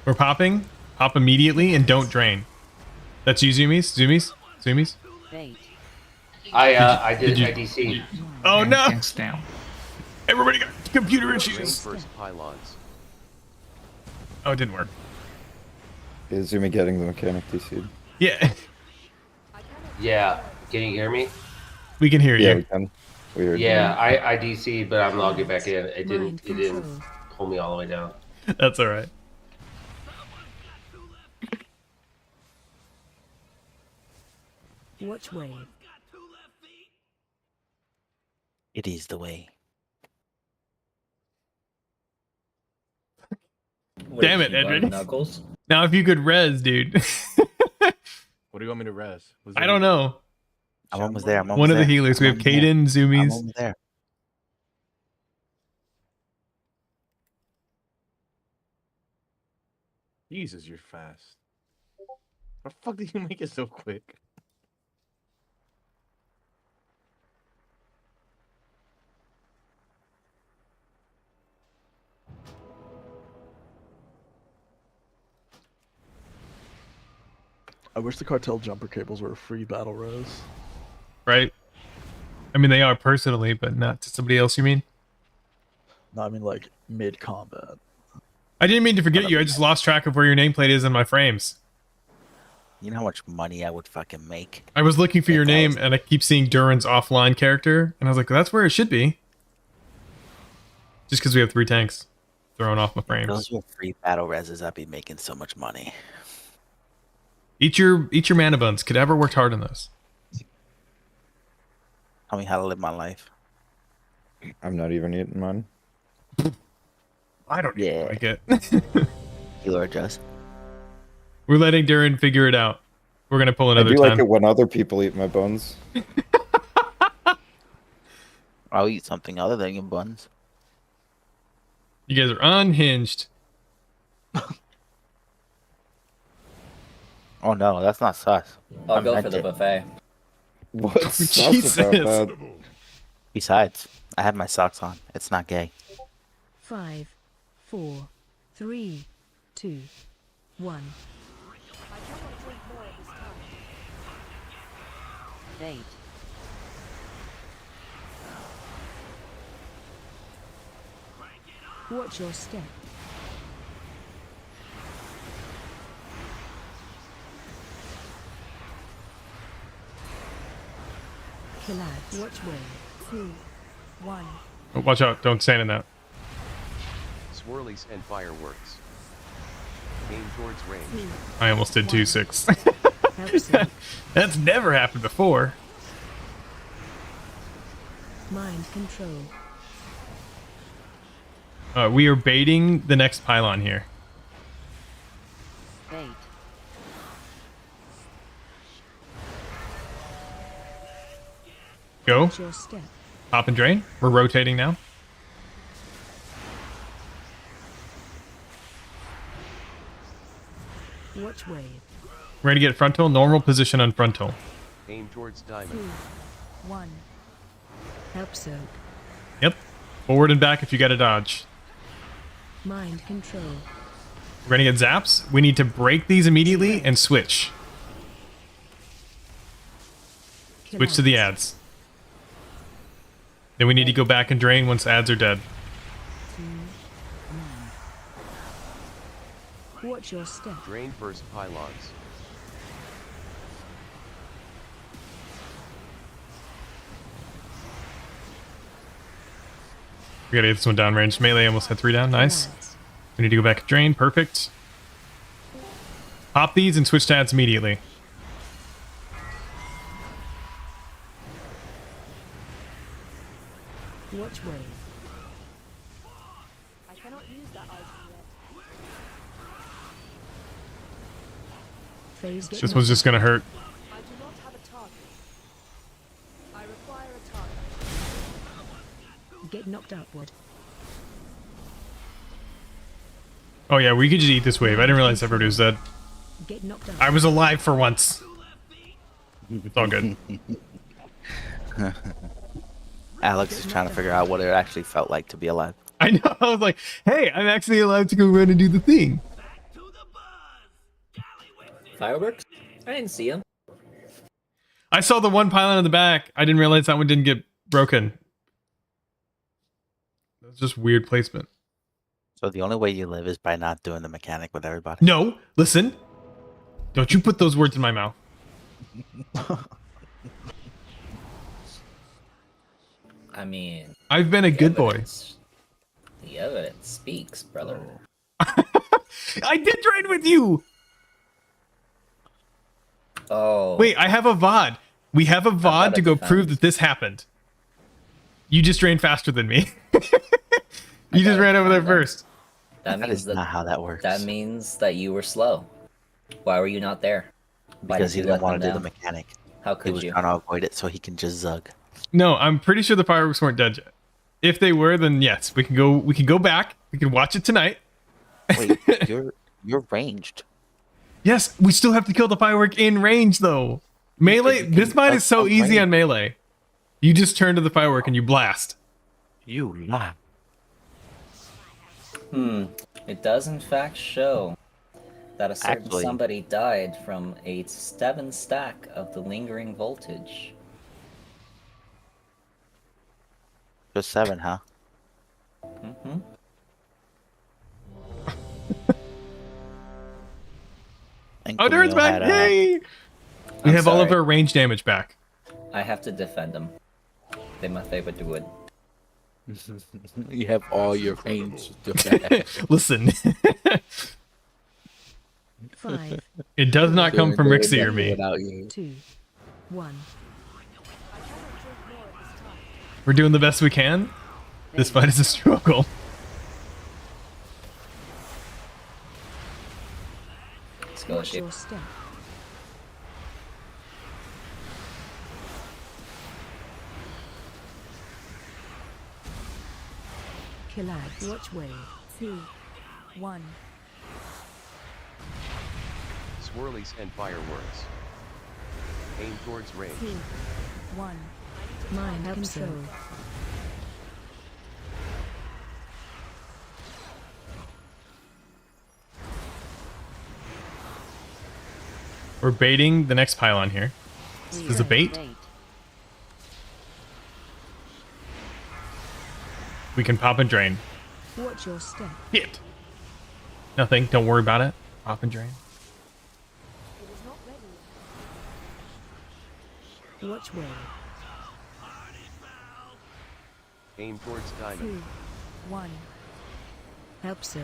We're popping. Pop immediately and don't drain. That's you, Zoomies? Zoomies? Bait. I did did you- DC. Oh no! Hands down. Everybody got computer Aim issues. first pylons. Oh, it didn't work. Is Zumi getting the mechanic DC'd? Yeah, Yeah, can you hear me? we can hear Yeah, we you. can. We heard you. Yeah, I DC'd, but I'm logging back in. It Mind didn't control. pull me all the way down. That's all right. Watch way. It is the way. Damn it, Edric. Knuckles. Now, if you could res, dude. What do you want me to res? Was I it- don't know. I'm almost there. I'm almost One of the there. healers. We I'm have almost there. Kaden, I'm Zoomies. almost there. Jesus, you're fast. How the fuck did you make it so quick? I wish the cartel jumper cables were a free battle res. Right? I mean, they are personally, but not to somebody else, you mean? No, I mean like mid combat. I didn't mean to forget you. I just lost track of where your nameplate is in my frames. You know how much money I would fucking make? I was looking for your If I name, was- and I keep seeing Duran's offline character, and I was like, that's where it should be. Just because we have 3 tanks throwing off my If frames. those were free battle reses, I'd be making so much money. Eat your mana buns. Could ever worked hard on those. Tell me how to live my life. I'm not even eating mine. I don't Yeah. like it. You or just. We're letting Duran figure it out. We're gonna pull I another do time. like it when other people eat my bones. I'll eat something other than your buns. You guys are unhinged. Oh no, that's not sus. I'll I go meant for the it. buffet. What's sus Jesus. about that? Besides, I have my socks on. It's not gay. 5, 4, 3, 2, 1. Bait. Watch your step. Collide. Watch way. 2, 1. Oh, watch out. Don't stand in that. Swirlies and fireworks. Aim towards range. I almost did 2-6. That's never happened before. Mind control. We are baiting the next pylon here. Bait. Go. Watch your step. Pop and drain. We're rotating now. Watch wave. We're gonna get frontal. Normal position on frontal. Aim towards 2, diamond. 1. Help soak. Yep. Forward and back if you got to dodge. Mind control. We're gonna get zaps. We need to break these immediately and switch. Switch to the ads. Then we need to go back and drain once ads are dead. 2, 1. Watch your step. Drain first pylons. We gotta get this one down range. Melee almost had 3 down. Nice. We need to go back and drain. Perfect. Pop these and switch to ads immediately. Watch wave. I cannot use that item yet. Phase This one's just gonna hurt. I do not have a target. I require a target. Get knocked upward. Oh yeah, we could just eat this wave. I didn't realize everybody was dead. Get knocked up. I was alive for once. It's all good. Alex is trying to figure out what it actually felt like to be alive. I know. I was like, hey, I'm actually allowed to go run and do the thing. Fireworks? I didn't see him. I saw the one pylon in the back. I didn't realize that one didn't get broken. That's just weird placement. So the only way you live is by not doing the mechanic with everybody. No, listen. Don't you put those words in my mouth. I mean, I've been a good boy. the evidence speaks, brother. I did drain with you. Oh. Wait, I have a VOD. We have a VOD to go prove that this happened. You just drained faster than me. You just ran over there first. That means is not how that works. That means that you were slow. Why were you not there? Why Because he you didn't let want them to do the down? mechanic. How He could was you? trying to avoid it so he can just zug. No, I'm pretty sure the fireworks weren't dead yet. If they were, then yes, we can go back. We can watch it tonight. Wait, you're ranged. Yes, we still have to kill the firework in range though. Melee, this mine is so easy on melee. You just turn to the firework and you blast. You lie. It does in fact show that a certain Actually- somebody died from a 7 stack of the lingering voltage. Just 7, huh? Mm-hmm. Oh, Darren's back! Yay! We have all of our range damage back. I have to defend him. They my favorite would. You have all your range defense. Listen. 5, It does not come from Rixie or me. 2, 1. We're doing the best we can. This fight is a struggle. Let's go, Watch your step. Killads. Watch way. 2, 1. Swirlies and fireworks. Aim towards range. 2, 1. Mind control. We're baiting the next pylon here. This is a bait. We can pop and drain. Watch your step. Hit. Nothing. Don't worry about it. Pop and drain. Watch way. Aim towards 2, diamond. 1. Help soak.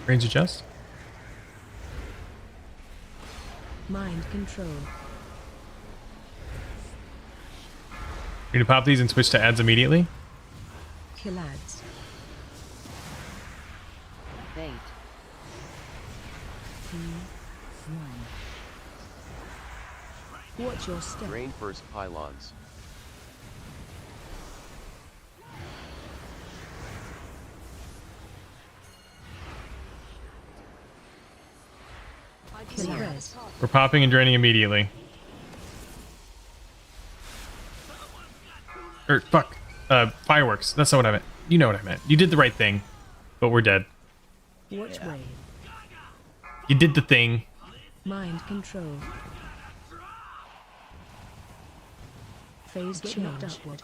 Range adjust. Mind control. We're gonna pop these and switch to ads immediately. Killads. Bait. 2, 1. Watch your step. Drain first pylons. Killads. We're popping and draining immediately. Or fuck. Fireworks. That's not what I meant. You know what I meant. You did the right thing, but we're dead. Watch way. You did the thing. Mind control. Phase change. Upward.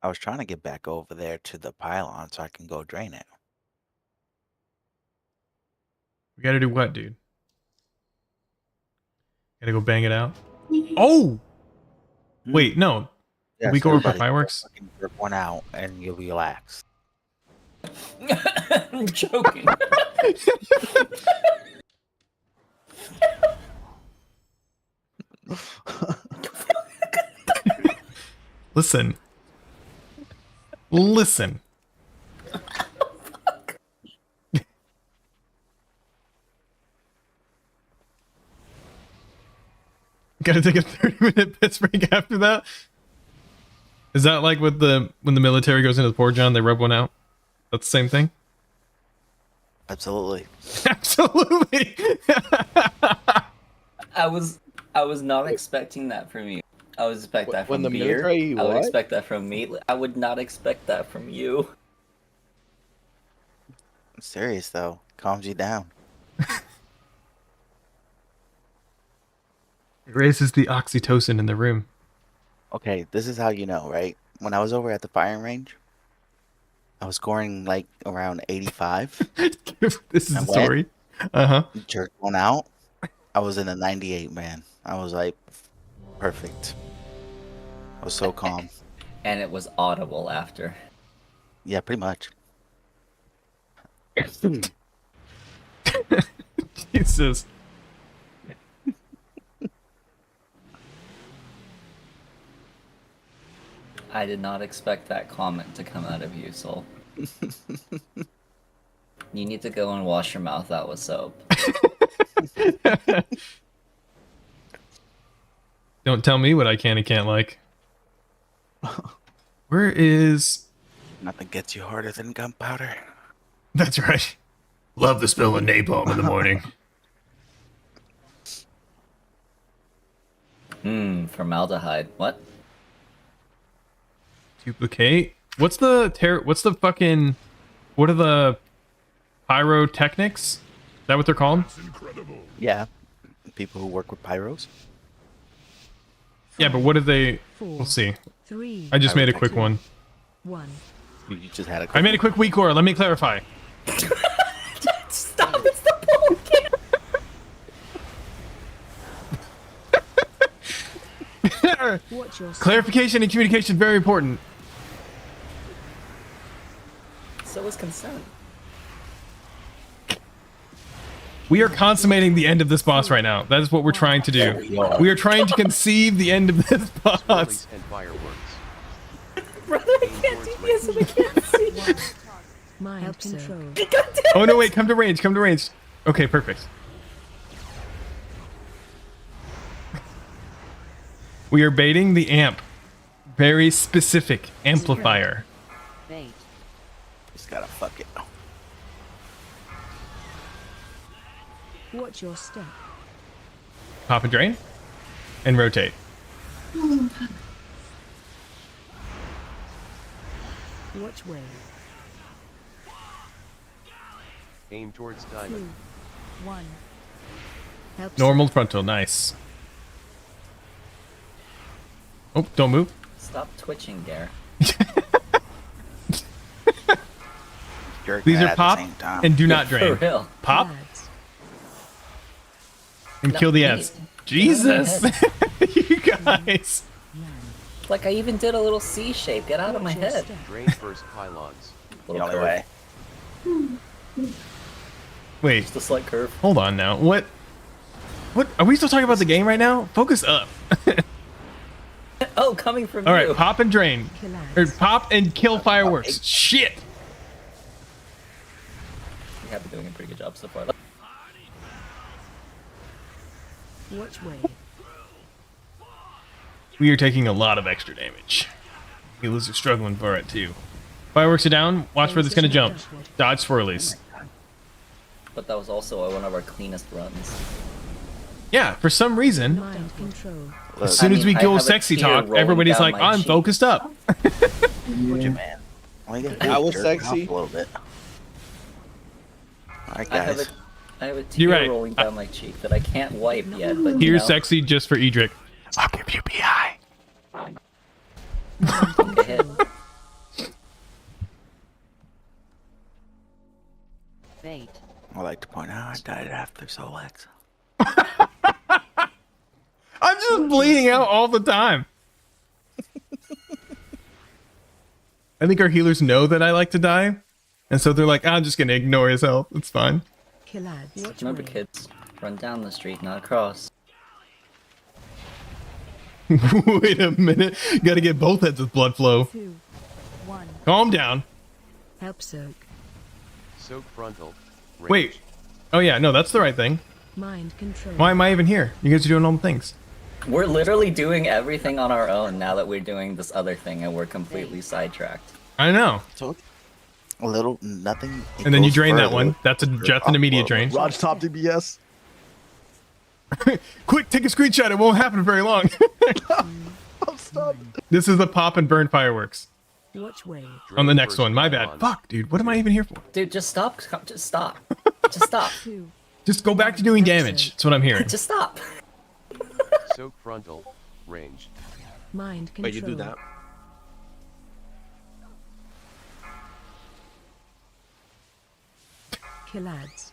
I was trying to get back over there to the pylon so I can go drain it. We gotta do what, dude? Gotta go bang it out. Oh! Wait, no. Yes, we go over everybody fireworks? fucking rip one out and you'll relax. I'm joking. Listen. Listen. Gotta take a 30-minute piss break after that? Is that like with the when the military goes into the port, John, they rub one out? That's the same thing? Absolutely. Absolutely. I was not expecting that from you. I would expect that When from the beer. military I would what? expect that from me. I would not expect that from you. I'm serious though. Calms you down. It raises the oxytocin in the room. Okay, this is how you know, right? When I was over at the firing range, I was scoring like around 85. This is the story. Uh-huh. Jerked one out. I was in a 98, man. I was like, perfect. I was so calm. And it was audible after. Yeah, pretty much. Jesus. I did not expect that comment to come out of you, Soul. You need to go and wash your mouth out with soap. Don't tell me what I can and can't like. Where is... Nothing gets you harder than gunpowder. That's right. Love the smell of napalm in the morning. Formaldehyde. What? Duplicate. What's the fucking... What are the pyrotechnics? Is that what they're called? Yeah. People who work with pyros. Yeah, but what do they... We'll see. 3. I just made a quick one. 1. You just had a quick I made a quick weak core. Let me clarify. Stop! It's the pumpkin. Watch your Clarification and communication very important. So is consent. We are consummating the end of this boss right now. That is what we're trying to do. We are trying to conceive the end of this boss. And fireworks. Brother, I can't do this and I can't see. mind control. Oh no, wait, come to range, come to range. Okay, perfect. We are baiting the amp. Very specific amplifier. Bait. Just gotta fuck it. Watch your step. Pop and drain. And rotate. Watch way. Aim towards 2. diamond. 1. Help Normal frontal, nice. Oh, don't move. Stop twitching, Gare. These are pop and do not drain. For real. Pop and No, kill the me. ads. Jesus, you guys. Like I even did a little C shape. Get out of my head. Drain first pylons. Little only curve. way. Wait, Just a slight curve. hold on now. What? What? Are we still talking about the game right now? Focus up. Oh, coming from All you. right, pop and drain. Or pop and kill fireworks. Shit. We have been doing a pretty good job so far. Watch way. We are taking a lot of extra damage. Healers are struggling for it too. Fireworks are down. Watch where it's gonna jump. Dodge swirlies. But that was also one of our cleanest runs. Yeah, for some reason, Mind control. as soon as we I go have a sexy tear talk, rolling everybody's down like, my I'm cheek. focused up. Would you, man? All you gotta do I is was jerk off sexy. a little bit. Alright, I have guys. I have a You're tear right. rolling down my cheek that I can't wipe yet. But you Here's know, sexy just for Edric. I'll give you PI. go ahead. Bait. I like to point out I died after Soul X. I'm just bleeding out all the time. I think our healers know that I like to die. And so they're like, I'm just going to ignore his health. It's fine. Kill ads. Watch Remember, way. kids, run down the street, not across. Wait a minute. Got to get both heads of blood flow. 2. 1. Calm down. Help soak. Soak frontal. Range. Wait. Oh, yeah. No, that's the right thing. Mind control. Why am I even here? You guys are doing all the things. We're literally doing everything on our own now that we're doing this other thing and we're completely sidetracked. I know. So, a little, nothing. it And then you goes drain that further. one. That's an immediate drain. Raj top DBS. Quick, take a screenshot. It won't happen very long. I'm stuck. This is the pop and burn fireworks. Watch way. On the Drain next first one. My bad. pylons. Fuck, dude. What am I even here for? Dude, just stop. Just stop. Just stop. 2. Just go back to doing damage. That's what I'm hearing. Just stop. Soak frontal. Range. Mind control. Wait, you do that? Kill ads.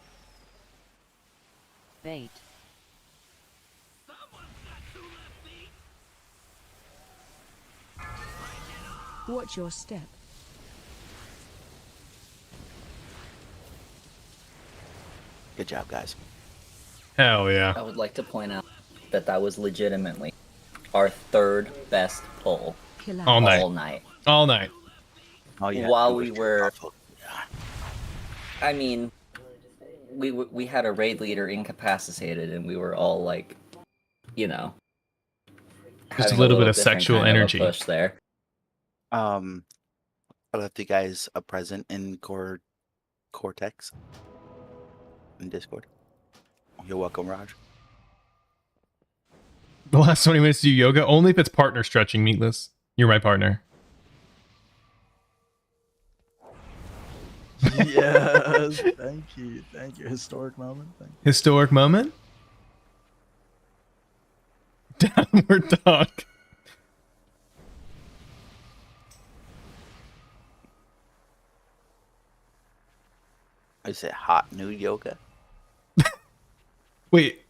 Bait. Watch your step. Good job, guys. Hell yeah. I would like to point out that that was legitimately our third best pull Kill ads. All night. all night. All night. Oh, yeah. While it we was were- awful. I mean, we had a raid leader incapacitated, and we were all like, you know, Just having a little bit of different sexual kind of a energy. push there. I left you guys a present in Cortex in Discord. You're welcome, Raj. The last 20 minutes to do yoga, only if it's partner stretching, Meatless. You're my partner. Yes, thank you. Historic moment. Thank you. Historic moment. Downward dog. Is it hot nude yoga? Wait,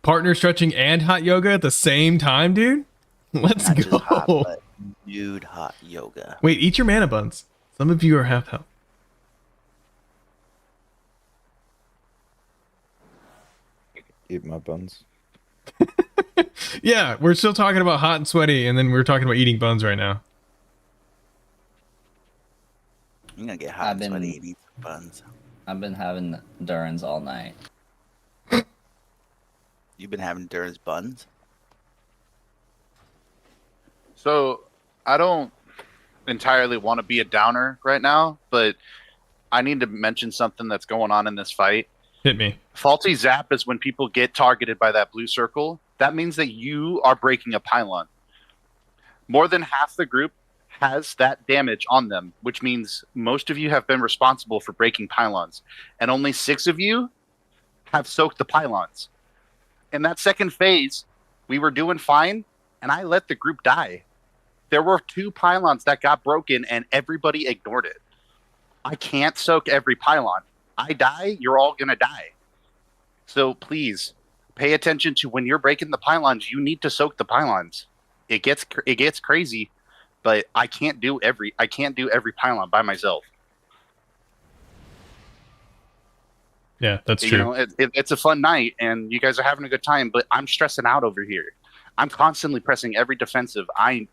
partner stretching and hot yoga at the same time, dude? Let's Not go. just hot, but nude hot yoga. Wait, eat your mana buns. Some of you are half health. Eat my buns. Yeah, we're still talking about hot and sweaty, and then we're talking about eating buns right now. I'm gonna get hot and sweaty and eat some buns. I've been having Durans all night. You've been having Duran's buns? So I don't entirely want to be a downer right now, but I need to mention something that's going on in this fight. Hit me. Faulty zap is when people get targeted by that blue circle. That means that you are breaking a pylon. More than half the group has that damage on them, which means most of you have been responsible for breaking pylons. And only 6 of you have soaked the pylons. In that second phase, we were doing fine, and I let the group die. There were 2 pylons that got broken, and everybody ignored it. I can't soak every pylon. I die, you're all going to die. So please, pay attention to when you're breaking the pylons, you need to soak the pylons. It gets crazy, but I can't do every pylon by myself. Yeah, that's true. You know, it's a fun night, and you guys are having a good time, but I'm stressing out over here. I'm constantly pressing every defensive I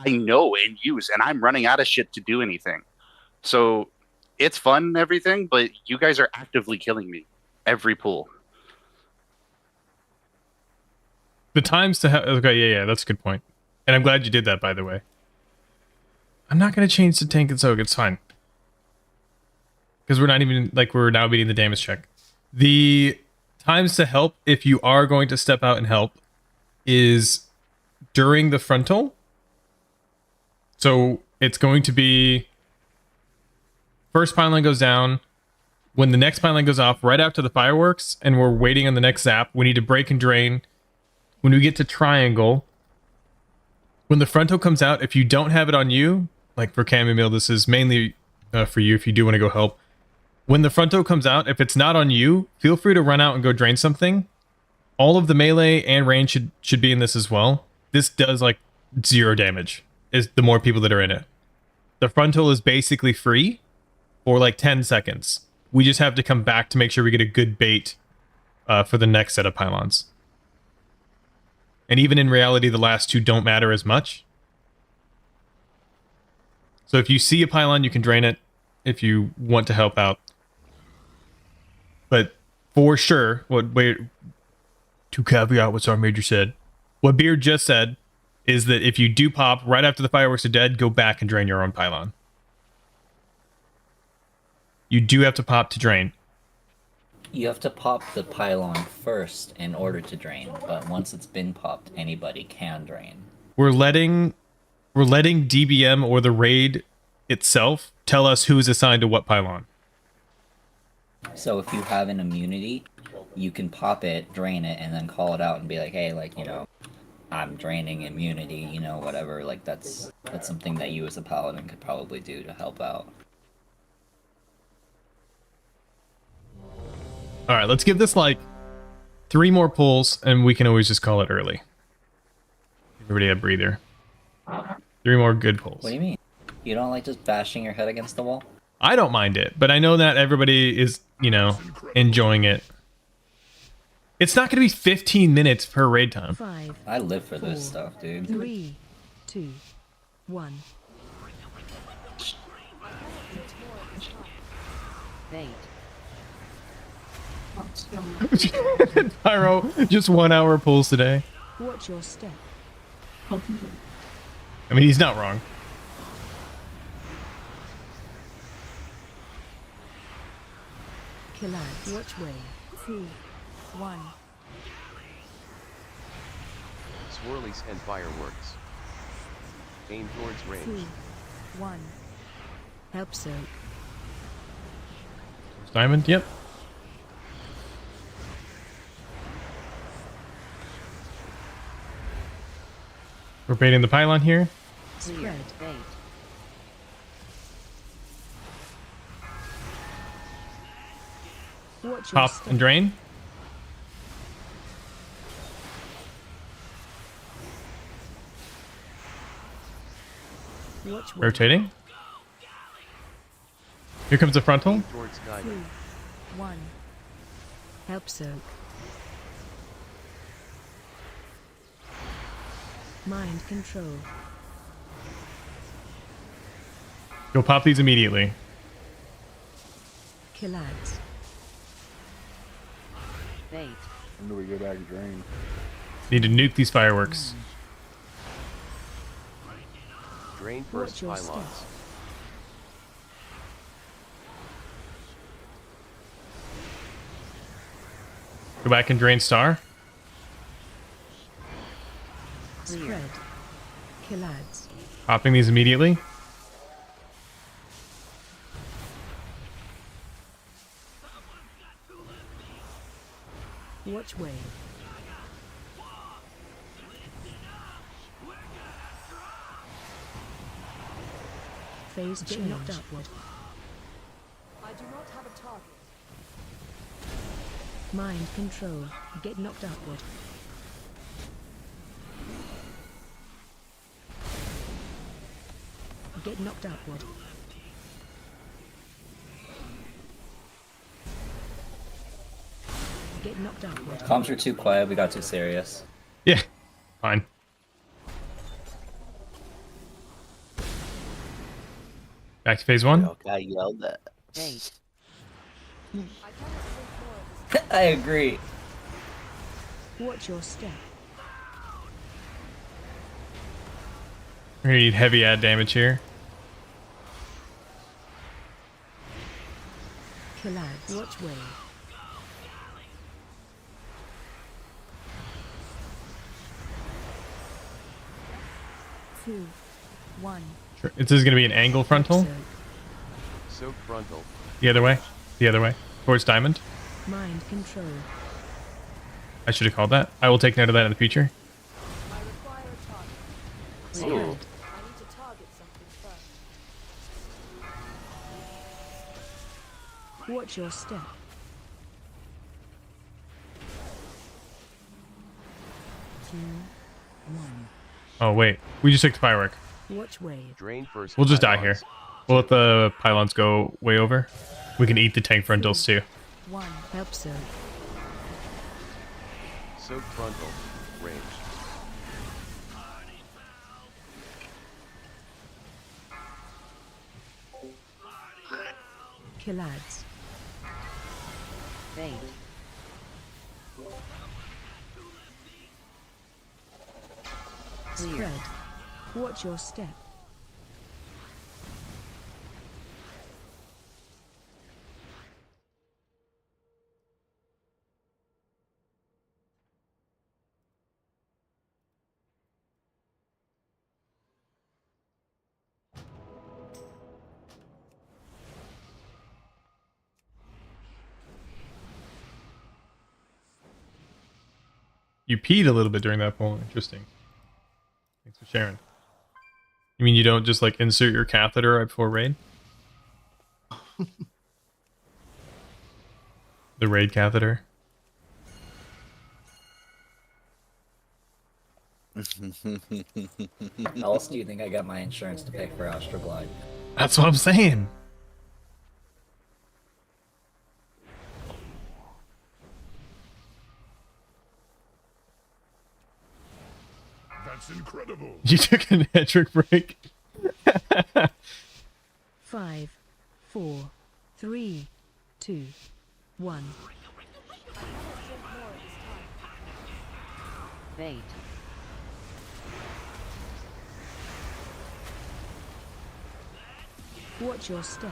know and use, and I'm running out of shit to do anything. So it's fun and everything, but you guys are actively killing me every pull. The times to have... Okay, yeah, that's a good point. And I'm glad you did that, by the way. I'm not going to change to tank and soak. It's fine. Because we're not even... Like, we're now beating the damage check. The times to help, if you are going to step out and help, is during the frontal. So it's going to be... First pylon goes down. When the next pylon goes off, right after the fireworks, and we're waiting on the next zap, we need to break and drain. When we get to triangle, when the frontal comes out, if you don't have it on you, like for chamomile, this is mainly for you if you do want to go help. When the frontal comes out, if it's not on you, feel free to run out and go drain something. All of the melee and range should be in this as well. This does like 0 damage, is the more people that are in it. The frontal is basically free for like 10 seconds. We just have to come back to make sure we get a good bait for the next set of pylons. And even in reality, the last 2 don't matter as much. So if you see a pylon, you can drain it if you want to help out. But for sure, to caveat what Sergeant Major said, what Beard just said is that if you do pop right after the fireworks are dead, go back and drain your own pylon. You do have to pop to drain. You have to pop the pylon first in order to drain, but once it's been popped, anybody can drain. We're letting DBM or the raid itself tell us who is assigned to what pylon. So if you have an immunity, you can pop it, drain it, and then call it out and be like, hey, like, you know, I'm draining immunity, you know, whatever. Like, that's something that you as a paladin could probably do to help out. All right, let's give this like 3 more pulls, and we can always just call it early. Everybody a breather. 3 more good pulls. What do you mean? You don't like just bashing your head against the wall? I don't mind it, but I know that everybody is, you know, enjoying it. It's not going to be 15 minutes per raid time. 5, I live for 4, this stuff, dude. 3, 2, 1. Bait. Pyro, just 1 hour pulls today. Watch your step. I mean, he's not wrong. Killer, watch way. 2, 1. Swirlies and fireworks. Aim towards range. 2, 1. Help soak. Diamond, yep. We're baiting the pylon here. Spread. Bait. Watch your Pop step. and drain. Watch Rotating. Here comes the frontal. Towards 2, diamond. 1. Help soak. Mind control. You'll pop these immediately. Kill ads. Bait. When do we go back and drain? Need to nuke these fireworks. Drain Watch first your pylons. step. Go back and drain star. Spread. Kill ads. Popping these immediately. Watch wave. Phase change. Knocked upward. I do not have a target. Mind control. Get knocked upward. Get knocked upward. Get knocked upward. Comms were too quiet. We got too serious. Yeah, fine. Back to phase one. Yo, got yelled at. Bait. I agree. Watch your step. We're gonna need heavy ad damage here. Kill ads. Watch wave. Two, 1. Sure. This is gonna be an angle frontal. Soak frontal. The other way. The other way. Towards diamond. Mind control. I should have called that. I will take note of that in the future. I require a target. Spread. I need to target something first. Watch your step. Two, 1. Oh wait, we just took the firework. Watch wave. Drain first. We'll just die here. pylons. We'll let the pylons go way over. We can eat the tank frontals too. 1. Help soak. Soak frontal. Range. Kill ads. Bait. Clear. Spread. Watch your step. You peed a little bit during that poll. Interesting. Thanks for sharing. You mean you don't just like insert your catheter right before raid? The raid catheter. How else do you think I got my insurance to pay for Astroglide? That's what I'm saying. That's incredible. You took an metric break. 5, 4, 3, 2, 1. Bait. Watch your step.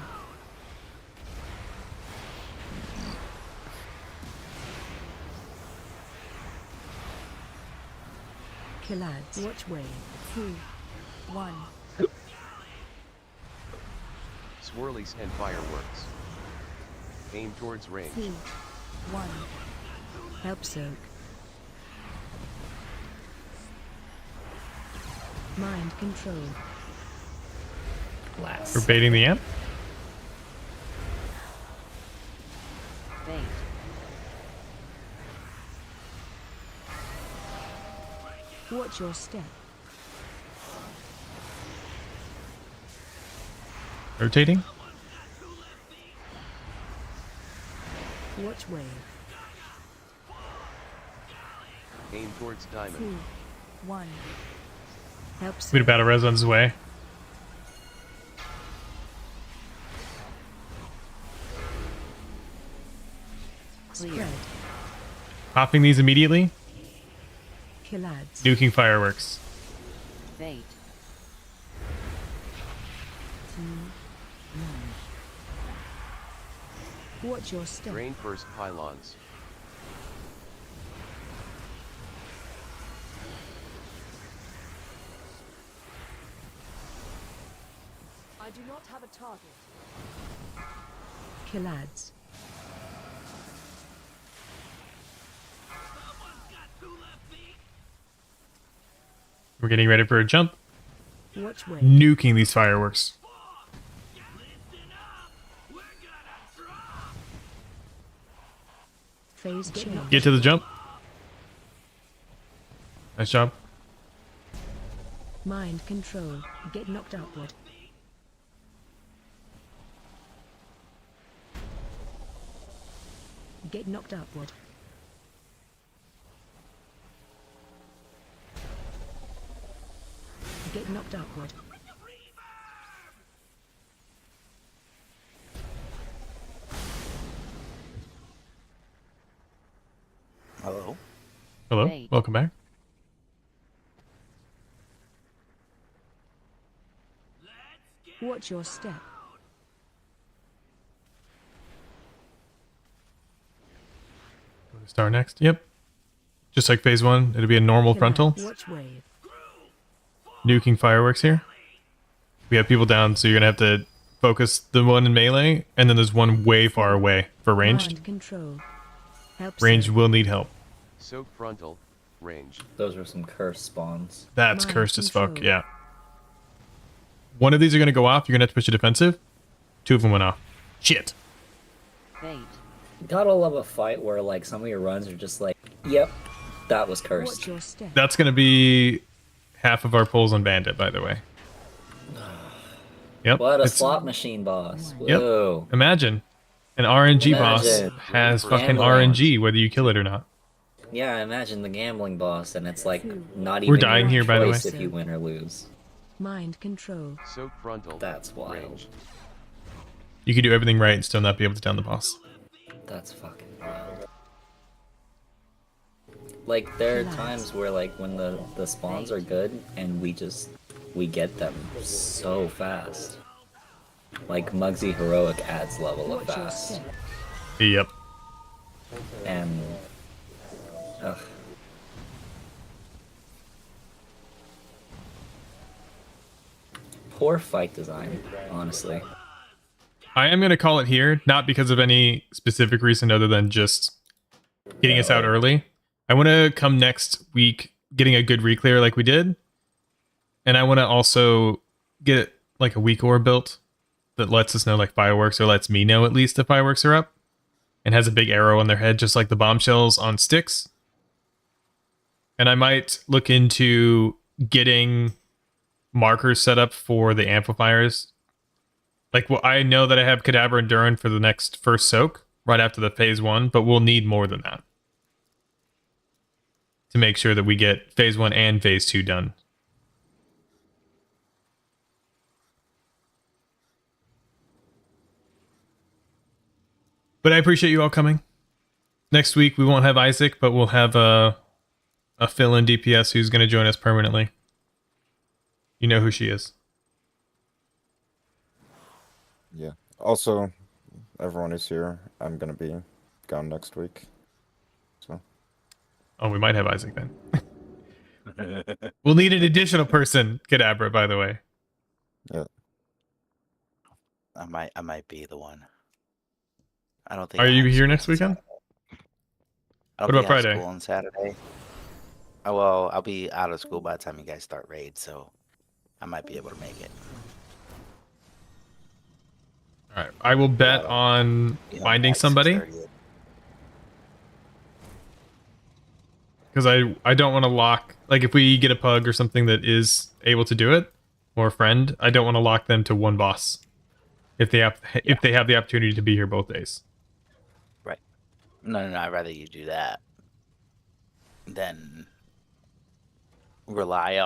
Kill ads. Watch wave. 2, 1. Swirlies and fireworks. Aim towards range. 2, 1. Help soak. Mind control. We're baiting the amp. Bait. Watch your step. Rotating. Watch wave. Aim towards 2, diamond. 1. Help We soak. had battle res on his way. Clear. Popping these immediately. Killads. Nuking fireworks. Bait. 2, 1. Watch your step. Drain first pylons. I do not have a target. Killads. We're getting ready for a jump. Watch wave. Nuking these fireworks. Phase change. Get to the jump. Nice job. Mind control. Get knocked upward. Get knocked upward. Get knocked upward. Hello. Hello. Bait. Welcome back. Watch your step. Star next. Yep. Just like phase 1, it'll be a normal frontal. Watch wave. Nuking fireworks here. We have people down, so you're gonna have to focus the one in melee, and then there's one way far away for ranged. Mind control. Help Range soak. will need help. Soak frontal. Range. Those were some cursed spawns. That's Mind cursed as fuck, control. yeah. One of these are gonna go off, you're gonna have to push a defensive. 2 of them went off. Shit. Bait. Gotta love a fight where like some of your runs are just like, yep, that was Watch cursed. your step. That's gonna be half of our pulls on Bandit, by the way. Yep. What a it's- slot machine boss. Yep. Whoa. Imagine. An RNG boss Imagine. has fucking Gambling. RNG whether you kill it or not. Yeah, I imagine the gambling boss, and it's like not We're even dying your here, by the way. choice if you win or lose. Mind control. Soak frontal. That's wild. Range. You could do everything right and still not be able to down the boss. That's fucking wild. Like there are times where like when the spawns are good and we get them so fast. Like Muggsy Heroic adds level of Watch your fast. step. Yep. And ugh. Poor fight design, honestly. I am going to call it here, not because of any specific reason other than just getting us out early. I want to come next week getting a good reclear like we did. And I want to also get like a weak ore built that lets us know like fireworks, or lets me know at least the fireworks are up, and has a big arrow on their head just like the bombshells on sticks. And I might look into getting markers set up for the amplifiers. Like, well, I know that I have Cadaver and Durin for the next first soak right after the phase 1, but we'll need more than that to make sure that we get phase 1 and phase 2 done. But I appreciate you all coming. Next week we won't have Isaac, but we'll have a fill-in DPS who's going to join us permanently. You know who she is. Yeah. Also, everyone who's here, I'm gonna be gone next week. So. Oh, we might have Isaac then. We'll need an additional person, Kadabra, by the way. Yeah. I might be the one. I don't think. Are I you have here school next on weekend? Saturday. I What don't think about I have Friday? school on Saturday. Oh, well, I'll be out of school by the time you guys start raid, so I might be able to make it. All right. I will bet on finding somebody. Because I don't want to lock, like, if we get a pug or something that is able to do it, or a friend, I don't want to lock them to one boss if they have the opportunity to be here both days. Right. No, I'd rather you do that than rely